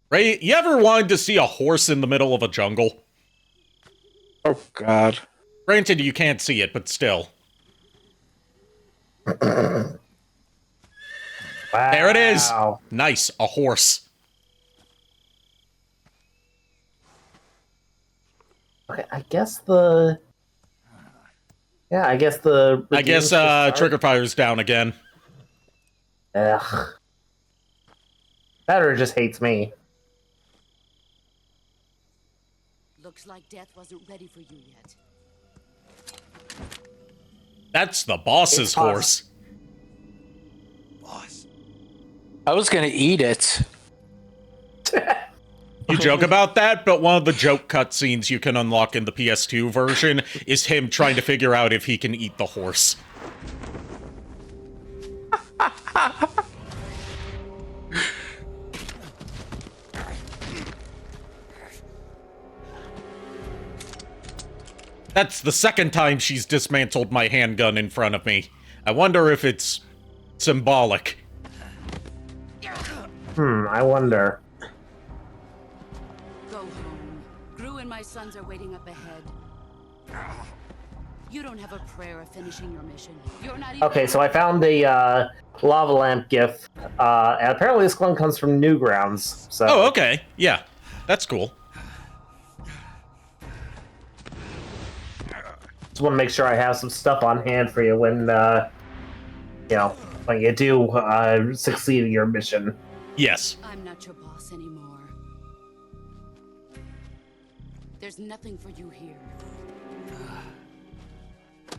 Ray, you ever wanted to see a horse in the middle of a jungle? Oh God. Granted, you can't see it, but still. Wow. There it is. Nice, a horse. Okay, I guess the. Yeah, I guess the. I guess Trigger Fire's down again. Ugh. That or just hates me. Looks like death wasn't ready for you yet. That's the boss's horse. Boss. I was gonna eat it. You joke about that, but one of the joke cutscenes you can unlock in the PS2 version is him trying to figure out if he can eat the horse. That's the second time she's dismantled my handgun in front of me. I wonder if it's symbolic. I wonder. Go home. Gru and my sons are waiting up ahead. You don't have a prayer of finishing your mission. You're not even... Okay, so I found a lava lamp gif, and apparently this one comes from Newgrounds. So. Oh, okay. Yeah, that's cool. Just want to make sure I have some stuff on hand for you when, when you do succeed in your mission. Yes. I'm not your boss anymore. There's nothing for you here.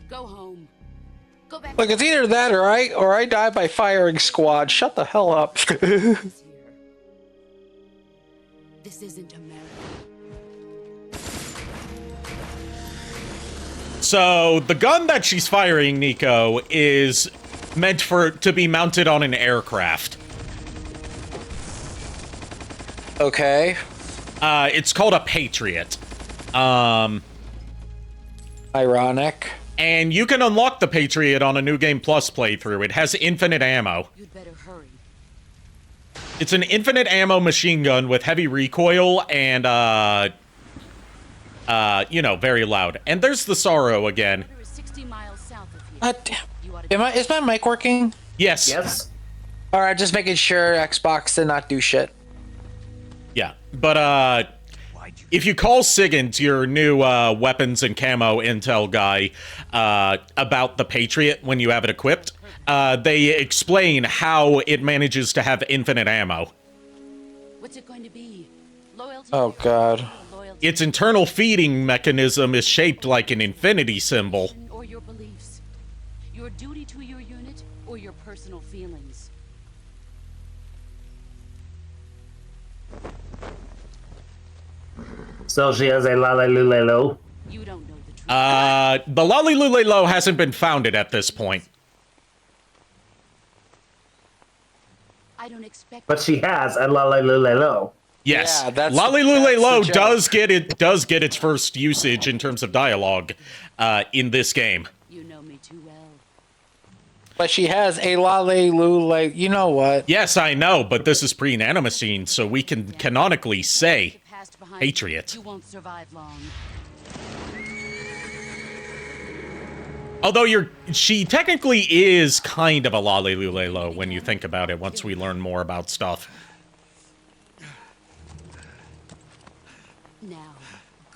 Go home. Go back. Look, it's either that or I die by firing squad. Shut the hell up. This isn't America. So, the gun that she's firing, Niko, is meant to be mounted on an aircraft. Okay. It's called a Patriot. Ironic. And you can unlock the Patriot on a New Game Plus playthrough. It has infinite ammo. You'd better hurry. It's an infinite ammo machine gun with heavy recoil and, very loud. And there's the Sorrow again. 60 miles south of here. Damn. Is my mic working? Yes. Yes. All right, just making sure Xbox did not do shit. Yeah, but if you call Siggins, your new weapons and camo intel guy, about the Patriot when you have it equipped, they explain how it manages to have infinite ammo. What's it going to be? Loyalty? Oh God. Its internal feeding mechanism is shaped like an infinity symbol. Or your beliefs. Your duty to your unit or your personal feelings. So she has a lalelulelo. You don't know the truth. The Lalilulelo hasn't been founded at this point. I don't expect. But she has a lalelulelo. Yes, Yeah, that's Lalilulelo the joke. does get its first usage in terms of dialogue in this game. too well. But she has a Lale. You know what? Yes, I know, but this is pre-nanomachine, so we can canonically say Patriot. You won't survive long. Although she technically is kind of a Lalelulelo when you think about it, once we learn more about stuff.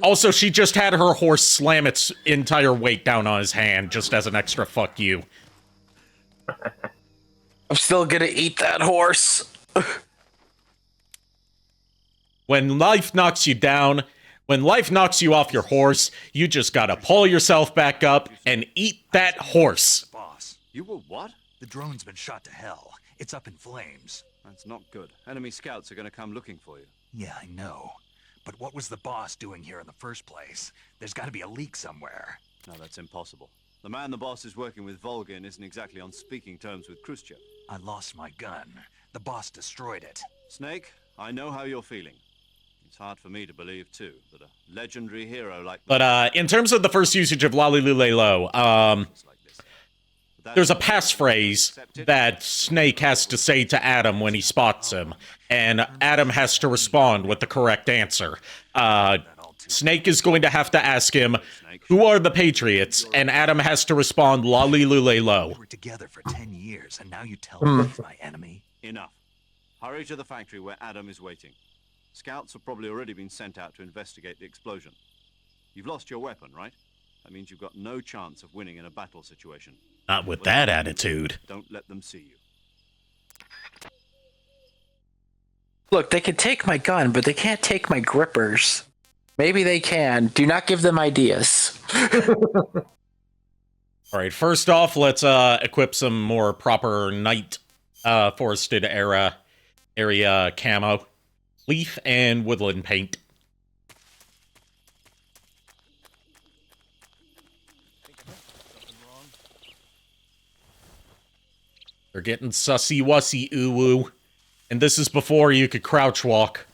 Also, she just had her horse slam its entire weight down on his hand, just as an extra fuck you. I'm still gonna eat that horse. When life knocks you down, when life knocks you off your horse, you just gotta pull yourself back up and eat that horse. Boss, you were what? The drone's been shot to hell. It's up in flames. That's not good. Enemy scouts are going to come looking for you. Yeah, I know. But what was the boss doing here in the first place? There's got to be a leak somewhere. No, that's impossible. The man the boss is working with, Volgin, isn't exactly on speaking terms with Khrushchev. I lost my gun. The boss destroyed it. Snake, I know how you're feeling. It's hard for me to believe, too, that a legendary hero like... But, in terms of the first usage of Lalelulelo, there's a passphrase that Snake has to say to Adam when he spots him, and Adam has to respond with the correct answer. Snake is going to have to ask him, who are the Patriots? And Adam has to respond, Lalelulelo. We were together for 10 years, and now you tell me he's my enemy? Enough. Hurry to the factory where Adam is waiting. Scouts have probably already been sent out to investigate the explosion. You've lost your weapon, right? That means you've got no chance of winning in a battle situation. Not with that attitude. Don't let them see you. Look, they can take my gun, but they can't take my grippers. Maybe they can. Do not give them ideas. All right, first off, let's equip some more proper night forested area camo. Leaf and woodland paint. They're getting sussy-wussy ooh-woo. And this is before you could crouch walk.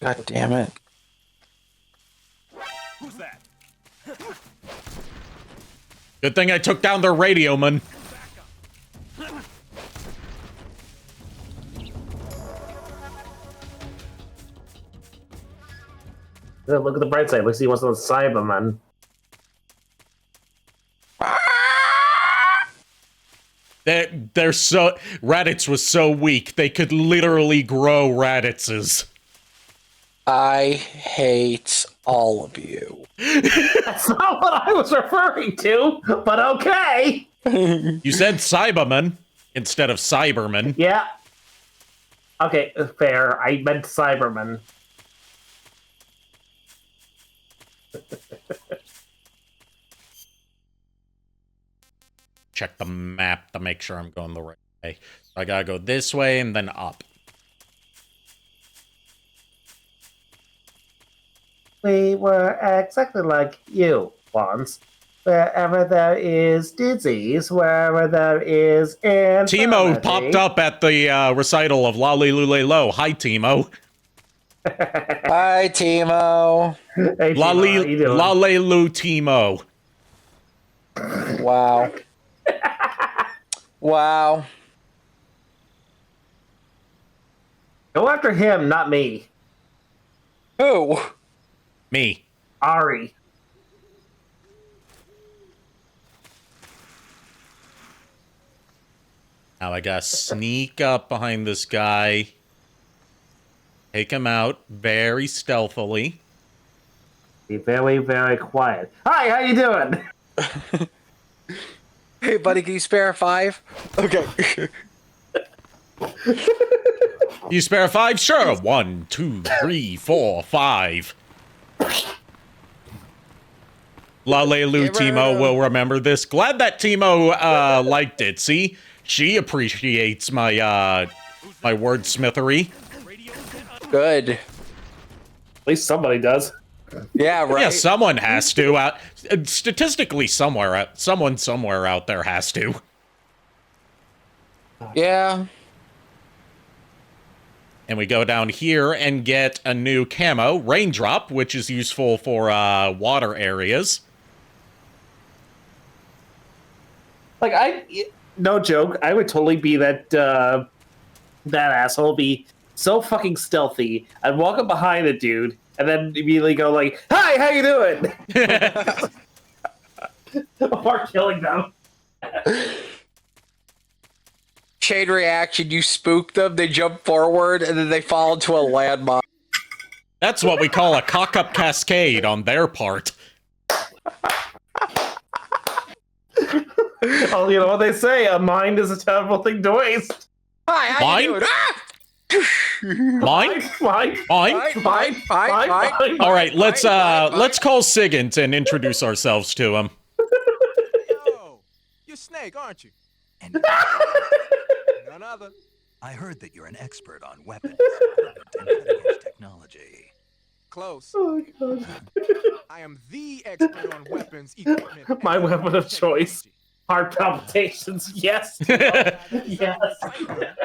God damn it. Who's that? Good thing I took down their radio, man. Look at the bright side. Let's see what's on the Cyberman. They're so... Raditz was so weak, they could literally grow Raditzes. I hate all of you. That's not what I was referring to, but okay. You said Cyberman instead of Cyberman. Yeah. Okay, fair. I meant Cyberman. Check the map to make sure I'm going the right way. So I gotta go this way and then up. We were exactly like you once. Wherever there is disease, wherever there is infirmity. Timo popped up at the recital of Lalelulelo. Hi, Timo. Hi, Timo. Hey, Timo, how you doing? Lalelu Timo. Wow. Wow. Go after him, not me. Who? Me. Ari. Now I gotta sneak up behind this guy. Take him out very stealthily. Be very, very quiet. Hi, how you doing? Hey, buddy, can you spare a 5? Okay. You spare 5? Sure. 1, 2, 3, 4, 5. Lalelu Timo will remember this. Glad that Timo liked it. See? She appreciates my my wordsmithery. Good. At least somebody does. Yeah, right. Yeah, someone has to. Statistically, someone somewhere out there has to. Yeah. And we go down here and get a new camo, Raindrop, which is useful for water areas. no joke, I would totally be that asshole, be so fucking stealthy. I'd walk up behind a dude and then immediately go like, "Hi, how you doing?" Or killing them. Chain reaction, you spook them, they jump forward, and then they fall into a landmine. That's what we call a cock-up cascade on their part. Oh, you know what they say, a mind is a terrible thing to waste. Hi, how you doing? Mine? Fine. All right, let's call Sigint and introduce ourselves to him. Yo, you're Snake, aren't you? And None other. I heard that you're an expert on weapons and cutting-edge technology. Close. Oh, God. I am the expert on weapons, equipment. My weapon of choice. Heart palpitations, yes. Yes.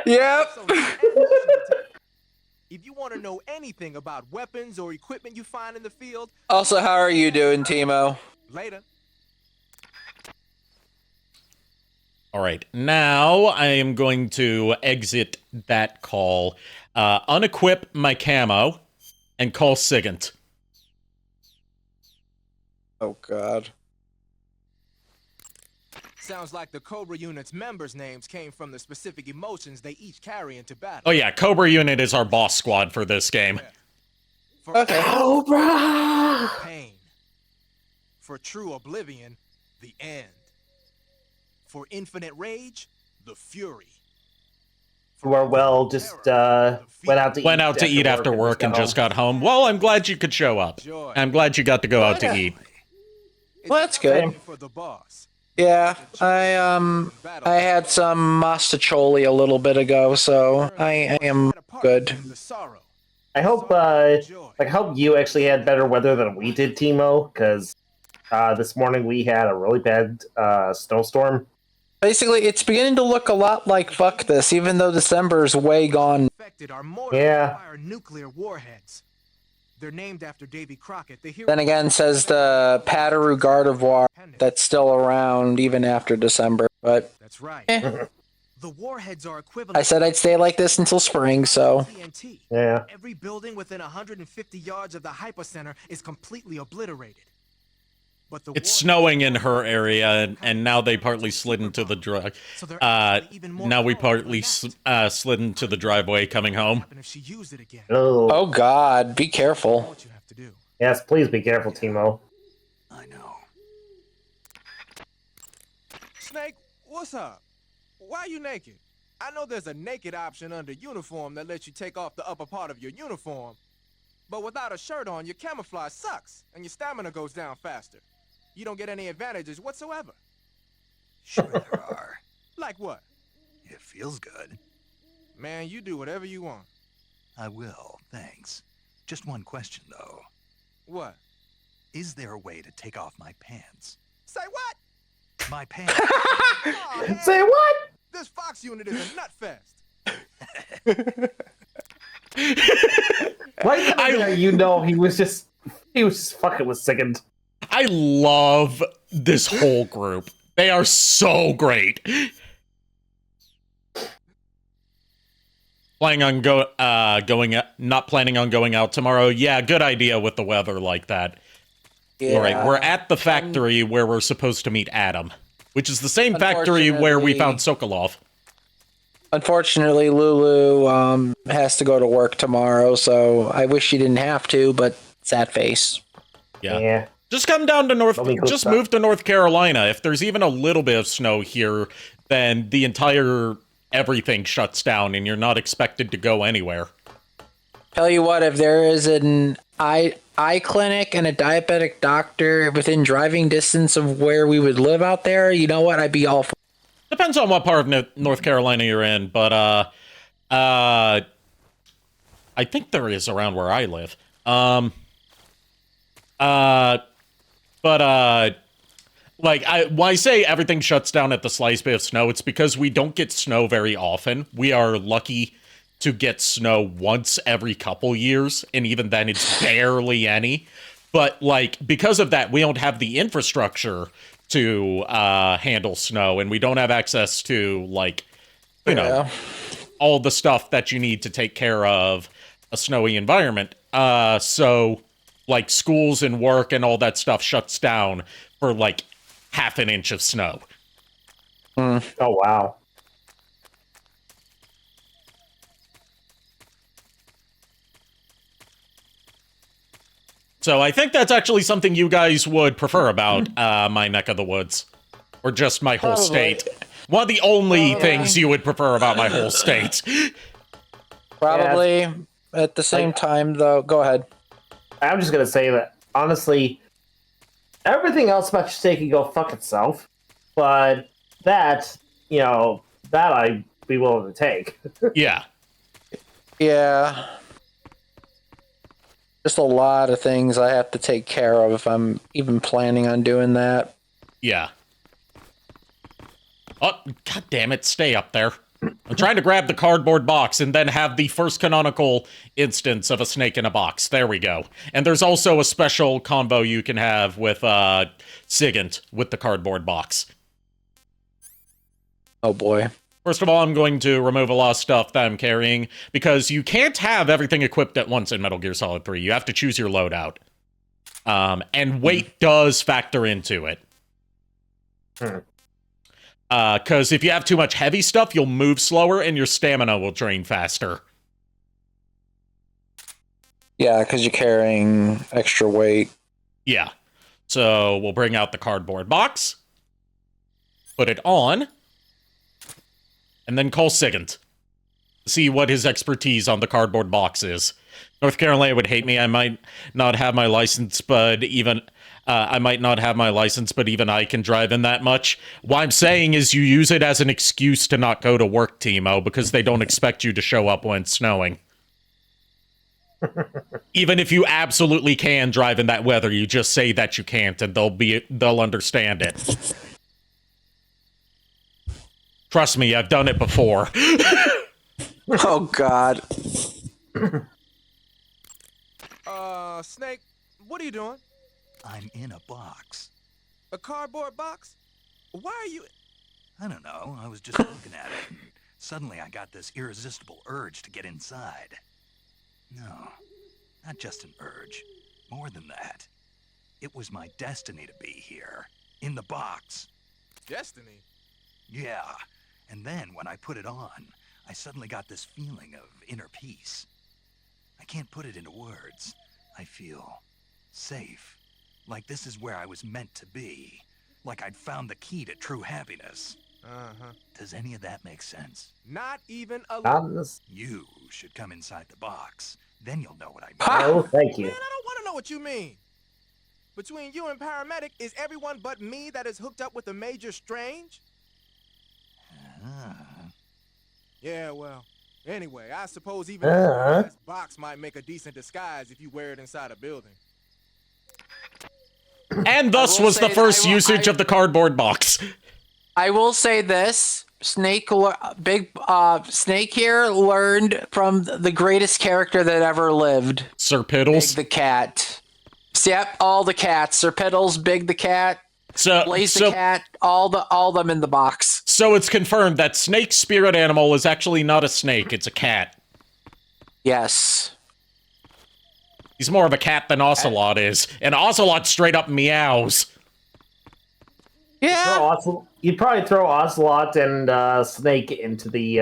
Yep. If you want to know anything about weapons or equipment you find in the field. Also, how are you doing, Timo? Later. All right, now I am going to exit that call, unequip my camo, and call Sigint. Oh, God. Sounds like the Cobra Unit's members' names came from the specific emotions they each carry into battle. Oh yeah, Cobra Unit is our boss squad for this game. Okay. Cobra! Pain. For true oblivion, the end. For infinite rage, the fury. Well, just went out to eat after work and just got home. Well, I'm glad you could show up. I'm glad you got to go out to eat. Well, that's good. For the boss. Yeah, I had some mastacholi a little bit ago, so I am good. I hope you actually had better weather than we did, Timo, because this morning we had a really bad snowstorm. Basically, it's beginning to look a lot like fuck this, even though December's way gone. Yeah. Nuclear warheads. They're named after Davy Crockett, the hero. Then again, says the Pataru Gardevoir that's still around even after December, but that's right. The warheads are equivalent. I said I'd stay like this until spring, so yeah. Every building within 150 yards of the hypocenter is completely obliterated. But it's snowing in her area, and now they partly slid into the now we partly slid into the driveway coming home. Oh God, be careful. Yes, please be careful, Timo. I know. Snake, what's up? Why are you naked? I know there's a naked option under uniform that lets you take off the upper part of your uniform. But without a shirt on, your camouflage sucks, and your stamina goes down faster. You don't get any advantages whatsoever. Sure there are. Like what? It feels good. Man, you do whatever you want. I will, thanks. Just one question, though. What? Is there a way to take off my pants? Say what? My pants. Oh, say what? This Fox unit is a nut fest. You know he was just fucking with Sigint. I love this whole group. They are so great. Not planning on going out tomorrow. Yeah, good idea with the weather like that. Yeah. All right, we're at the factory where we're supposed to meet Adam, which is the same factory where we found Sokolov. Unfortunately, Lulu has to go to work tomorrow, so I wish she didn't have to, but sad face. Yeah. Just come down to move to North Carolina. If there's even a little bit of snow here, then the entire everything shuts down and you're not expected to go anywhere. Tell you what, if there is an eye clinic and a diabetic doctor within driving distance of where we would live out there, you know what? I'd be all for it. Depends on what part of North Carolina you're in, but I think there is around where I live. When I say everything shuts down at the slightest bit of snow, it's because we don't get snow very often. We are lucky to get snow once every couple years, and even then it's barely any. But, because of that, we don't have the infrastructure to handle snow, and we don't have access to, like, you know, all the stuff that you need to take care of a snowy environment. So, like, schools and work and all that stuff shuts down for, like, half an inch of snow. Oh, wow. So I think that's actually something you guys would prefer about my neck of the woods. Or just my whole state. One of the only things you would prefer about my whole state. Probably. At the same time, though, go ahead. I'm just going to say that, honestly, everything else about your state can go fuck itself. But that, you know, that I'd be willing to take. Yeah. Yeah. Just a lot of things I have to take care of if I'm even planning on doing that. Yeah. Oh, god damn it, stay up there. I'm trying to grab the cardboard box and then have the first canonical instance of a snake in a box. There we go. And there's also a special combo you can have with Sigint with the cardboard box. Oh boy. First of all, I'm going to remove a lot of stuff that I'm carrying, because you can't have everything equipped at once in Metal Gear Solid 3. You have to choose your loadout. And weight does factor into it. Because if you have too much heavy stuff, you'll move slower and your stamina will drain faster. Yeah, because you're carrying extra weight. Yeah. So we'll bring out the cardboard box, put it on, and then call Sigint. See what his expertise on the cardboard box is. North Carolina would hate me. I might not have my license, but even I can drive in that much. What I'm saying is you use it as an excuse to not go to work, Timo, because they don't expect you to show up when it's snowing. Even if you absolutely can drive in that weather, you just say that you can't, and they'll understand it. Trust me, I've done it before. Oh, God. Snake, what are you doing? I'm in a box. A cardboard box? Why are you... I don't know, I was just looking at it, and suddenly I got this irresistible urge to get inside. No, not just an urge. More than that. It was my destiny to be here. In the box. Destiny? Yeah. And then, when I put it on, I suddenly got this feeling of inner peace. I can't put it into words. I feel safe. Like this is where I was meant to be. Like I'd found the key to true happiness. Uh-huh. Does any of that make sense? Not even a little. You should come inside the box. Then you'll know what I mean. Oh, thank you. Man, I don't want to know what you mean. Between you and Paramedic, is everyone but me that is hooked up with a Major Strange? Yeah, well, anyway, I suppose even a box might make a decent disguise if you wear it inside a building. And thus was the first usage of the cardboard box. I will say this. Snake here learned from the greatest character that ever lived. Sir Piddles? Big the cat. Yep, all the cats. Sir Piddles, Big the cat, Blaze the cat, all them in the box. So it's confirmed that Snake's spirit animal is actually not a snake, it's a cat. Yes. He's more of a cat than Ocelot is. And Ocelot straight up meows. Yeah. You'd probably throw Ocelot and Snake into the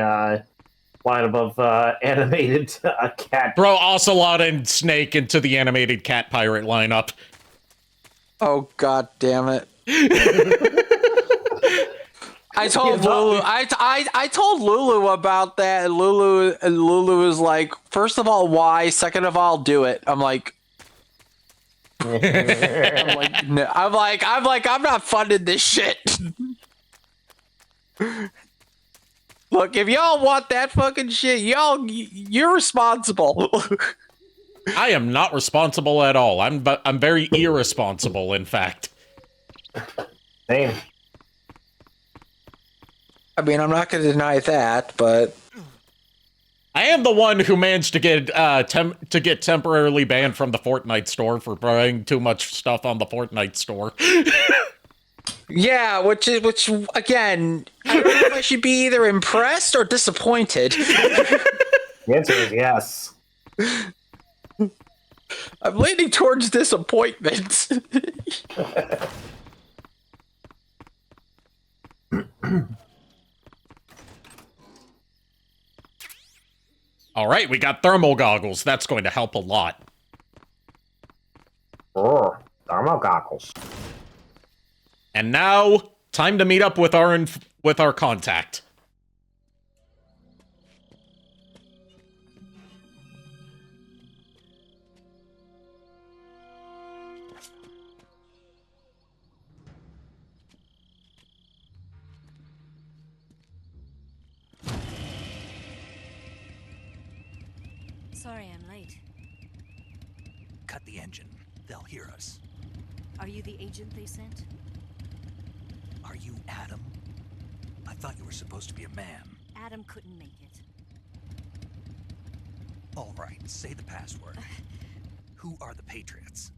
lineup of animated cat. Throw Ocelot and Snake into the animated cat pirate lineup. Oh, god damn it. I told Lulu. I told Lulu about that, and Lulu was like, first of all, why? Second of all, do it. I'm like, no. I'm not funding this shit. Look, if y'all want that fucking shit, you're responsible. I am not responsible at all. I'm very irresponsible, in fact. Same. I mean, I'm not going to deny that, but I am the one who managed to get temporarily banned from the Fortnite store for buying too much stuff on the Fortnite store. Yeah, which again, I don't know if I should be either impressed or disappointed. The answer is yes. I'm leaning towards disappointment. All right, we got thermal goggles. That's going to help a lot. Oh, thermal goggles. And now, time to meet up with our contact. Sorry I'm late. Cut the engine. They'll hear us. Are you the agent they sent? Are you Adam? I thought you were supposed to be a man. Adam couldn't make it. All right, say the password. Who are the Patriots?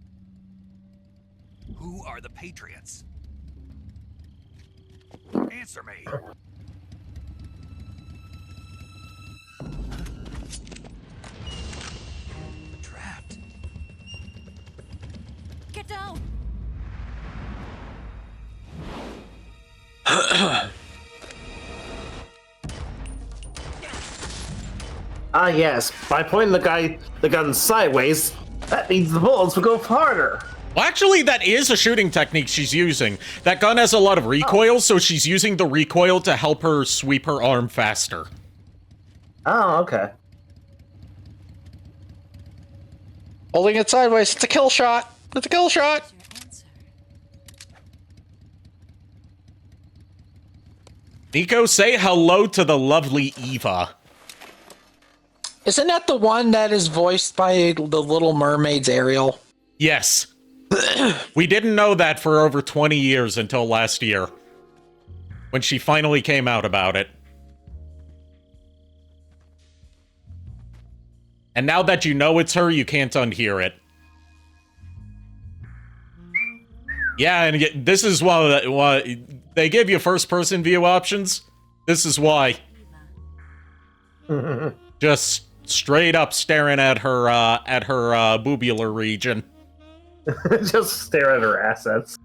Who are the Patriots? Answer me! Trapped. Get down! Ah, yes. By pointing the gun sideways, that means the bullets will go farther. Well, actually, that is a shooting technique she's using. That gun has a lot of recoil, so she's using the recoil to help her sweep her arm faster. Oh, okay. Holding it sideways, it's a kill shot. It's a kill shot. Niko, say hello to the lovely Eva. Isn't that the one that is voiced by the Little Mermaid's Ariel? Yes. We didn't know that for over 20 years until last year, when she finally came out about it. And now that you know it's her, you can't unhear it. Yeah, and this is why they give you first-person view options. This is why. Just straight up staring at her boobular region. Just stare at her assets.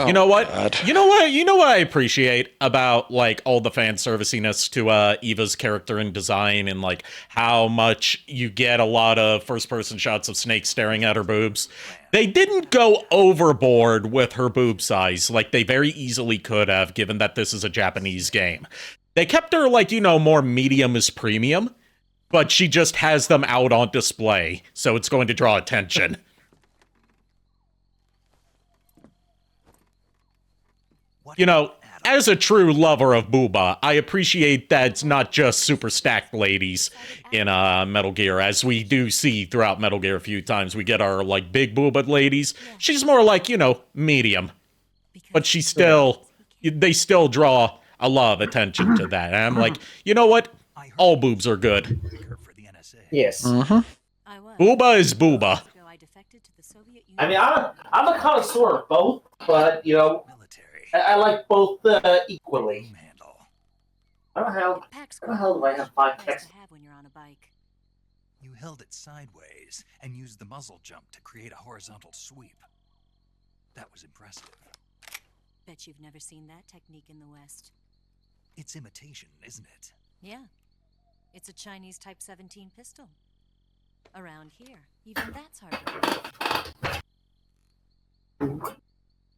You know what? You know what I appreciate about, like, all the fan serviciness to Eva's character and design, and like how much you get a lot of first-person shots of Snake staring at her boobs. They didn't go overboard with her boob size like they very easily could have, given that this is a Japanese game. They kept her, like, you know, more medium as premium, but she just has them out on display, so it's going to draw attention. You know, as a true lover of booba, I appreciate that it's not just super stacked ladies in Metal Gear, as we do see throughout Metal Gear a few times. We get our, like, big booba ladies. She's more like, you know, medium. But she's still, they still draw a lot of attention to that. And I'm like, you know what? All boobs are good. Yes. Booba is booba. I mean, I'm a connoisseur of both, but, you know, I like both equally. How the hell do I have 5 texts? You held it sideways and used the muzzle jump to create a horizontal sweep. That was impressive. Bet you've never seen that technique in the West. It's imitation, isn't it? Yeah. It's a Chinese Type 17 pistol. Around here, even that's hard to do.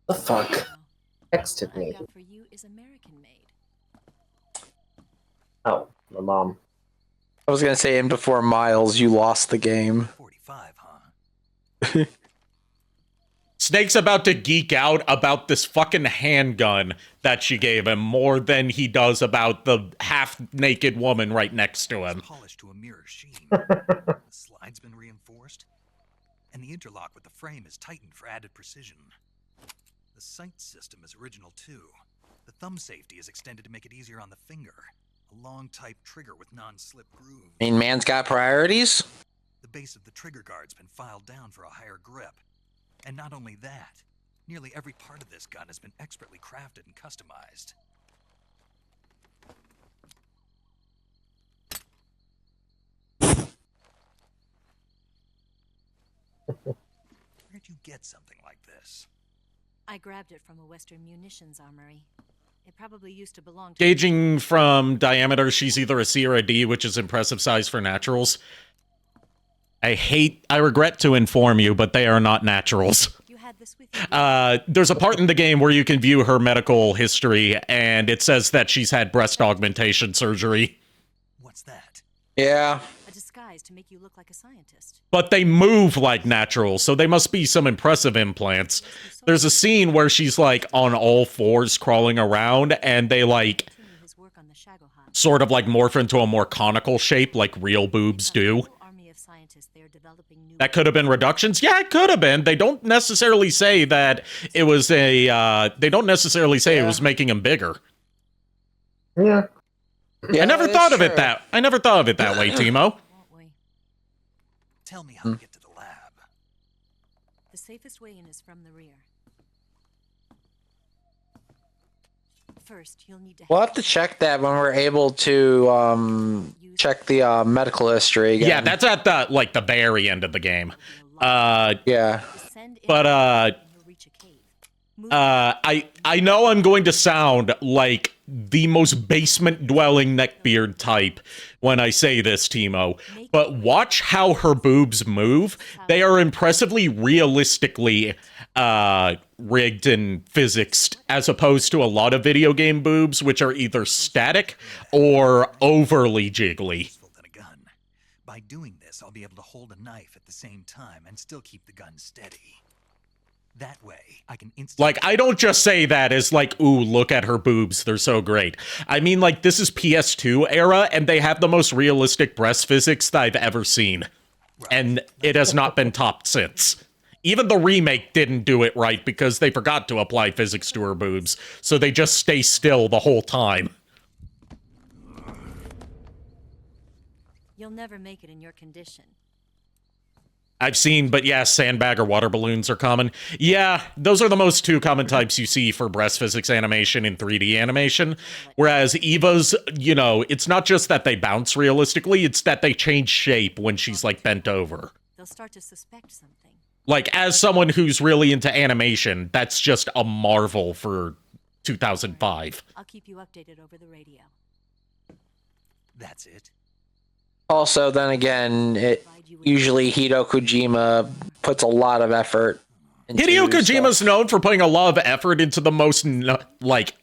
The fuck? Texted me. For you is American made. Oh, my mom. I was gonna say, and before Miles, you lost the game. 45, huh? Snake's about to geek out about this fucking handgun that she gave him more than he does about the half-naked woman right next to him. It's polished to a mirror sheen. The slide's been reinforced, and the interlock with the frame is tightened for added precision. The sight system is original too. The thumb safety is extended to make it easier on the finger. A long type trigger with non-slip grooves. I mean, man's got priorities? The base of the trigger guard's been filed down for a higher grip. And not only that, Nearly every part of this gun has been expertly crafted and customized. Where'd you get something like this? I grabbed it from a Western munitions armory. It probably used to belong to... Gauging from diameter, she's either a C or a D, which is impressive size for naturals. I regret to inform you, but they are not naturals. You had this with you. There's a part in the game where you can view her medical history, and it says that she's had breast augmentation surgery. What's that? Yeah. A disguise to make you look like a scientist. But they move like naturals, so they must be some impressive implants. There's a scene where she's, like, on all fours crawling around, and they, like, sort of, like, morph into a more conical shape like real boobs do. That could have been reductions? Yeah, it could have been. They don't necessarily say that it was a, they don't necessarily say it was making them bigger. Yeah. I never thought of it that way, Timo. Tell me how to get to the lab. The safest way in is from the rear. First, you'll need to... We'll have to check that when we're able to check the medical history again. Yeah, that's at the, like, the very end of the game. Yeah. But, I know I'm going to sound like the most basement-dwelling neckbeard type when I say this, Timo, but watch how her boobs move. They are impressively realistically rigged and physicsed, as opposed to a lot of video game boobs, which are either static or overly jiggly. By doing this, I'll be able to hold a knife at the same time and still keep the gun steady. That way, I can instantly... Like, I don't just say that as like, ooh, look at her boobs, they're so great. I mean, like, this is PS2 era, and they have the most realistic breast physics that I've ever seen. And it has not been topped since. Even the remake didn't do it right because they forgot to apply physics to her boobs, so they just stay still the whole time. You'll never make it in your condition. I've seen, but yeah, sandbag or water balloons are common. Yeah, those are the most two common types you see for breast physics animation in 3D animation. Whereas Eva's, you know, it's not just that they bounce realistically, it's that they change shape when she's, like, bent over. They'll start to suspect something. Like, as someone who's really into animation, that's just a marvel for 2005. I'll keep you updated over the radio. That's it. Also, then again, usually Hideo Kojima puts a lot of effort into Hideo Kojima's known for putting a lot of effort into the most, like,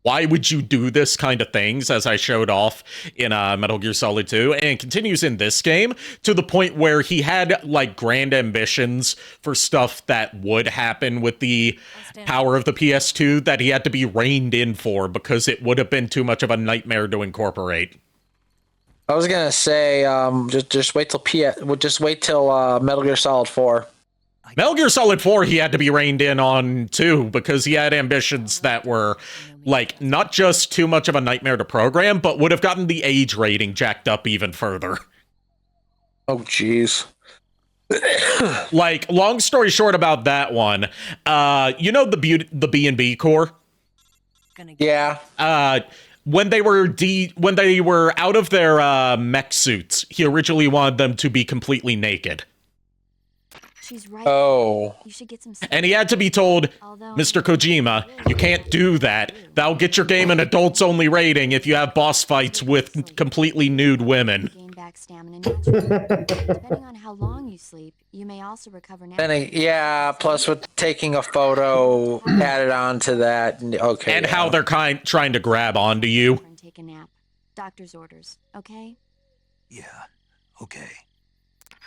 why would you do this kind of things, as I showed off in Metal Gear Solid 2, and continues in this game, to the point where he had, like, grand ambitions for stuff that would happen with the power of the PS2 that he had to be reined in for, because it would have been too much of a nightmare to incorporate. I was gonna say, just wait till Metal Gear Solid 4. Metal Gear Solid 4 he had to be reined in on too, because he had ambitions that were, like, not just too much of a nightmare to program, but would have gotten the age rating jacked up even further. Oh, jeez. Like, long story short about that one, you know the B&B core? Yeah. When they were out of their mech suits, he originally wanted them to be completely naked. She's right. Oh. You should get some. And he had to be told, Mr. Kojima, you can't do that. That'll get your game an adults-only rating if you have boss fights with completely nude women. Gain back stamina naturally. Depending on how long you sleep, you may also recover naturally. Yeah, plus with taking a photo added on to that. Okay. And how they're trying to grab onto you. Take a nap. Doctor's orders, okay? Yeah, okay.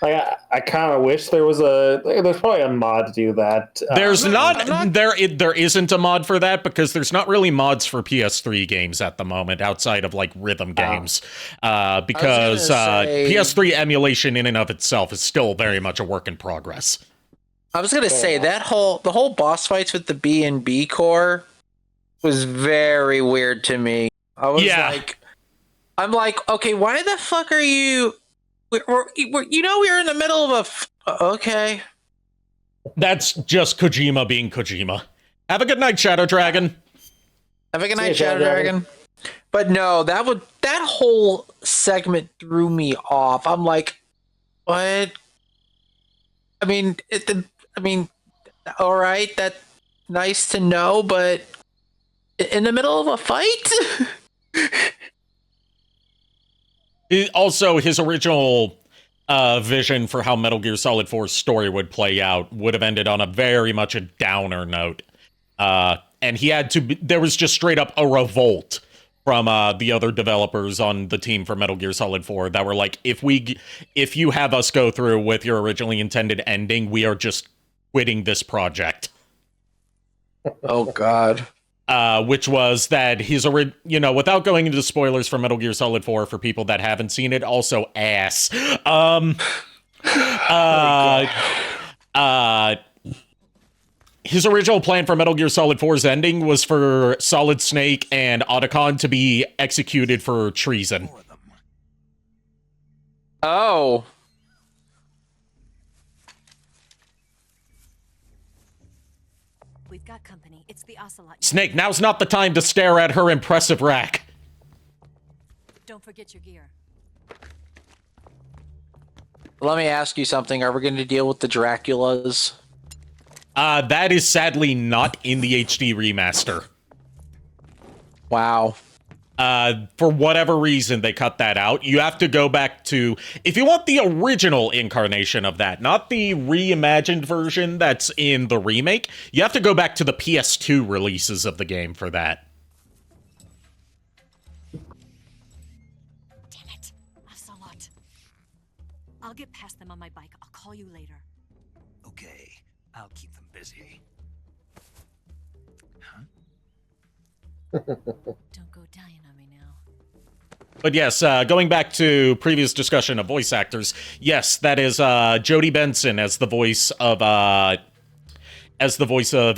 I kind of wish there was there's probably a mod to do that. There isn't a mod for that, because there's not really mods for PS3 games at the moment outside of, like, rhythm games, because PS3 emulation in and of itself is still very much a work in progress. I was gonna say the whole boss fights with the B&B core was very weird to me. I was I'm like, okay, why the fuck are you? We're in the middle of okay. That's just Kojima being Kojima. Have a good night, Shadow Dragon. Have a good night, Shadow Dragon. But no, that whole segment threw me off. I'm like, what? I mean, all right, that's nice to know, but in the middle of a fight? Also, his original vision for how Metal Gear Solid 4's story would play out would have ended on a very much a downer note. And he had to there was just straight up a revolt from the other developers on the team for Metal Gear Solid 4 that were like, if you have us go through with your originally intended ending, we are just quitting this project. Oh, God. Which was that his, without going into spoilers for Metal Gear Solid 4 for people that haven't seen it, also ass. His original plan for Metal Gear Solid 4's ending was for Solid Snake and Otacon to be executed for treason. Oh. We've got company. It's the Ocelot. Snake, now's not the time to stare at her impressive rack. Don't forget your gear. Let me ask you something. Are we going to deal with the Draculas? That is sadly not in the HD remaster. Wow. For whatever reason, they cut that out. You have to go back to... If you want the original incarnation of that, not the reimagined version that's in the remake, you have to go back to the PS2 releases of the game for that. Damn it. Ocelot. I'll get past them on my bike. I'll call you later. Okay, I'll keep them busy. Don't go dying on me now. But yes, going back to previous discussion of voice actors, yes, that is Jodie Benson as the voice of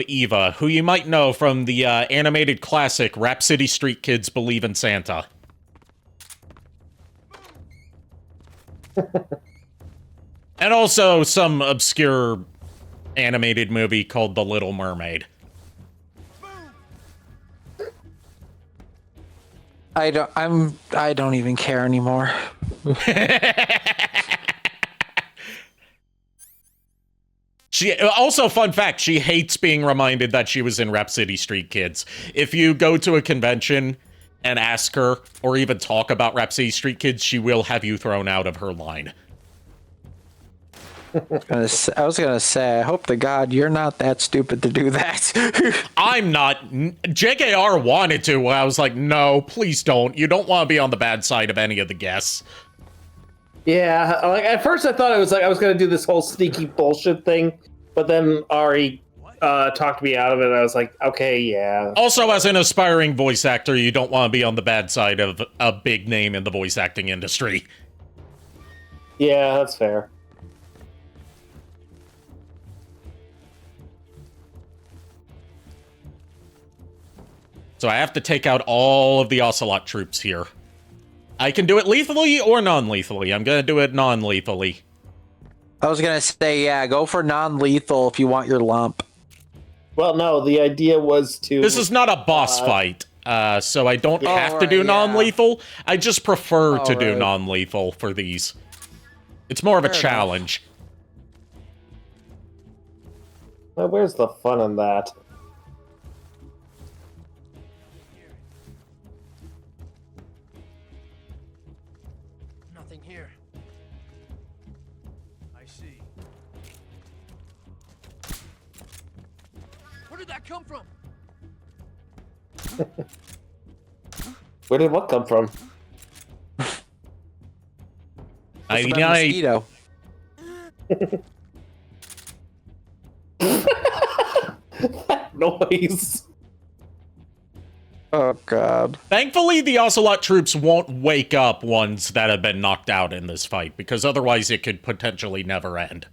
Eva, who you might know from the animated classic Rhapsody Street Kids Believe in Santa. And also some obscure animated movie called The Little Mermaid. I don't even care anymore. She also, fun fact, she hates being reminded that she was in Rhapsody Street Kids. If you go to a convention and ask her or even talk about Rhapsody Street Kids, she will have you thrown out of her line. I was gonna say, I hope to God you're not that stupid to do that. I'm not. JKR wanted to. I was like, no, please don't. You don't want to be on the bad side of any of the guests. Yeah, like at first I thought I was gonna do this whole sneaky bullshit thing, but then Ari talked me out of it. And I was like, okay, yeah. Also, as an aspiring voice actor, you don't want to be on the bad side of a big name in the voice acting industry. Yeah, that's fair. So I have to take out all of the Ocelot troops here. I can do it lethally or non-lethally. I'm gonna do it non-lethally. I was gonna say, yeah, go for non-lethal if you want your lump. Well, no, the idea was to... This is not a boss fight, so I don't have to do non-lethal. I just prefer to do non-lethal for these. It's more of a challenge. Well, where's the fun in that? Nothing here. I see. Where did that come from? Where did what come from? Mosquito. That noise. Oh, God. Thankfully, the Ocelot troops won't wake up ones that have been knocked out in this fight, because otherwise it could potentially never end.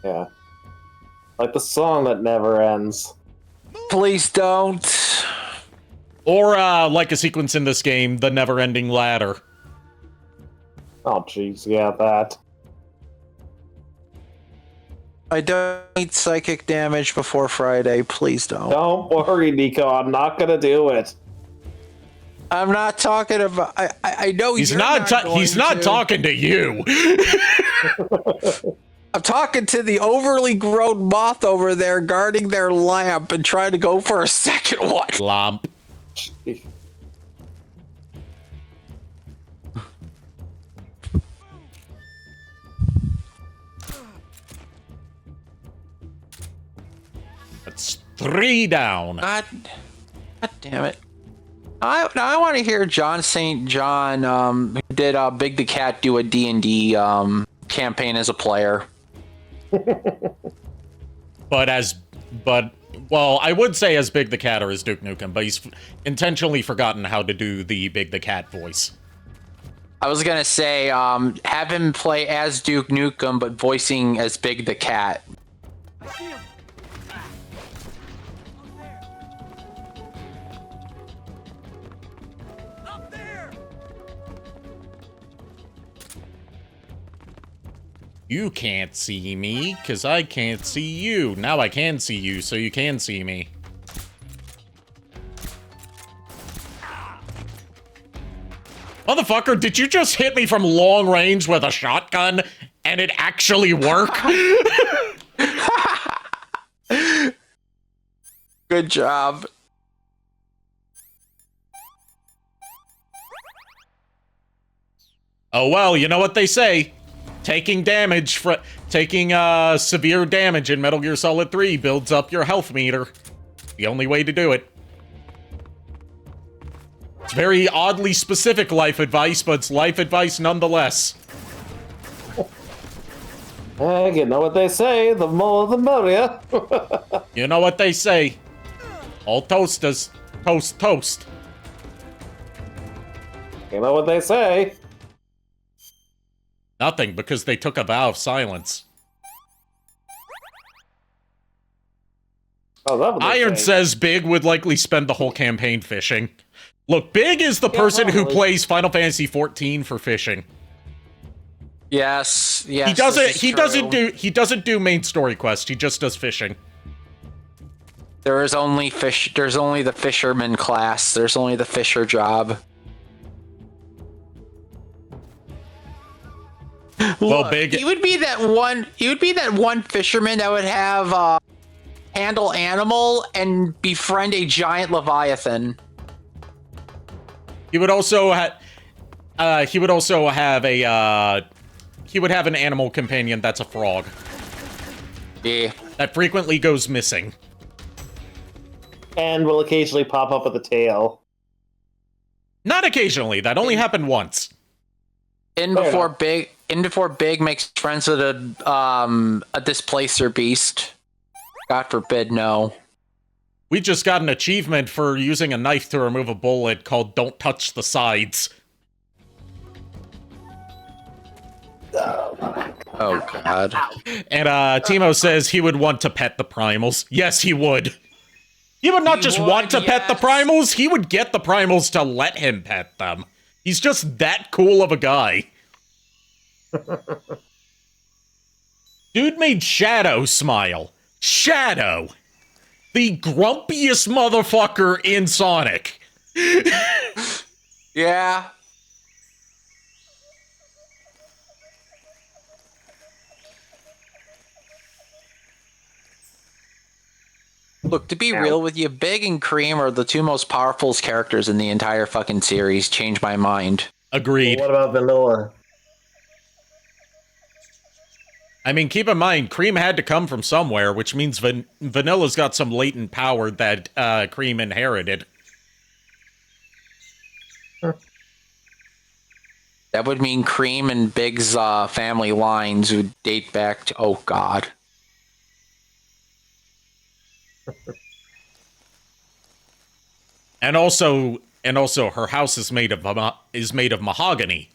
Yeah. Like the song that never ends. Please don't. Or, like a sequence in this game, the never-ending ladder. Oh, jeez, yeah, that. I don't need psychic damage before Friday. Please don't. Don't worry, Nico. I'm not gonna do it. I'm not talking about. I know he's you're not. He's not talking to you. I'm talking to the overly grown moth over there guarding their lamp and trying to go for a second one. Lamp. That's 3 down. God damn it. I want to hear John St. John, who did Big the Cat, do a D&D campaign as a player. Well, I would say as Big the Cat or as Duke Nukem, but he's intentionally forgotten how to do the Big the Cat voice. I was gonna say, have him play as Duke Nukem, but voicing as Big the Cat. You can't see me, because I can't see you. Now I can see you, so you can see me. Motherfucker, did you just hit me from long range with a shotgun, and it actually worked? Good job. Oh well, you know what they say. Taking severe damage in Metal Gear Solid 3 builds up your health meter. The only way to do it. It's very oddly specific life advice, but it's life advice nonetheless. You know what they say, the more the merrier. You know what they say. All toasters, toast, toast. You know what they say. Nothing, because they took a vow of silence. Oh, Iron says Big would likely spend the whole campaign fishing. Look, Big is the person who plays Final Fantasy XIV for fishing. Yes, yes. He doesn't do main story quests. He just does fishing. There's only the fisherman class. There's only the fisher job. Well, Big. He would be that one fisherman that would have handle animal and befriend a giant leviathan. He would also have an animal companion that's a frog. Yeah. That frequently goes missing. And will occasionally pop up with a tail. Not occasionally. That only happened once. Before Big makes friends with a displacer beast. God forbid, no. We just got an achievement for using a knife to remove a bullet called Don't Touch the Sides. Oh, God. And Timo says he would want to pet the primals. Yes, he would. He would not want to pet the primals, he would get the primals to let him pet them. He's just that cool of a guy. Dude made Shadow smile. Shadow! The grumpiest motherfucker in Sonic. Yeah. Look, to be real with you, Big and Cream are the two most powerful characters in the entire fucking series. Change my mind. Agreed. Well, what about Vanilla? I mean, keep in mind, Cream had to come from somewhere, which means Vanilla's got some latent power that Cream inherited. That would mean Cream and Big's family lines would date back to, oh God. And also her house is made of mahogany.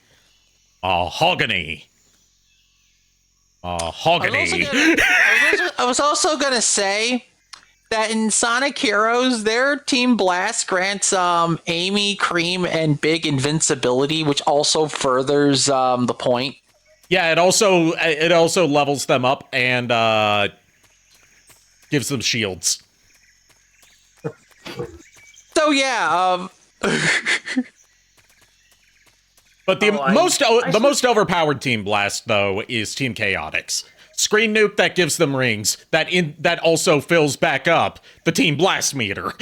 Mahogany. I was also gonna say that in Sonic Heroes, their Team Blast grants Amy, Cream, and Big invincibility, which also furthers the point. Yeah, it also levels them up and gives them shields. So yeah, But the most overpowered Team Blast though is Team Chaotix. Screen nuke that gives them rings that also fills back up the Team Blast meter.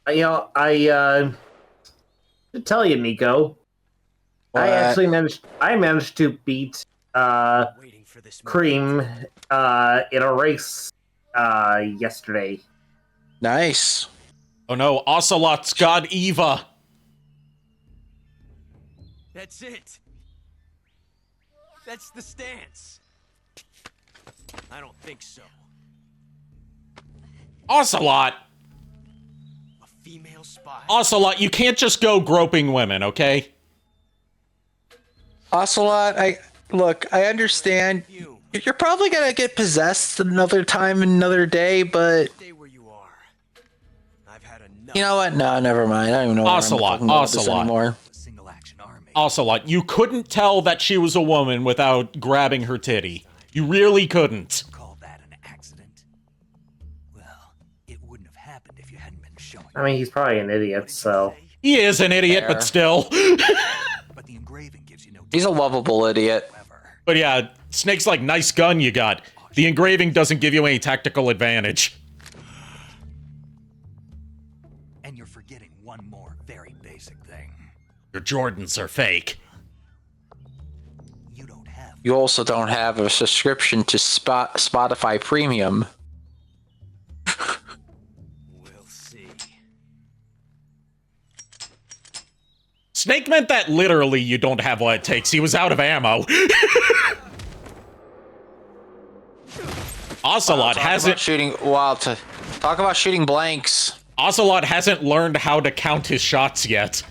I to tell you, Niko, I managed to beat Cream in a race yesterday. Nice. Oh no, Ocelot's got Eva. That's it. That's the stance. I don't think so. Ocelot. A female spy. Ocelot, you can't just go groping women, okay? Ocelot, I understand. You're probably gonna get possessed another time, another day, but you know what? No, never mind. I don't even know why I'm talking about this anymore. Ocelot, you couldn't tell that she was a woman without grabbing her titty. You really couldn't. Call that an accident? Well, it wouldn't have happened if you hadn't been showing. I mean, he's probably an idiot, so. He is an idiot, but still. But the engraving gives you no. He's a lovable idiot. But yeah, Snake's like, nice gun you got. The engraving doesn't give you any tactical advantage. And you're forgetting one more very basic thing. Your Jordans are fake. You also don't have a subscription to Spotify Premium. We'll see. Snake meant that literally you don't have what it takes. He was out of ammo. Ocelot hasn't talk about shooting blanks. Ocelot hasn't learned how to count his shots yet.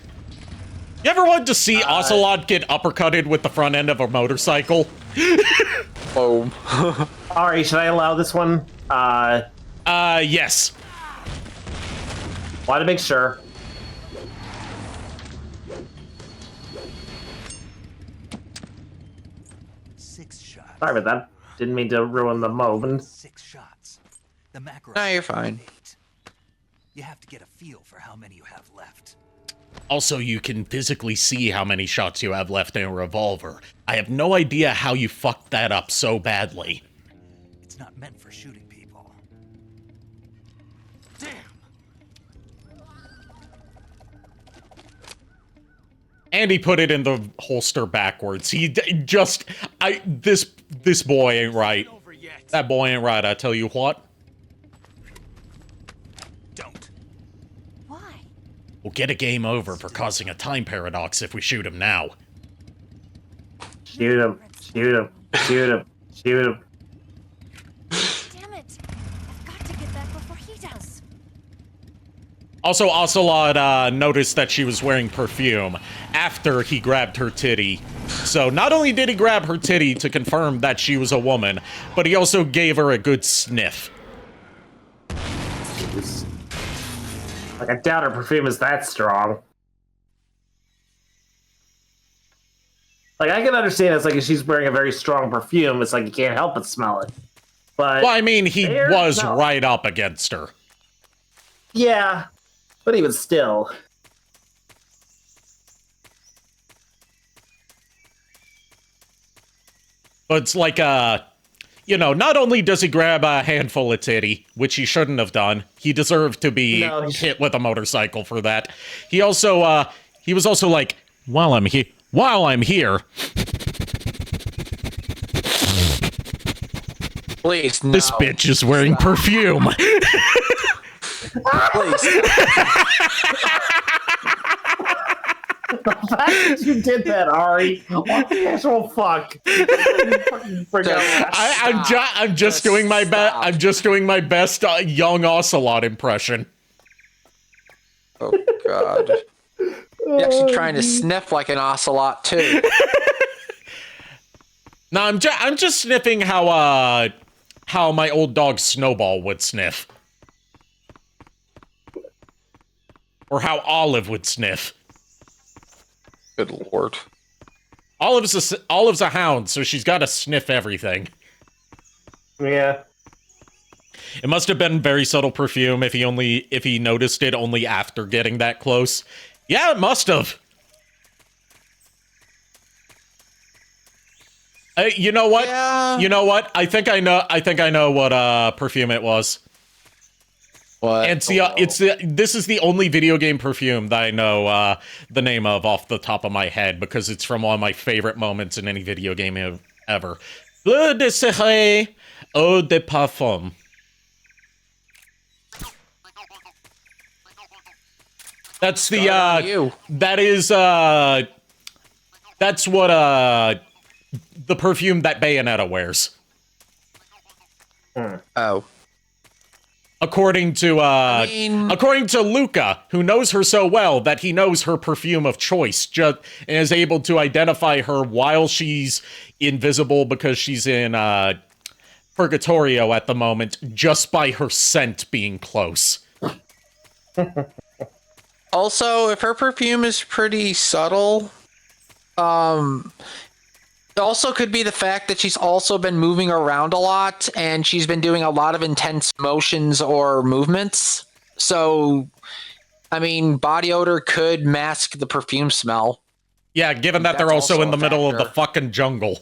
You ever want to see Ocelot get uppercutted with the front end of a motorcycle? Oh. Alright, should I allow this one? Yes. Want to make sure. Sorry about that. Didn't mean to ruin the moment. 6 shots. The macro. No, you're fine. You have to get a feel for how many you have left. Also, you can physically see how many shots you have left in a revolver. I have no idea how you fucked that up so badly. It's not meant for shooting people. And he put it in the holster backwards. This boy ain't right. That boy ain't right, I tell you what. We'll get a game over for causing a time paradox if we shoot him now. Shoot him. Shoot him. Shoot him. Shoot him. Damn it! I've got to get back before he does. Also, Ocelot noticed that she was wearing perfume after he grabbed her titty. So not only did he grab her titty to confirm that she was a woman, but he also gave her a good sniff. Like, I doubt her perfume is that strong. Like, I can understand it's like if she's wearing a very strong perfume, it's like you can't help but smell it. But well, I mean, he was right up against her. Yeah, but even still. But it's like, you know, not only does he grab a handful of titty, which he shouldn't have done, he deserved to be hit with a motorcycle for that. He also, he was also like, while I'm here, please, no. This bitch is wearing perfume. Please. The fact that you did that, Ari. What the actual fuck? I'm just doing my best. I'm just doing my best young Ocelot impression. Oh God. You're actually trying to sniff like an ocelot too. No, I'm just sniffing how my old dog Snowball would sniff, or how Olive would sniff. Good lord. Olive's a hound, so she's got to sniff everything. Yeah. It must have been very subtle perfume if he noticed it only after getting that close. Yeah, it must have. You know what? Yeah. You know what? I think I know what perfume it was. What? And see, this is the only video game perfume that I know the name of off the top of my head because it's from one of my favorite moments in any video game ever. Bleu de Céré, eau de parfum. That's the that's what the perfume that Bayonetta wears. Oh. According to Luca, who knows her so well that he knows her perfume of choice, and is able to identify her while she's invisible because she's in Purgatorio at the moment, just by her scent being close. Also, if her perfume is pretty subtle, it also could be the fact that she's also been moving around a lot and she's been doing a lot of intense motions or movements. So, I mean, body odor could mask the perfume smell. Yeah, given that they're also in the middle of the fucking jungle.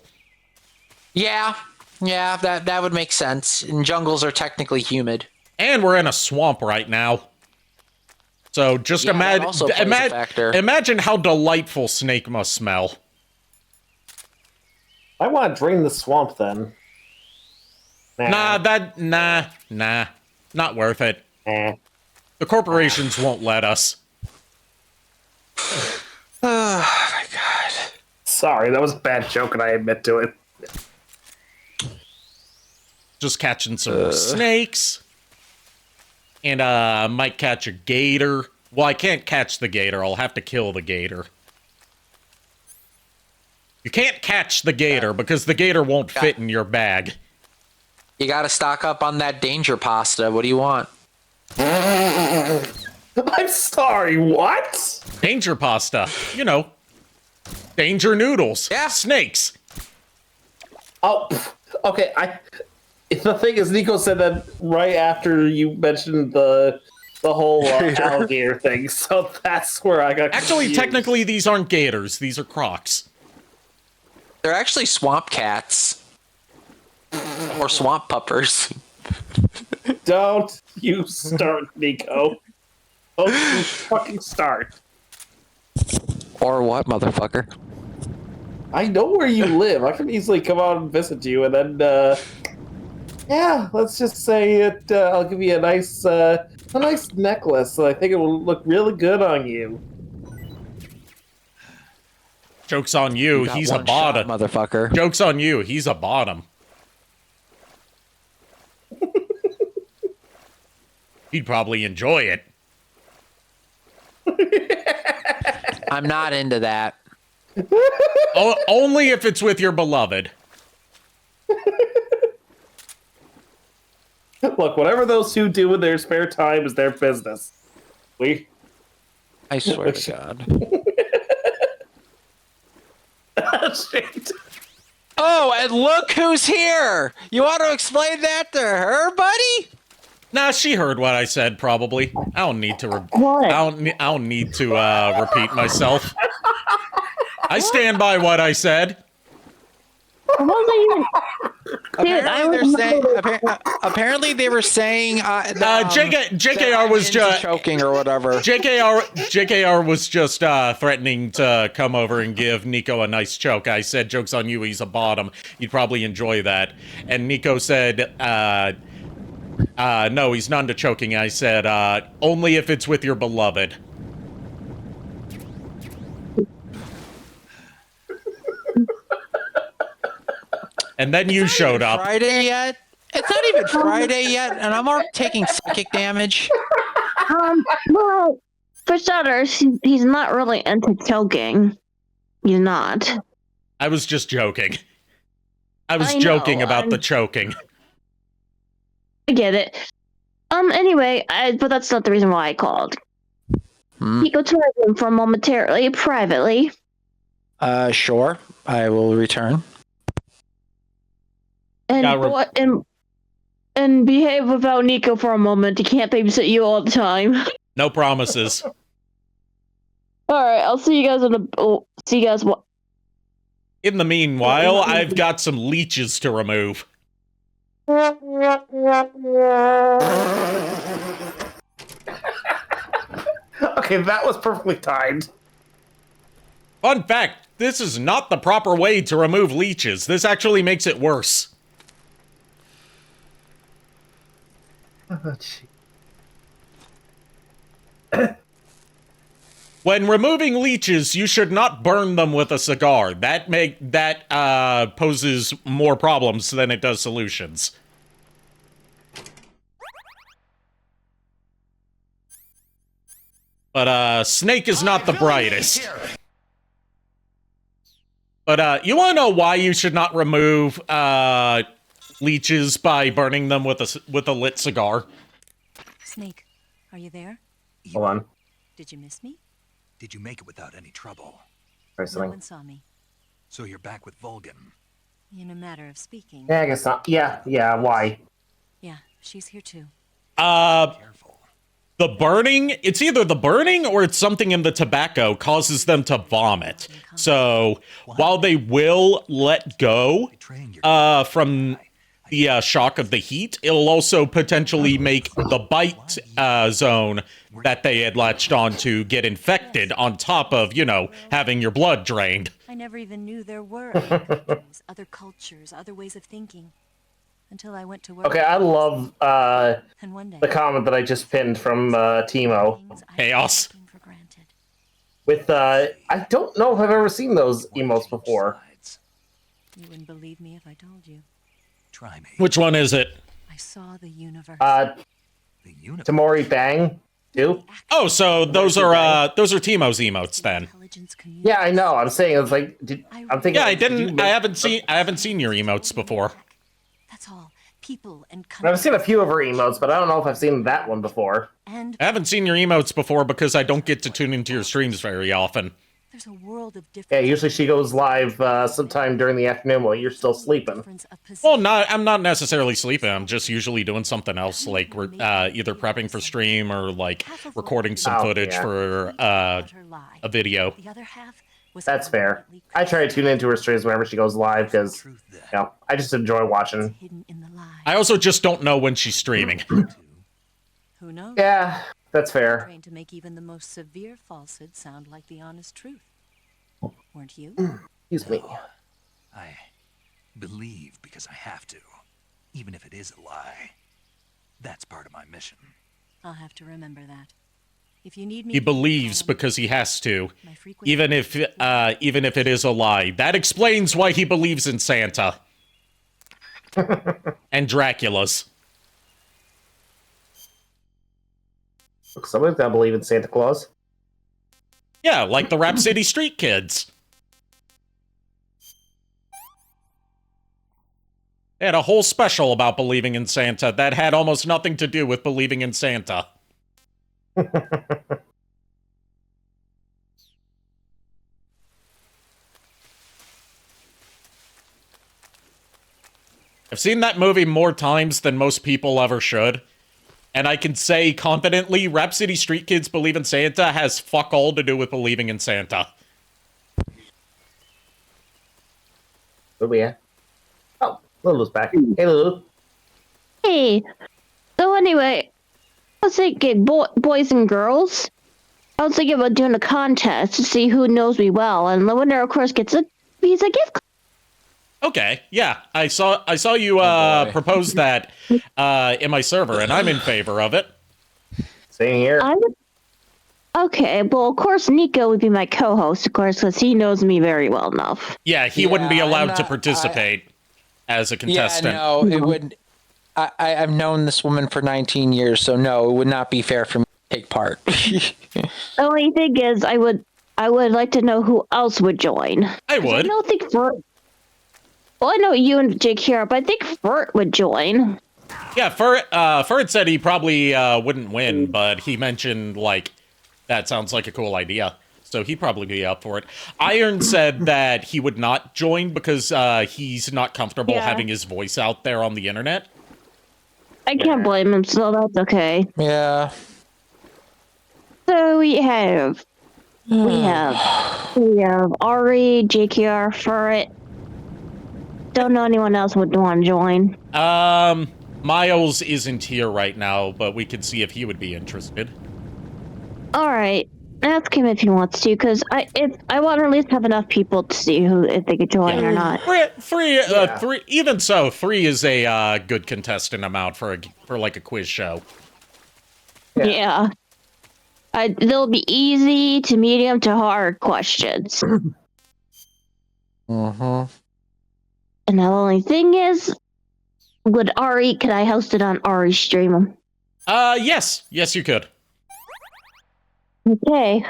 Yeah, that would make sense. And jungles are technically humid. And we're in a swamp right now. So just imagine how delightful Snake must smell. I want to drain the swamp then. Nah, not worth it. The corporations won't let us. Oh my god. Sorry, that was a bad joke and I admit to it. Just catching some more snakes. And might catch a gator. Well, I can't catch the gator. I'll have to kill the gator. You can't catch the gator because the gator won't fit in your bag. You gotta stock up on that danger pasta. What do you want? I'm sorry, what? Danger pasta. You know. Danger noodles. Yeah. Snakes. Oh, okay. The thing is, Niko said that right after you mentioned the whole alligator thing, so that's where I got confused. Actually, technically, these aren't gators. These are crocs. They're actually swamp cats. Or swamp puppers. Don't you start, Niko. Don't you fucking start. Or what, motherfucker? I know where you live. I can easily come out and visit you, and then, yeah, let's just say it. I'll give you a nice necklace. I think it will look really good on you. Joke's on you. He's a bottom, motherfucker. Joke's on you. He's a bottom. He'd probably enjoy it. I'm not into that. Only if it's with your beloved. Look, whatever those two do in their spare time is their business. I swear to God. Oh, and look who's here! You want to explain that to her, buddy? Nah, she heard what I said. Probably. I don't need to. I don't need to repeat myself. I stand by what I said. Apparently they were saying JKR was just choking or whatever. JKR was just threatening to come over and give Niko a nice choke. I said, "Joke's on you, he's a bottom. You'd probably enjoy that." And Niko said, "No, he's not into choking." I said, "Only if it's with your beloved." And then you showed up. Friday yet? It's not even Friday yet, and I'm already taking psychic damage. Well, for starters, he's not really into choking. He's not. I was just joking. I was joking about the choking. I get it. Anyway, but that's not the reason why I called. He go to my room for momentarily, privately. Sure. I will return. And and behave without Niko for a moment. He can't babysit you all the time. No promises. All right, I'll see you guys see you guys. In the meanwhile, I've got some leeches to remove. Okay, that was perfectly timed. Fun fact, this is not the proper way to remove leeches. This actually makes it worse. Oh, gee. When removing leeches, you should not burn them with a cigar. That poses more problems than it does solutions. But Snake is not the brightest. But you want to know why you should not remove leeches by burning them with a lit cigar? Snake, are you there? Hold on. Did you miss me? Did you make it without any trouble? No one saw me. So you're back with Vulcan. In a matter of speaking. Yeah, I guess not. Yeah, why? Yeah, she's here too. The burning, it's either the burning or it's something in the tobacco causes them to vomit. So while they will let go from the shock of the heat, it'll also potentially make the bite zone that they had latched onto get infected on top of, having your blood drained. I never even knew there were other countries, other cultures, other ways of thinking. Until I went to work. Okay, I love and one day, the comment that I just pinned from Timo. Chaos. With, I don't know if I've ever seen those emotes before. You wouldn't believe me if I told you. Try me. Which one is it? I saw the universe. Tamori Bang, too? Oh, so those are Timo's emotes then. Yeah, I know. I'm saying it's like, I'm thinking. Yeah, I haven't seen your emotes before. That's all. People and I've seen a few of her emotes, but I don't know if I've seen that one before. And I haven't seen your emotes before because I don't get to tune into your streams very often. There's a world of different. Yeah, usually she goes live sometime during the afternoon while you're still sleeping. Well, I'm not necessarily sleeping. I'm just usually doing something else, like either prepping for stream or like recording some footage for a video. The other half was That's fair. I try to tune into her streams whenever she goes live because, I just enjoy watching. I also just don't know when she's streaming. Who knows? Yeah, that's fair. Trained to make even the most severe falsehood sound like the honest truth. Weren't you? Excuse me. I believe because I have to, even if it is a lie. That's part of my mission. I'll have to remember that. If you need me, He believes because he has to, even if it is a lie. That explains why he believes in Santa and Dracula's. Look, somebody's gotta believe in Santa Claus. Yeah, like the Rap City Street Kids. They had a whole special about believing in Santa that had almost nothing to do with believing in Santa. I've seen that movie more times than most people ever should. And I can say confidently, Rap City Street Kids Believe in Santa has fuck all to do with believing in Santa. Where we at? Oh, Lulu's back. Hey, Lulu. Hey. So anyway, I was thinking boys and girls. I was thinking about doing a contest to see who knows me well, and the winner, of course, gets a Visa gift card. Okay, yeah, I saw you propose that in my server, and I'm in favor of it. Same here. Okay, well, of course, Niko would be my co-host, of course, because he knows me very well enough. Yeah, he wouldn't be allowed to participate as a contestant. Yeah, no, it wouldn't. I've known this woman for 19 years, so no, it would not be fair for me to take part. The only thing is, I would like to know who else would join. I would. I don't think Well, I know you and Jake here, but I think Furt would join. Yeah, Furt said he probably wouldn't win, but he mentioned, like, that sounds like a cool idea. so he'd probably be up for it. Iron said that he would not join because he's not comfortable having his voice out there on the internet. I can't blame him, so that's okay. Yeah. So we have Ari, JKR, Furret. Don't know anyone else would want to join. Miles isn't here right now, but we could see if he would be interested. All right, ask him if he wants to, because I want to at least have enough people to see if they could join or not. Three. Even so, 3 is a good contestant amount for like a quiz show. Yeah. They'll be easy to medium to hard questions. Mm-hmm. And the only thing is, could I host it on Ari's stream? Yes, you could. Okay.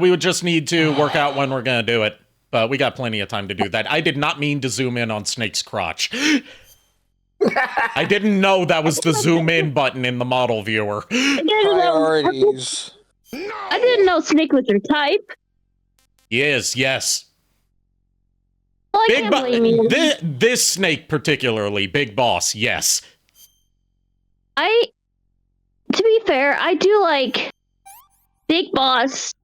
We would just need to work out when we're gonna do it, but we got plenty of time to do that. I did not mean to zoom in on Snake's crotch. I didn't know that was the zoom in button in the model viewer. Priorities. I didn't know Snake was your type. Yes. Well, I can't blame you. This Snake particularly, Big Boss, yes. To be fair, I do like Big Boss,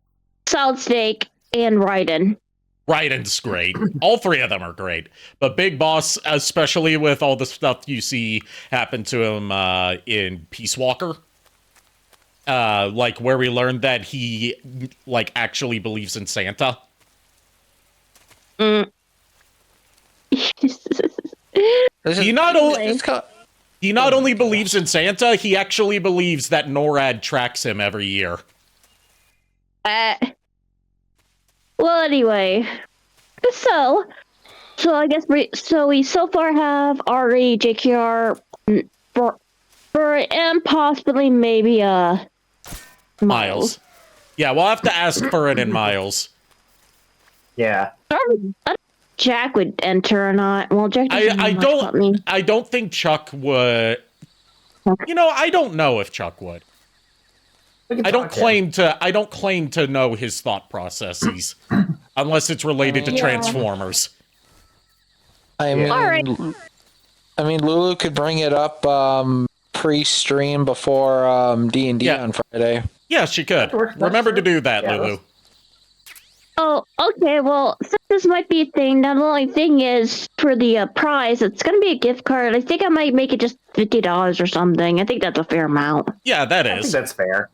Solid Snake, and Raiden. Raiden's great. All 3 of them are great. But Big Boss, especially with all the stuff you see happen to him in Peace Walker, like where we learned that he actually believes in Santa. He not only believes in Santa, he actually believes that NORAD tracks him every year. Well, anyway, so I guess we so far have Ari, JKR, and possibly maybe Miles. Yeah, we'll have to ask for it in Miles. Yeah. I don't know if Jack would enter or not. Well, Jack doesn't know much about me. I don't think Chuck would. You know, I don't know if Chuck would. I don't claim to know his thought processes unless it's related to Transformers. I mean, Lulu could bring it up pre-stream before D&D on Friday. Yeah, she could. Remember to do that, Lulu. Oh, okay. Well, since this might be a thing, now the only thing is for the prize, it's going to be a gift card. I think I might make it just $50 or something. I think that's a fair amount. Yeah, that is. I think that's fair.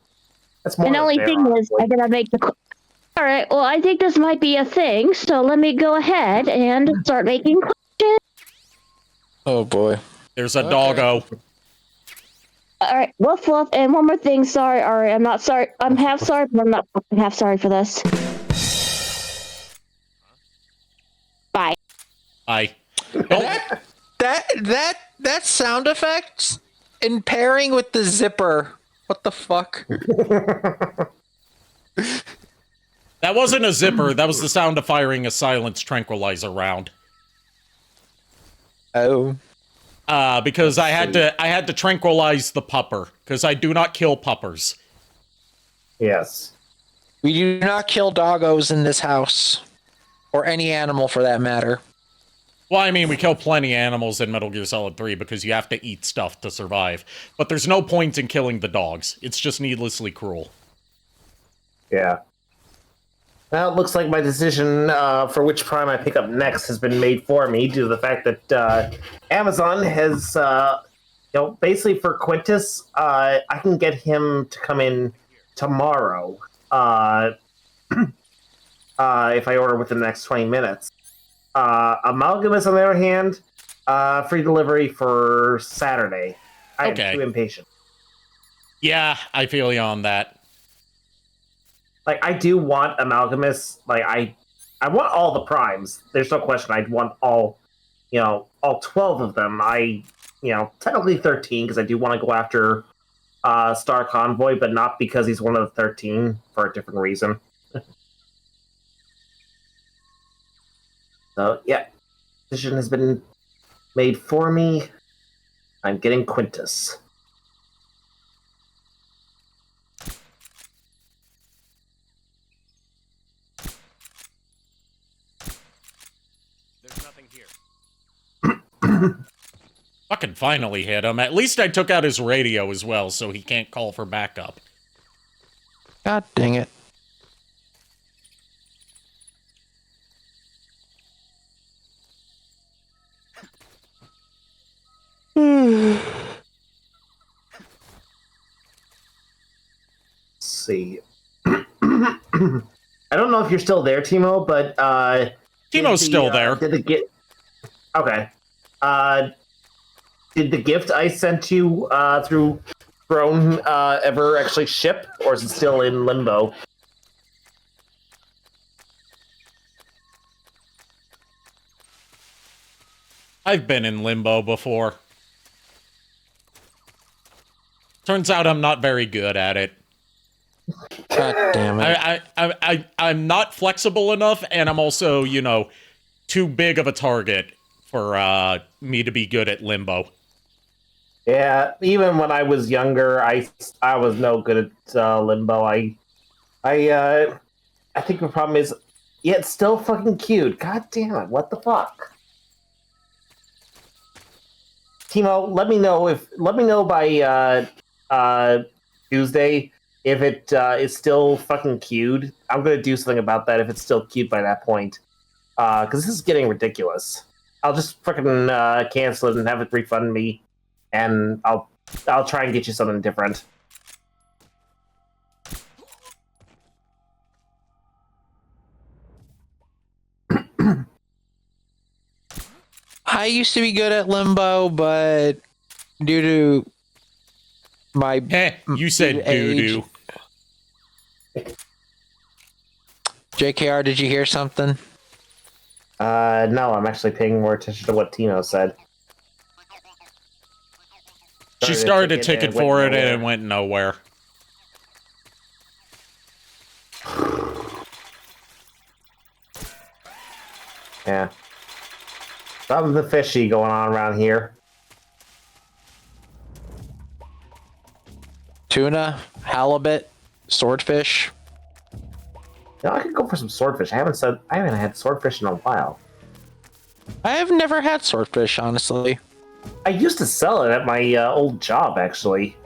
That's more. And the only thing is, I gotta make the. All right. Well, I think this might be a thing, so let me go ahead and start making questions. Oh boy. There's a doggo. All right, woof woof. And one more thing. Sorry, Ari. I'm not sorry. I'm half sorry, but I'm not half sorry for this. Bye. Bye. That sound effect in pairing with the zipper. What the fuck? That wasn't a zipper. That was the sound of firing a silenced tranquilizer round. Oh. Because I had to tranquilize the pupper because I do not kill puppers. Yes. We do not kill doggos in this house, or any animal for that matter. Well, I mean, we kill plenty of animals in Metal Gear Solid 3 because you have to eat stuff to survive. But there's no point in killing the dogs. It's just needlessly cruel. Yeah. Well, it looks like my decision for which Prime I pick up next has been made for me due to the fact that Amazon has, basically for Quintus, I can get him to come in tomorrow if I order within the next 20 minutes. Amalgamus, on the other hand, free delivery for Saturday. I am too impatient. Yeah, I feel you on that. Like, I do want Amalgamus. Like, I want all the primes. There's no question. I'd want all 12 of them. Technically 13, because I do want to go after Star Convoy, but not because he's one of the 13, for a different reason. So, yeah. Decision has been made for me. I'm getting Quintus. Fucking finally hit him. At least I took out his radio as well, so he can't call for backup. God dang it. Let's see. I don't know if you're still there, Timo, but Timo's still there. Did the gift? Okay. Did the gift I sent you through drone ever actually ship, or is it still in limbo? I've been in limbo before. Turns out I'm not very good at it. God damn it. I'm not flexible enough, and I'm also, you know, too big of a target for me to be good at limbo. Yeah, even when I was younger, I was no good at limbo. I think the problem is, yeah, it's still fucking cute. God damn it! What the fuck? Timo, let me know by Tuesday if it is still fucking queued. I'm gonna do something about that if it's still queued by that point. Because this is getting ridiculous. I'll just fucking cancel it and have it refund me, and I'll try and get you something different. I used to be good at limbo, but due to my you said doo-doo. JKR, did you hear something? No, I'm actually paying more attention to what Tino said. She started a ticket for it and it went nowhere. Yeah. Something fishy going on around here. Tuna, halibut, swordfish. You know, I could go for some swordfish. I haven't had swordfish in a while. I have never had swordfish, honestly. I used to sell it at my old job, actually.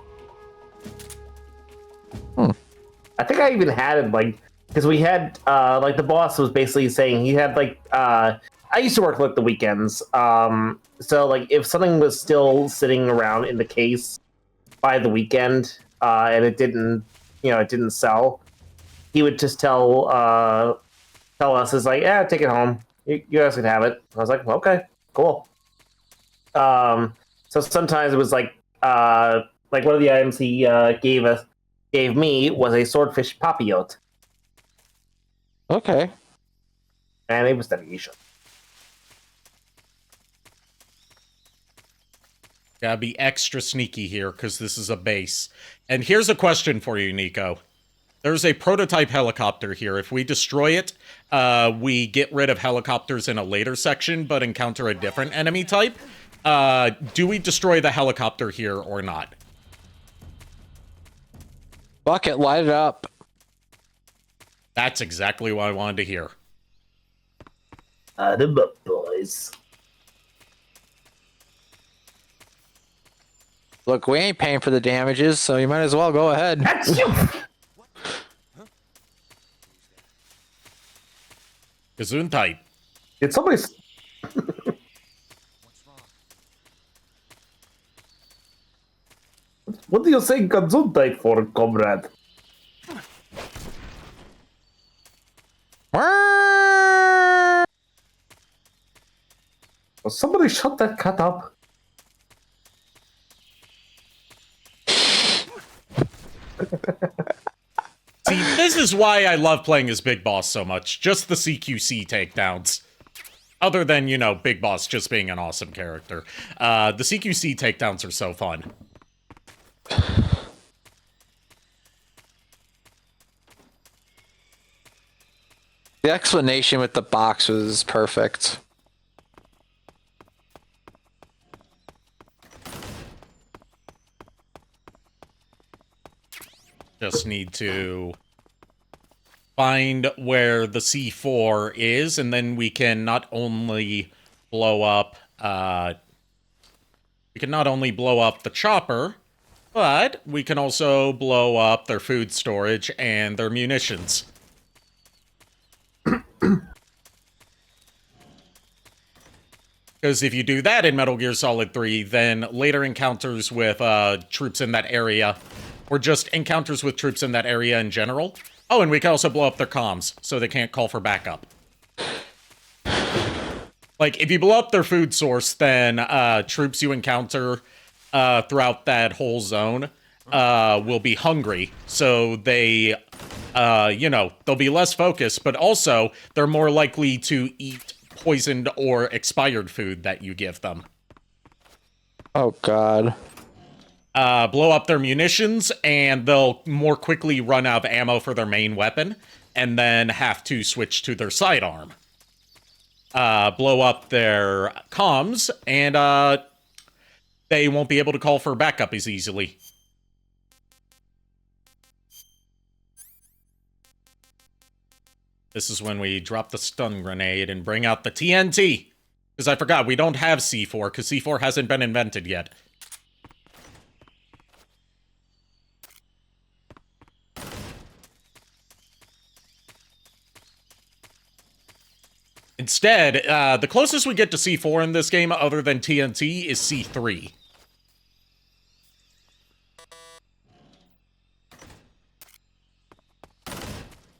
I think I even had it, like, because we had, like, the boss was basically saying he had, like, I used to work, like, the weekends. So, like, if something was still sitting around in the case by the weekend, and it didn't, it didn't sell, he would just tell us, it's like, yeah, take it home. You guys can have it. I was like, okay, cool. So sometimes it was like one of the items he gave me was a swordfish papillote. Okay. And it was delicious. Gotta be extra sneaky here, because this is a base. And here's a question for you, Niko. There's a prototype helicopter here. If we destroy it, we get rid of helicopters in a later section, but encounter a different enemy type. Do we destroy the helicopter here or not? Bucket, light it up. That's exactly what I wanted to hear. The boys. Look, we ain't paying for the damages, so you might as well go ahead. Gesundheit. Did somebody... What do you say Gesundheit for, comrade? Somebody shut that cat up. See, this is why I love playing as Big Boss so much. Just the CQC takedowns. Other than, Big Boss just being an awesome character. The CQC takedowns are so fun. The explanation with the box was perfect. Just need to find where the C4 is, and then we can not only blow up we can not only blow up the chopper, but we can also blow up their food storage and their munitions. Because if you do that in Metal Gear Solid 3, then later encounters with troops in that area, or just encounters with troops in that area in general. Oh, and we can also blow up their comms, so they can't call for backup. Like, if you blow up their food source, then troops you encounter throughout that whole zone will be hungry. So they, they'll be less focused, but also they're more likely to eat poisoned or expired food that you give them. Oh, God. Blow up their munitions, and they'll more quickly run out of ammo for their main weapon, and then have to switch to their sidearm. Blow up their comms, and they won't be able to call for backup as easily. This is when we drop the stun grenade and bring out the TNT. Because I forgot, we don't have C4, because C4 hasn't been invented yet. Instead, the closest we get to C4 in this game, other than TNT, is C3.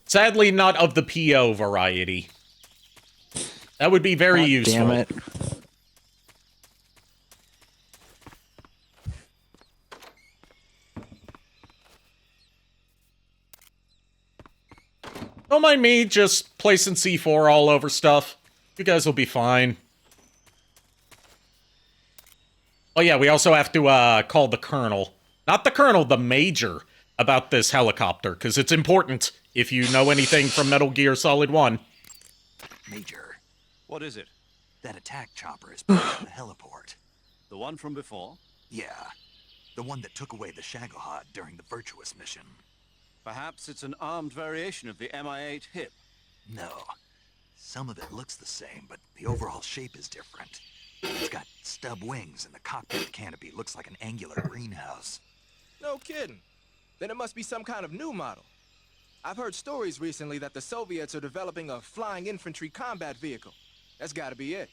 Sadly, not of the PO variety. That would be very useful. Damn it. Don't mind me just placing C4 all over stuff. You guys will be fine. Oh yeah, we also have to call the colonel. Not the colonel, the major, about this helicopter, because it's important if you know anything from Metal Gear Solid 1. Major, What is it? that attack chopper is part of the heliport. The one from before? Yeah, the one that took away the Shagohod during the Virtuous mission. Perhaps it's an armed variation of the Mi-8 hip. No, some of it looks the same, but the overall shape is different. It's got stub wings, and the cockpit canopy looks like an angular greenhouse. No kidding. Then it must be some kind of new model. I've heard stories recently that the Soviets are developing a flying infantry combat vehicle. That's gotta be it.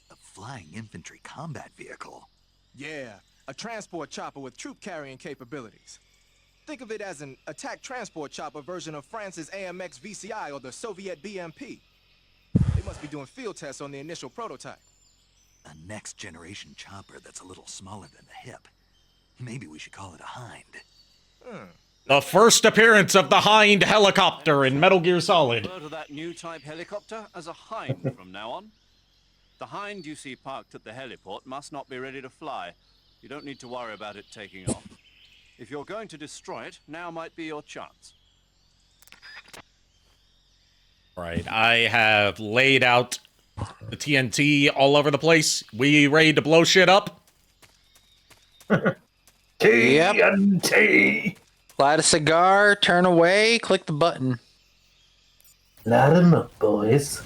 A flying infantry combat vehicle? Yeah, a transport chopper with troop-carrying capabilities. Think of it as an attack transport chopper version of France's AMX VCI or the Soviet BMP. They must be doing field tests on the initial prototype. A next-generation chopper that's a little smaller than the hip. Maybe we should call it a Hind. The first appearance of the Hind helicopter in Metal Gear Solid. Refer to that new type helicopter as a Hind from now on. The Hind you see parked at the heliport must not be ready to fly. You don't need to worry about it taking off. If you're going to destroy it, now might be your chance. Right, I have laid out the TNT all over the place. We ready to blow shit up? TNT. Light a cigar, turn away, click the button. Light 'em up, boys.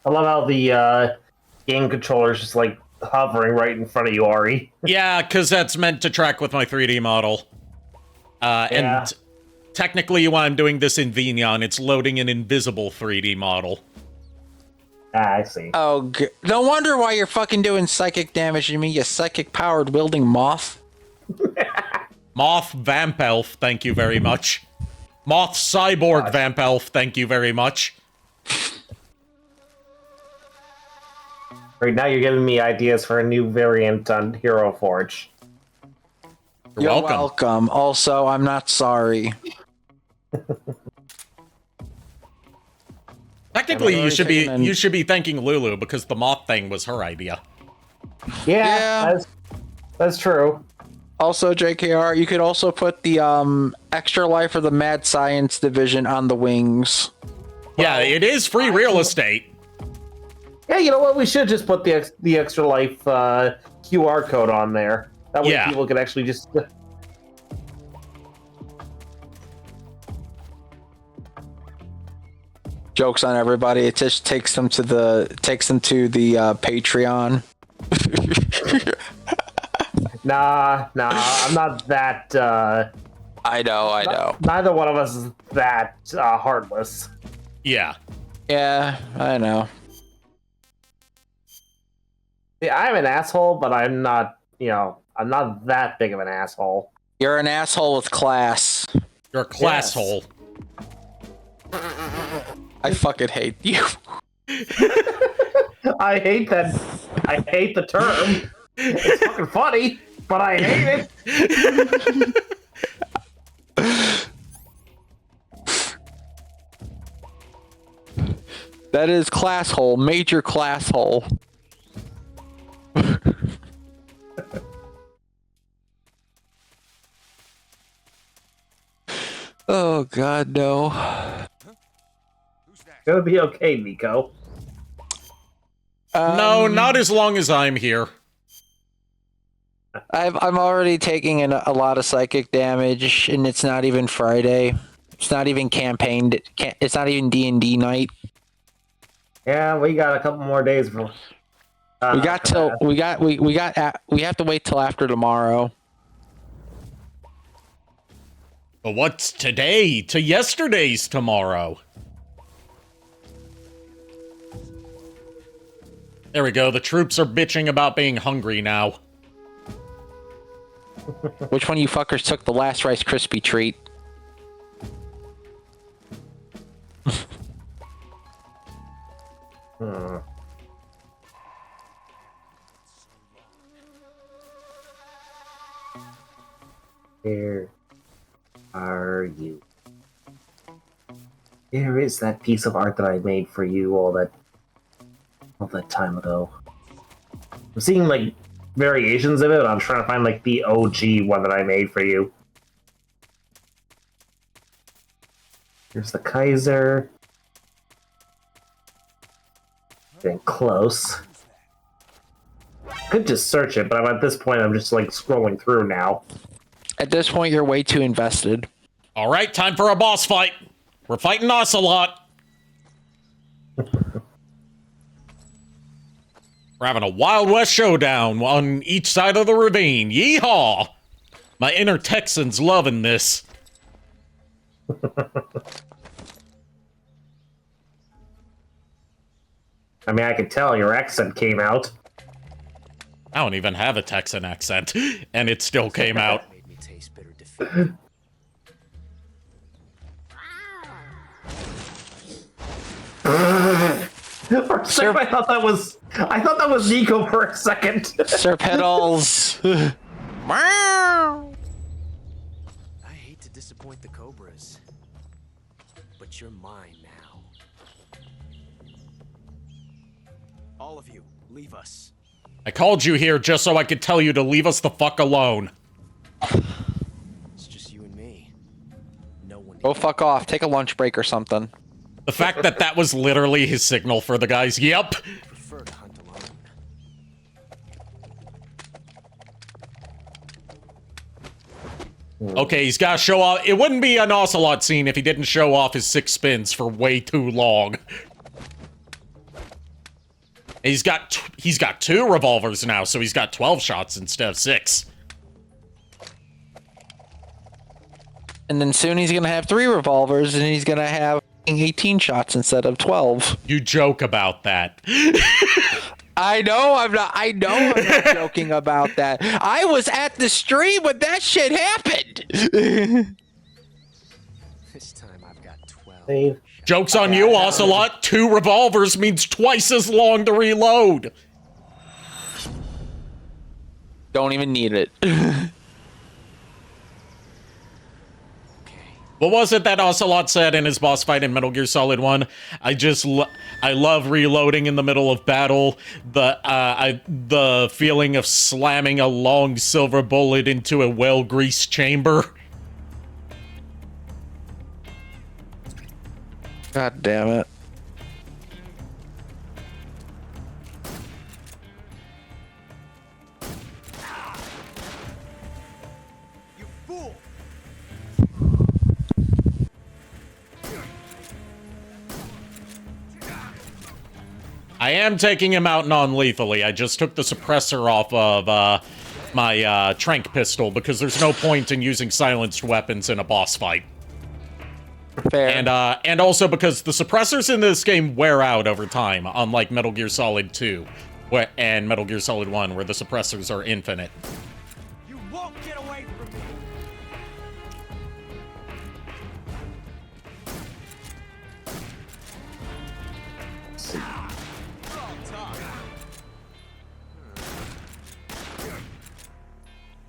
I love how the game controller's just like hovering right in front of you, Ari. Yeah, because that's meant to track with my 3D model. And technically, while I'm doing this in Vignon, it's loading an invisible 3D model. I see. Oh, no wonder why you're fucking doing psychic damage to me, you psychic-powered wielding moth. Moth Vamp Elf, thank you very much. Moth Cyborg Vamp Elf, thank you very much. Right now you're giving me ideas for a new variant on Hero Forge. You're welcome. Also, I'm not sorry. Technically, you should be thanking Lulu because the moth thing was her idea. Yeah. That's true. Also, JKR, you could also put the extra life of the Mad Science Division on the wings. Yeah, it is free real estate. Yeah, you know what? We should just put the extra life QR code on there. That way people can actually just. Jokes on everybody. It just takes them to the Patreon. Nah, I'm not that. I know. Neither one of us is that heartless. Yeah. Yeah, I know. See, I'm an asshole, but I'm not. I'm not that big of an asshole. You're an asshole with class. You're a class hole. I fucking hate you. I hate that. I hate the term. It's fucking funny, but I hate it. That is class hole. Major class hole. Oh God, no. It's gonna be okay, Niko. No, not as long as I'm here. I'm already taking a lot of psychic damage, and it's not even Friday. It's not even campaigned. It's not even D&D night. Yeah, we got a couple more days for. We have to wait till after tomorrow. But what's today to yesterday's tomorrow? There we go. The troops are bitching about being hungry now. Which one of you fuckers took the last Rice Krispie treat? Where are you? There is that piece of art that I made for you all that time ago. I'm seeing like variations of it, but I'm trying to find like the OG one that I made for you. Here's the Kaiser. Getting close. Could just search it, but at this point I'm just like scrolling through now. At this point, you're way too invested. All right, time for a boss fight. We're fighting Ocelot. We're having a Wild West showdown on each side of the ravine. Yeehaw! My inner Texan's loving this. I mean, I could tell your accent came out. I don't even have a Texan accent, and it still came out. For a second, I thought that was Niko for a second. Sir Pedals. I hate to disappoint the Cobras, but you're mine now. All of you, leave us. I called you here just so I could tell you to leave us the fuck alone. It's just you and me. No one. Go fuck off. Take a lunch break or something. The fact that that was literally his signal for the guys. Yep. Prefer to hunt alone. Okay, he's got to show off. It wouldn't be an Ocelot scene if he didn't show off his 6 spins for way too long. He's got 2 revolvers now, so he's got 12 shots instead of 6. And then soon he's gonna have 3 revolvers, and he's gonna have 18 shots instead of 12. You joke about that. I know I'm not joking about that. I was at the stream when that shit happened. This time I've got 12. Joke's on you, Ocelot. 2 revolvers means twice as long to reload. Don't even need it. What was it that Ocelot said in his boss fight in Metal Gear Solid 1? I love reloading in the middle of battle. The feeling of slamming a long silver bullet into a well-greased chamber. God damn it. You fool! I am taking him out non-lethally. I just took the suppressor off of my trank pistol because there's no point in using silenced weapons in a boss fight. Fair. And also because the suppressors in this game wear out over time, unlike Metal Gear Solid 2 and Metal Gear Solid 1, where the suppressors are infinite. You won't get away from me.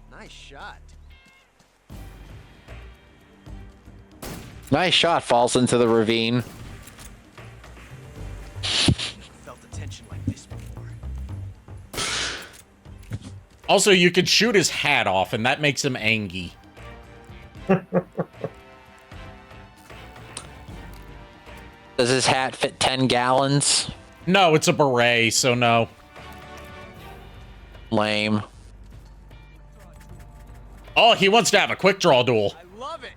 Nice shot. Nice shot. Falls into the ravine. Felt a tension like this before. Also, you could shoot his hat off, and that makes him angry. Does his hat fit 10 gallons? No, it's a beret, so no. Lame. Oh, he wants to have a quick draw duel. I love it.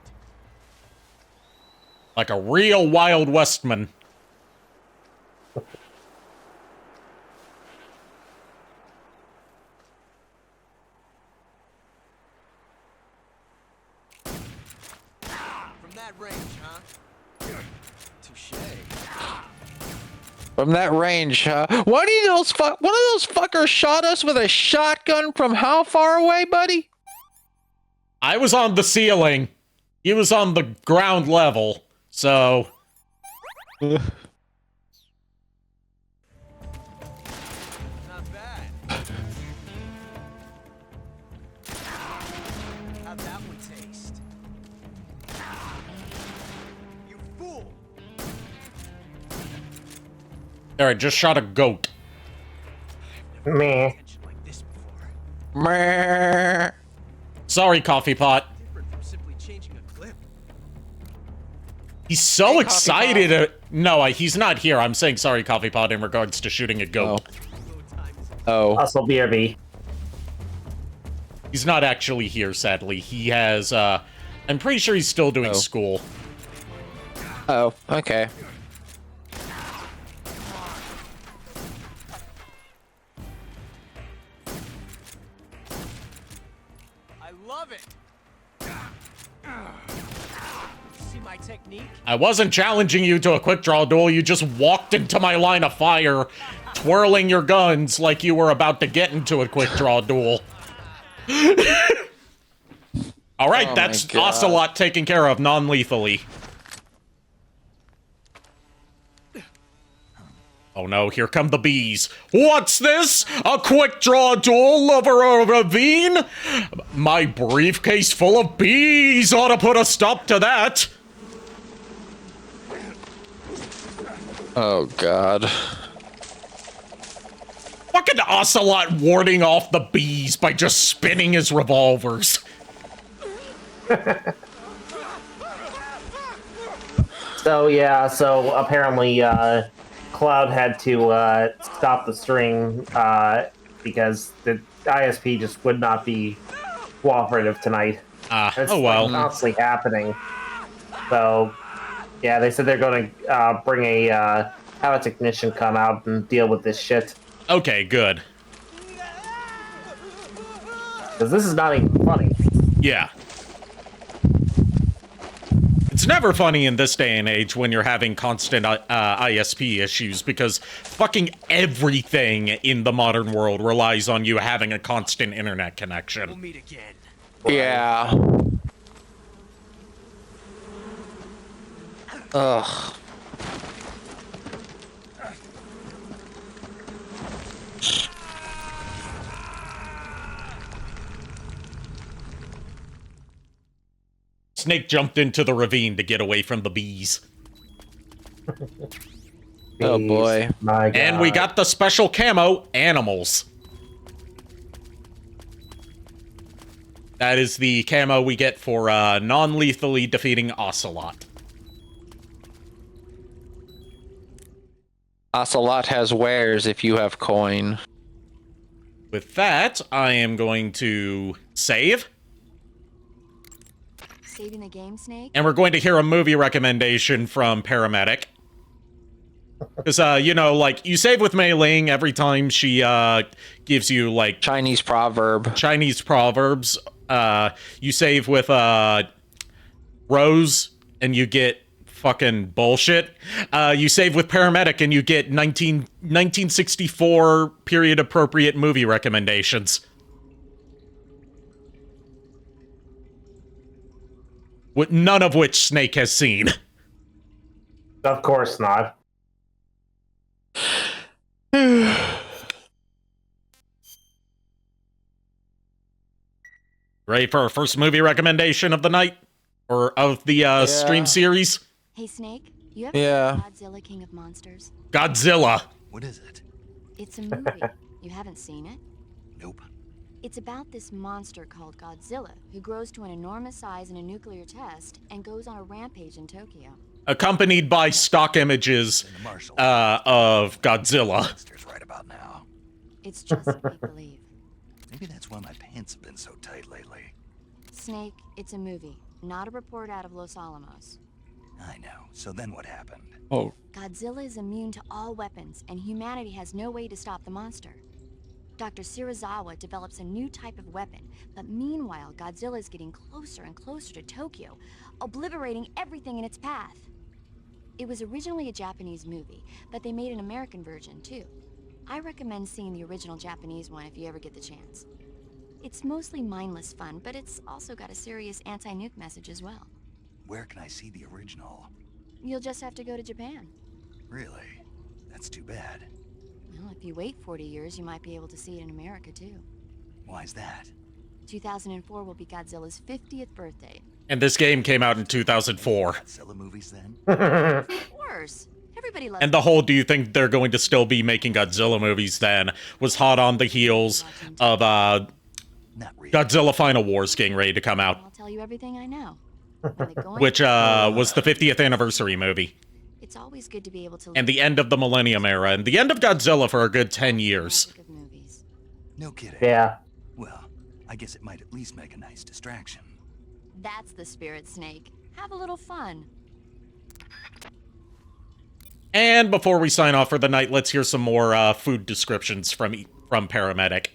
Like a real Wild Westman. From that range, huh? Touche. From that range, huh? One of those fuckers shot us with a shotgun from how far away, buddy? I was on the ceiling. He was on the ground level, so... Not bad. How'd that one taste? You fool! There, I just shot a goat. Meh. Tension like this before. Meh. Sorry, Coffee Pot. Different from simply changing a clip. He's so Hey, excited. No, he's not here. I'm saying sorry, Coffee Pot, in regards to shooting a goat. Oh. Also, BRB. He's not actually here, sadly. He has, I'm pretty sure he's still doing school. Oh, okay. I love it. See my technique? I wasn't challenging you to a quick draw duel. You just walked into my line of fire, twirling your guns like you were about to get into a quick draw duel. All right, Oh that's my God. Ocelot taken care of non-lethally. Oh no, here come the bees. What's this? A quick draw duel over a ravine? My briefcase full of bees ought to put a stop to that. Oh, God. Fucking Ocelot warding off the bees by just spinning his revolvers. So yeah, so apparently Cloud had to stop the string because the ISP just would not be cooperative tonight. It's well. constantly happening. So yeah, they said they're going to bring have a technician come out and deal with this shit. Okay, good. Because this is not even funny. Yeah. It's never funny in this day and age when you're having constant ISP issues because fucking everything in the modern world relies on you having a constant internet connection. We'll meet again. Yeah. Ugh. Snake jumped into the ravine to get away from the bees. Oh boy. My God. And we got the special camo, animals. That is the camo we get for non-lethally defeating Ocelot. Ocelot has wares if you have coin. With that, I am going to save. Saving the game, Snake? And we're going to hear a movie recommendation from Paramedic. Because, like, you save with Mei Ling every time she gives you, like... Chinese proverbs. You save with Rose, and you get fucking bullshit. You save with Paramedic, and you get 1964 period-appropriate movie recommendations. None of which Snake has seen. Of course not. Ready for our first movie recommendation of the night? Or of the stream series? Hey, Snake, you ever Yeah. seen Godzilla King of Monsters? Godzilla. What is it? It's a movie. You haven't seen it? Nope. It's about this monster called Godzilla, who grows to an enormous size in a nuclear test and goes on a rampage in Tokyo. Accompanied by stock images of Godzilla. Right about now. It's just make-believe. Maybe that's why my pants have been so tight lately. Snake, it's a movie, not a report out of Los Alamos. I know. So then what happened? Oh. Godzilla is immune to all weapons, and humanity has no way to stop the monster. Dr. Shirazawa develops a new type of weapon, but meanwhile, Godzilla is getting closer and closer to Tokyo, obliterating everything in its path. It was originally a Japanese movie, but they made an American version, too. I recommend seeing the original Japanese one if you ever get the chance. It's mostly mindless fun, but it's also got a serious anti-nuke message as well. Where can I see the original? You'll just have to go to Japan. Really? That's too bad. Well, if you wait 40 years, you might be able to see it in America, too. Why's that? 2004 will be Godzilla's 50th birthday. And this game came out in 2004. Godzilla movies then? Of course. Everybody loves And the whole "do you think they're going to still be making Godzilla movies then" was hot on the heels of Godzilla Final Wars getting ready to come out. I'll tell you everything I know. Which was the 50th anniversary movie. It's always good to be able to And the end of the Millennium Era, and the end of Godzilla for a good 10 years. No kidding. Yeah. Well, I guess it might at least make a nice distraction. That's the spirit, Snake. Have a little fun. And before we sign off for the night, let's hear some more food descriptions from Paramedic.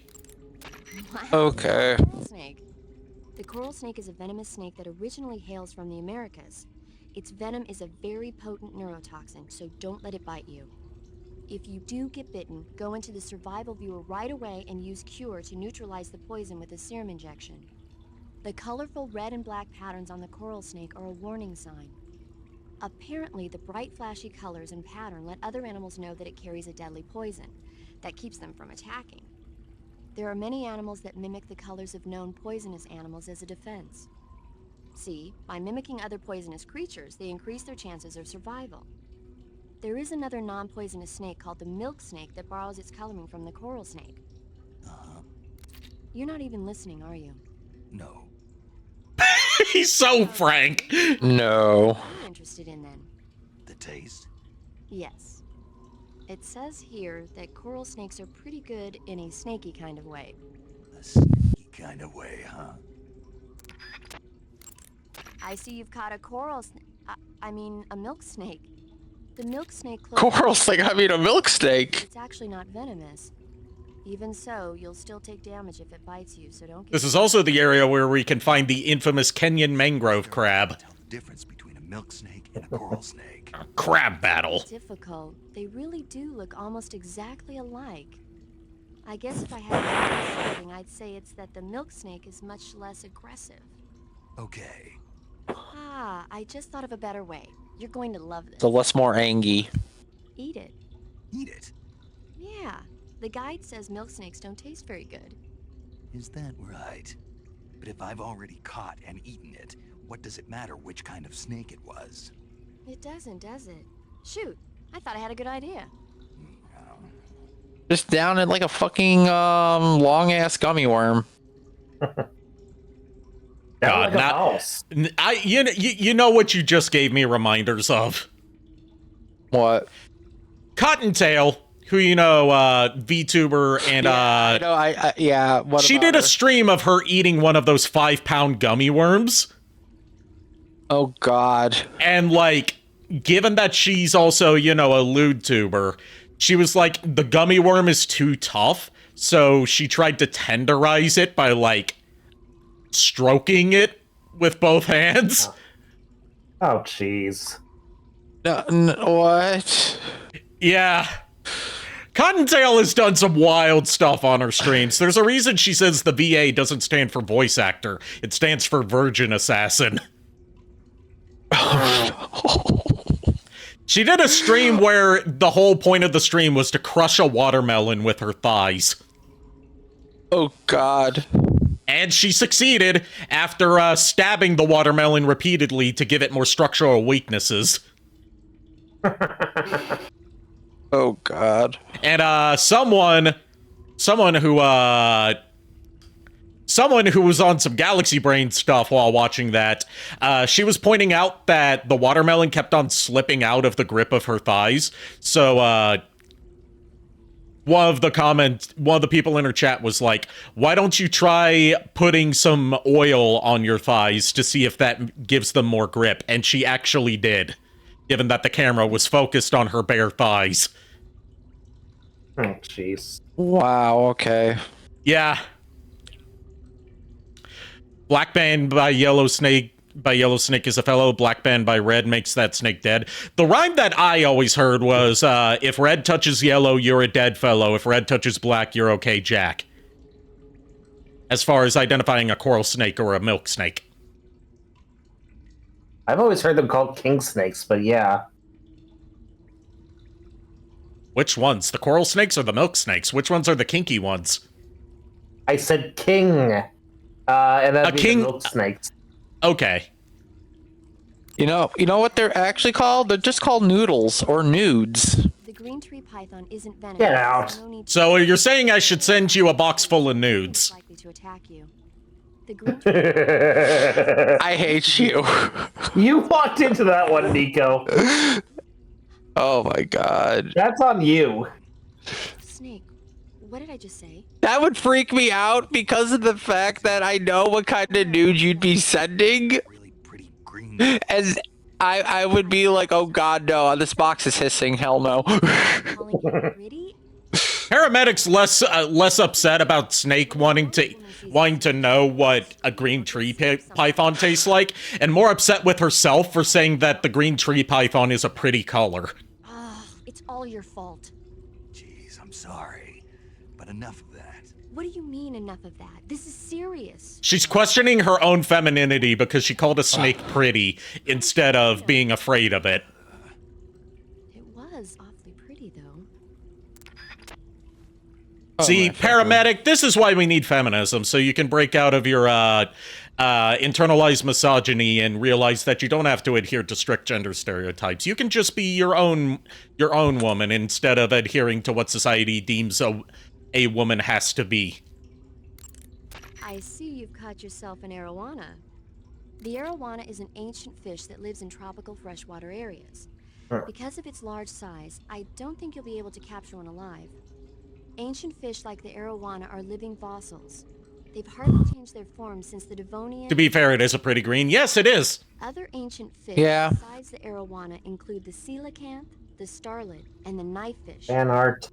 Okay. Coral snake. The coral snake is a venomous snake that originally hails from the Americas. Its venom is a very potent neurotoxin, so don't let it bite you. If you do get bitten, go into the survival viewer right away and use Cure to neutralize the poison with a serum injection. The colorful red and black patterns on the coral snake are a warning sign. Apparently, the bright flashy colors and pattern let other animals know that it carries a deadly poison that keeps them from attacking. There are many animals that mimic the colors of known poisonous animals as a defense. See, by mimicking other poisonous creatures, they increase their chances of survival. There is another non-poisonous snake called the milk snake that borrows its coloring from the coral snake. You're not even listening, are you? No. He's so frank. No. What are you interested in then? The taste? Yes. It says here that coral snakes are pretty good in a snaky kind of way. A snaky kind of way, huh? I see you've caught a a milk snake. The milk snake Coral snake, I mean a milk snake. It's actually not venomous. Even so, you'll still take damage if it bites you, so don't get... This is also the area where we can find the infamous Kenyan mangrove crab. Tell the difference between a milk snake and a coral snake. A crab battle. Difficult. They really do look almost exactly alike. I guess if I had to say something, I'd say it's that the milk snake is much less aggressive. Okay. I just thought of a better way. You're going to love this. So less more angy. Eat it. Eat it? Yeah. The guide says milk snakes don't taste very good. Is that right? But if I've already caught and eaten it, what does it matter which kind of snake it was? It doesn't, does it? Shoot, I thought I had a good idea. Just down it like a fucking long ass gummy worm. God, you know what you just gave me reminders of? What? Cottontail, who VTuber and yeah. What she did a stream of her eating one of those 5-pound gummy worms. Oh God. And like given that she's also, you know, a lewd tuber, she was like, the gummy worm is too tough, so she tried to tenderize it by, like, stroking it with both hands. Oh, jeez. What? Yeah. Cottontail has done some wild stuff on her streams. There's a reason she says the VA doesn't stand for voice actor. It stands for virgin assassin. She did a stream where the whole point of the stream was to crush a watermelon with her thighs. Oh, God. And she succeeded after stabbing the watermelon repeatedly to give it more structural weaknesses. Oh, God. And someone who was on some Galaxy Brain stuff while watching that, she was pointing out that the watermelon kept on slipping out of the grip of her thighs. So one of the people in her chat was like, why don't you try putting some oil on your thighs to see if that gives them more grip? And she actually did, given that the camera was focused on her bare thighs. Oh, jeez. Wow, okay. Yeah. Black band by yellow snake is a fellow. Black band by red makes that snake dead. The rhyme that I always heard was, if red touches yellow, you're a dead fellow. If red touches black, you're okay, Jack. As far as identifying a coral snake or a milk snake. I've always heard them called king snakes, but yeah. Which ones? The coral snakes or the milk snakes? Which ones are the kinky ones? I said king. And that'd be king the milk snakes. Okay. You know what they're actually called? They're just called noodles or nudes. The green tree python isn't venomous. Get out. So you're saying I should send you a box full of nudes? Likely to attack you. The green I hate you. You walked into that one, Nico. Oh my God. That's on you. Snake. What did I just say? That would freak me out because of the fact that I know what kind of nude you'd be sending. And I would be like, oh God, no, this box is hissing. Hell no. Paramedics less upset about Snake wanting to know what a green tree python tastes like, and more upset with herself for saying that the green tree python is a pretty color. It's all your fault. Jeez, I'm sorry, but enough of that. What do you mean enough of that? This is serious. She's questioning her own femininity because she called a snake pretty instead of being afraid of it. It was awfully pretty, though. See, paramedic, this is why we need feminism, so you can break out of your internalized misogyny and realize that you don't have to adhere to strict gender stereotypes. You can just be your own woman instead of adhering to what society deems a woman has to be. I see you've caught yourself an arowana. The arowana is an ancient fish that lives in tropical freshwater areas. Because of its large size, I don't think you'll be able to capture one alive. Ancient fish like the arowana are living fossils. They've hardly changed their form since the Devonian... To be fair, it is a pretty green. Yes, it is. Other ancient fish besides the arowana include the coelacanth, the starlet, and the knifefish. Fan art.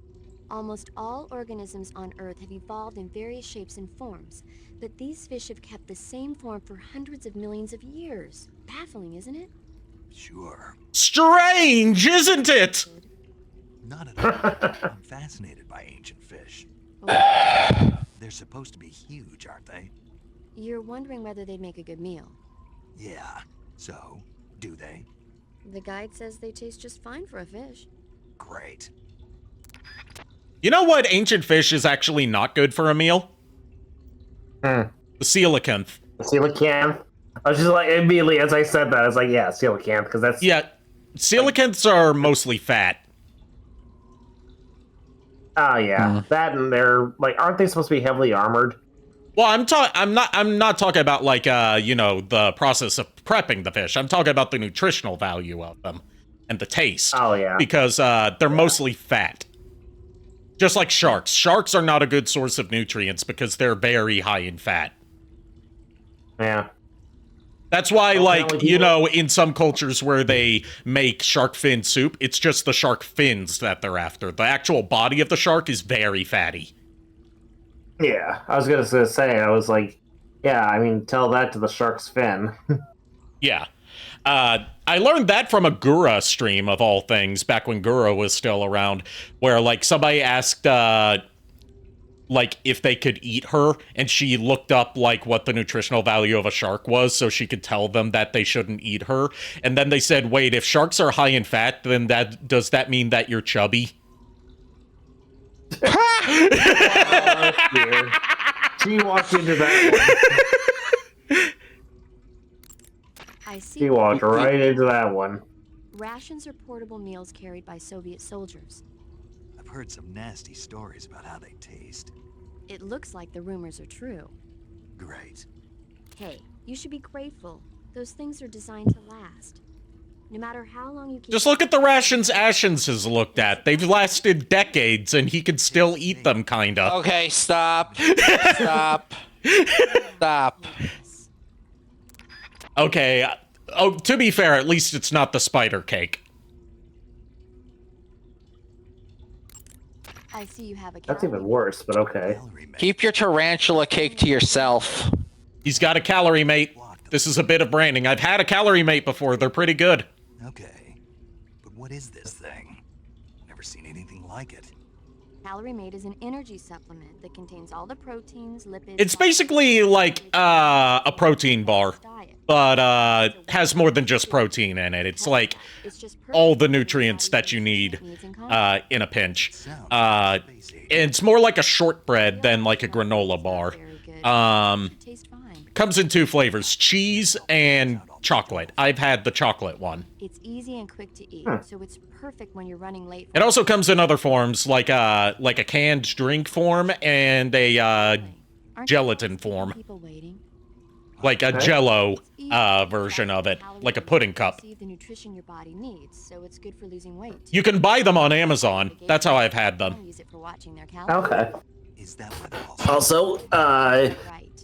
Almost all organisms on Earth have evolved in various shapes and forms, but these fish have kept the same form for hundreds of millions of years. Baffling, isn't it? Sure. Strange, isn't it? Not at all. I'm fascinated by ancient fish. They're supposed to be huge, aren't they? You're wondering whether they'd make a good meal. Yeah. So, do they? The guide says they taste just fine for a fish. Great. You know what ancient fish is actually not good for a meal? The coelacanth. The coelacanth? I was just like, immediately as I said that, I was like, yeah, coelacanth, because that's... Yeah, coelacanths are mostly fat. Oh, yeah. That and they're, like, aren't they supposed to be heavily armored? Well, I'm not talking about, like, the process of prepping the fish. I'm talking about the nutritional value of them and the taste. Oh, yeah. Because they're mostly fat. Just like sharks. Sharks are not a good source of nutrients because they're very high in fat. Yeah. That's why, Well, like, apparently you people- know, in some cultures where they make shark fin soup, it's just the shark fins that they're after. The actual body of the shark is very fatty. Yeah, I was gonna say, I was like, yeah, I mean, tell that to the shark's fin. Yeah. I learned that from a Gura stream, of all things, back when Gura was still around, where, like, somebody asked, like, if they could eat her, and she looked up, like, what the nutritional value of a shark was, so she could tell them that they shouldn't eat her. And then they said, wait, if sharks are high in fat, then does that mean that you're chubby? Oh, dear. She walked into that one. I see. She walked right into that one. Rations are portable meals carried by Soviet soldiers. I've heard some nasty stories about how they taste. It looks like the rumors are true. Great. Hey, you should be grateful. Those things are designed to last. No matter how long you keep... Just look at the rations Ashens has looked at. They've lasted decades, and he can still eat them, kinda. Okay, stop. Stop. Stop. Okay, oh, to be fair, at least it's not the spider cake. I see you have a That's even worse, but okay. Keep your tarantula cake to yourself. He's got a calorie mate. This is a bit of branding. I've had a calorie mate before. They're pretty good. Okay. But what is this thing? Never seen anything like it. Calorie Mate is an energy supplement that contains all the proteins, lipids... It's basically like a protein bar, but has more than just protein in it. It's like all the nutrients that you need in a pinch. It's more like a shortbread than like a granola bar. Comes in 2 flavors, cheese and chocolate. I've had the chocolate one. It's easy and quick to eat, so it's perfect when you're running late. It also comes in other forms, like a canned drink form and a gelatin form. Like a Jello version of it, like a pudding cup. The nutrition your body needs, so it's good for losing weight. You can buy them on Amazon. That's how I've had them. Use it for watching their calories. Okay. Is that what Also,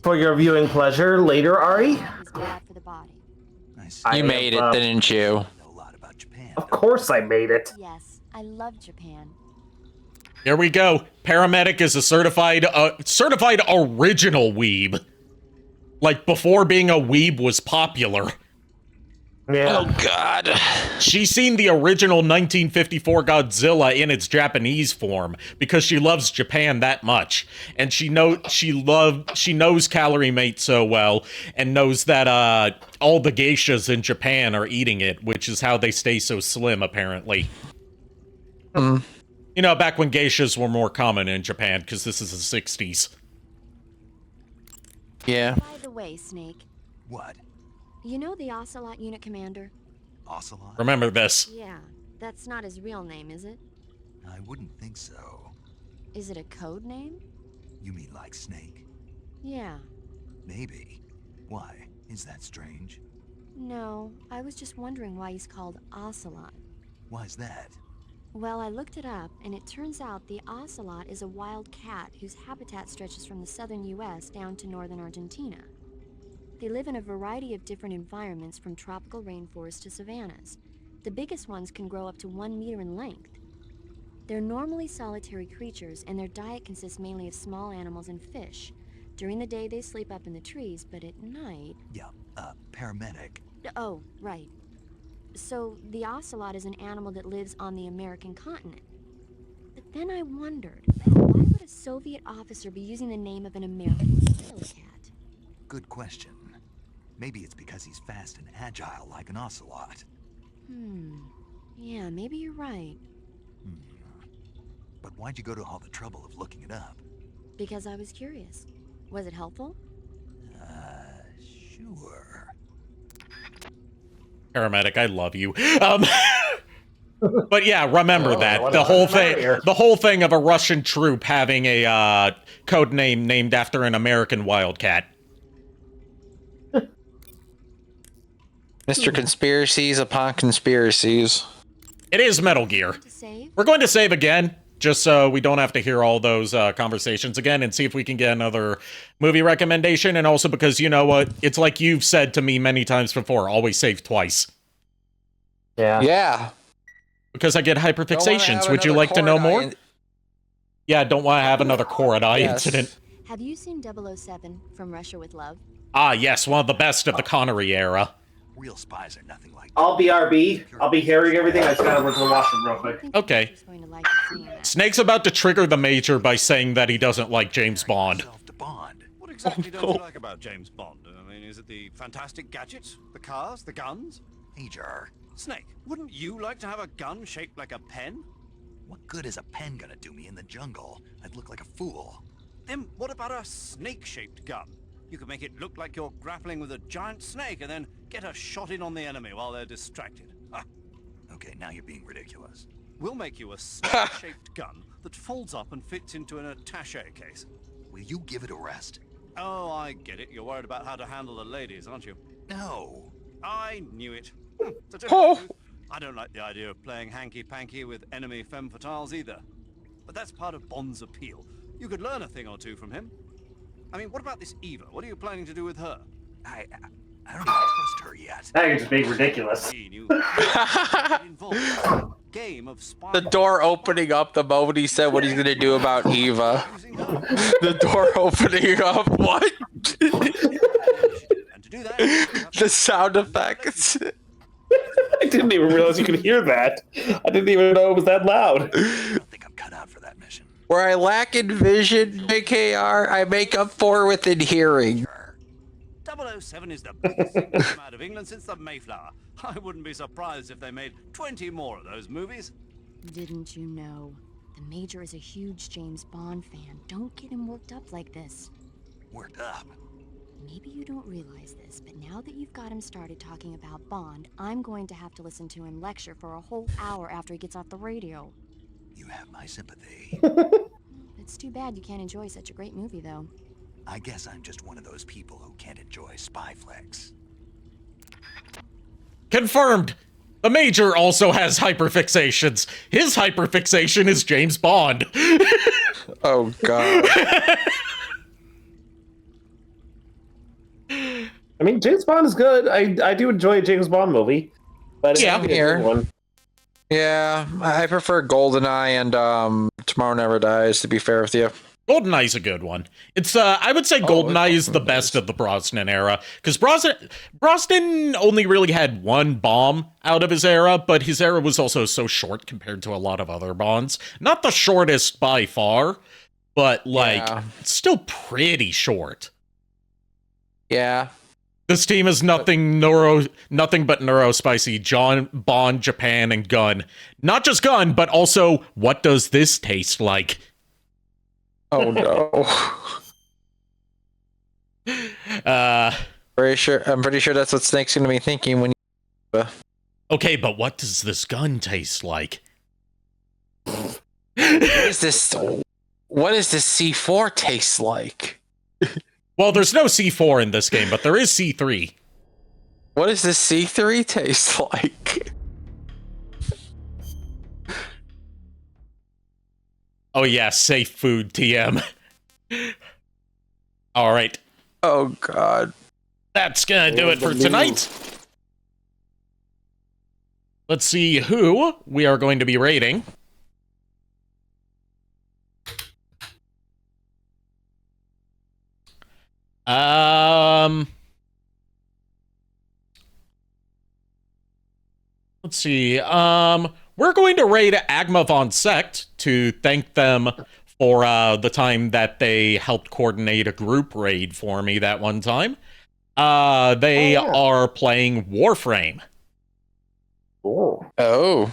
for your viewing pleasure later, Ari, It's bad for the body. You made it, didn't you? Of course I made it. Yes, I love Japan. Here we go. Paramedic is a certified original weeb. Like, before being a weeb was popular. Yeah. Oh, God. She's seen the original 1954 Godzilla in its Japanese form because she loves Japan that much. And she knows Calorie Mate so well and knows that all the geishas in Japan are eating it, which is how they stay so slim, apparently. You know, back when geishas were more common in Japan, because this is the 60s. Yeah. By the way, Snake, What? you know the Ocelot unit commander? Ocelot? Remember this. Yeah, that's not his real name, is it? I wouldn't think so. Is it a code name? You mean like Snake? Yeah. Maybe. Why? Is that strange? No, I was just wondering why he's called Ocelot. Why's that? Well, I looked it up, and it turns out the ocelot is a wild cat whose habitat stretches from the southern U.S. down to northern Argentina. They live in a variety of different environments, from tropical rainforests to savannas. The biggest ones can grow up to 1 meter in length. They're normally solitary creatures, and their diet consists mainly of small animals and fish. During the day, they sleep up in the trees, but at night... Yeah, paramedic. Oh, right. So, the ocelot is an animal that lives on the American continent. But then I wondered, why would a Soviet officer be using the name of an American cat? Good question. Maybe it's because he's fast and agile like an ocelot. Yeah, maybe you're right. But why'd you go to all the trouble of looking it up? Because I was curious. Was it helpful? Sure. Paramedic, I love you. But yeah, remember that. The whole thing of a Russian troop having a code name named after an American wildcat. Mr. Conspiracies upon conspiracies. It is Metal Gear. We're going to save again. just so we don't have to hear all those conversations again, and see if we can get another movie recommendation. And also because, you know what, it's like you've said to me many times before, always save twice. Yeah. Because I get hyperfixations. Would you like to know more? Yeah, don't want to have another Korodai incident. Have you seen 007 From Russia with Love? Ah, yes, one of the best of the Connery era. Real spies are nothing like I'll be RB. I'll be hearing everything. I just gotta run to the washroom real quick. Okay. Snake's about to trigger the Major by saying that he doesn't like James Bond. What exactly don't you like about James Bond? I mean, is it the fantastic gadgets, the cars, the guns? Major. Snake, wouldn't you like to have a gun shaped like a pen? What good is a pen gonna do me in the jungle? I'd look like a fool. Then what about a snake-shaped gun? You could make it look like you're grappling with a giant snake and then get a shot in on the enemy while they're distracted. Ah. Okay, now you're being ridiculous. We'll make you a snake-shaped gun that folds up and fits into an attaché case. Will you give it a rest? Oh, I get it. You're worried about how to handle the ladies, aren't you? No. I knew it. I don't like the idea of playing hanky-panky with enemy femme fatales either. But that's part of Bond's appeal. You could learn a thing or two from him. I mean, what about this Eva? What are you planning to do with her? I don't even trust her yet. That is just being ridiculous. Game of spy. The door opening up the moment he said what he's gonna do about Eva. The door opening up. What? The sound effects. I didn't even realize you could hear that. I didn't even know it was that loud. I don't think I'm cut out for that mission. Where I lack in vision, KR, I make up for with in hearing. 007 is the biggest film out of England since the Mayflower. I wouldn't be surprised if they made 20 more of those movies. Didn't you know? The Major is a huge James Bond fan. Don't get him worked up like this. Worked up? Maybe you don't realize this, but now that you've got him started talking about Bond, I'm going to have to listen to him lecture for a whole hour after he gets off the radio. You have my sympathy. It's too bad you can't enjoy such a great movie, though. I guess I'm just one of those people who can't enjoy spy flicks. Confirmed! The Major also has hyperfixations. His hyperfixation is James Bond. Oh, God. I mean, James Bond is good. I do enjoy a James Bond movie. But yeah, here. Yeah, I prefer GoldenEye and Tomorrow Never Dies, to be fair with you. GoldenEye's a good one. It's I would say GoldenEye is the best of the Brosnan era, because Brosnan only really had one bomb out of his era, but his era was also so short compared to a lot of other Bonds. Not the shortest by far, but still pretty short. Yeah. This team is nothing but neurospicy. John, Bond, Japan, and gun. Not just gun, but also what does this taste like? Oh no. I'm pretty sure that's what Snake's gonna be thinking when you okay, but what does this gun taste like? What does this C4 taste like? Well, there's no C4 in this game, but there is C3. What does this C3 taste like? Oh yeah, safe food, TM. All right. Oh God. That's gonna do it for tonight. Let's see who we are going to be rating. Let's see. We're going to raid Agma Von Sect to thank them for the time that they helped coordinate a group raid for me that one time. They are playing Warframe. Oh.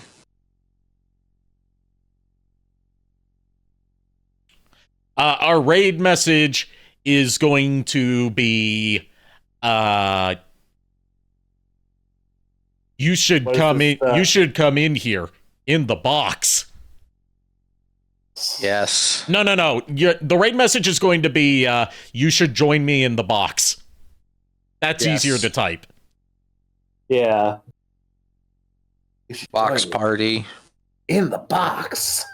Our raid message is going to be you should come in. You should come in here in the box. Yes. No. The raid message is going to be you should join me in the box. That's easier to type. Yeah. Box party. In the box.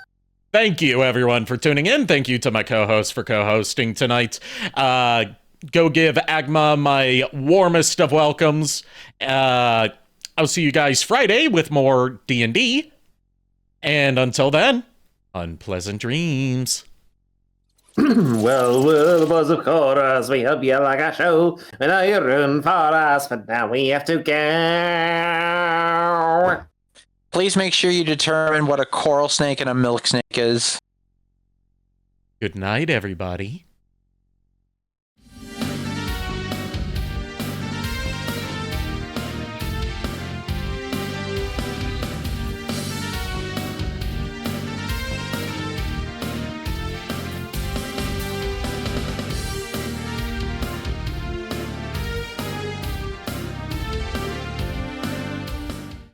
Thank you, everyone, for tuning in. Thank you to my co-host for co-hosting tonight. Go give Agma my warmest of welcomes. I'll see you guys Friday with more D&D. And until then, unpleasant dreams. Well, boys, of course, we hope you like our show. We know you ruined for us, but now we have to go. Please make sure you determine what a coral snake and a milk snake is. Good night, everybody.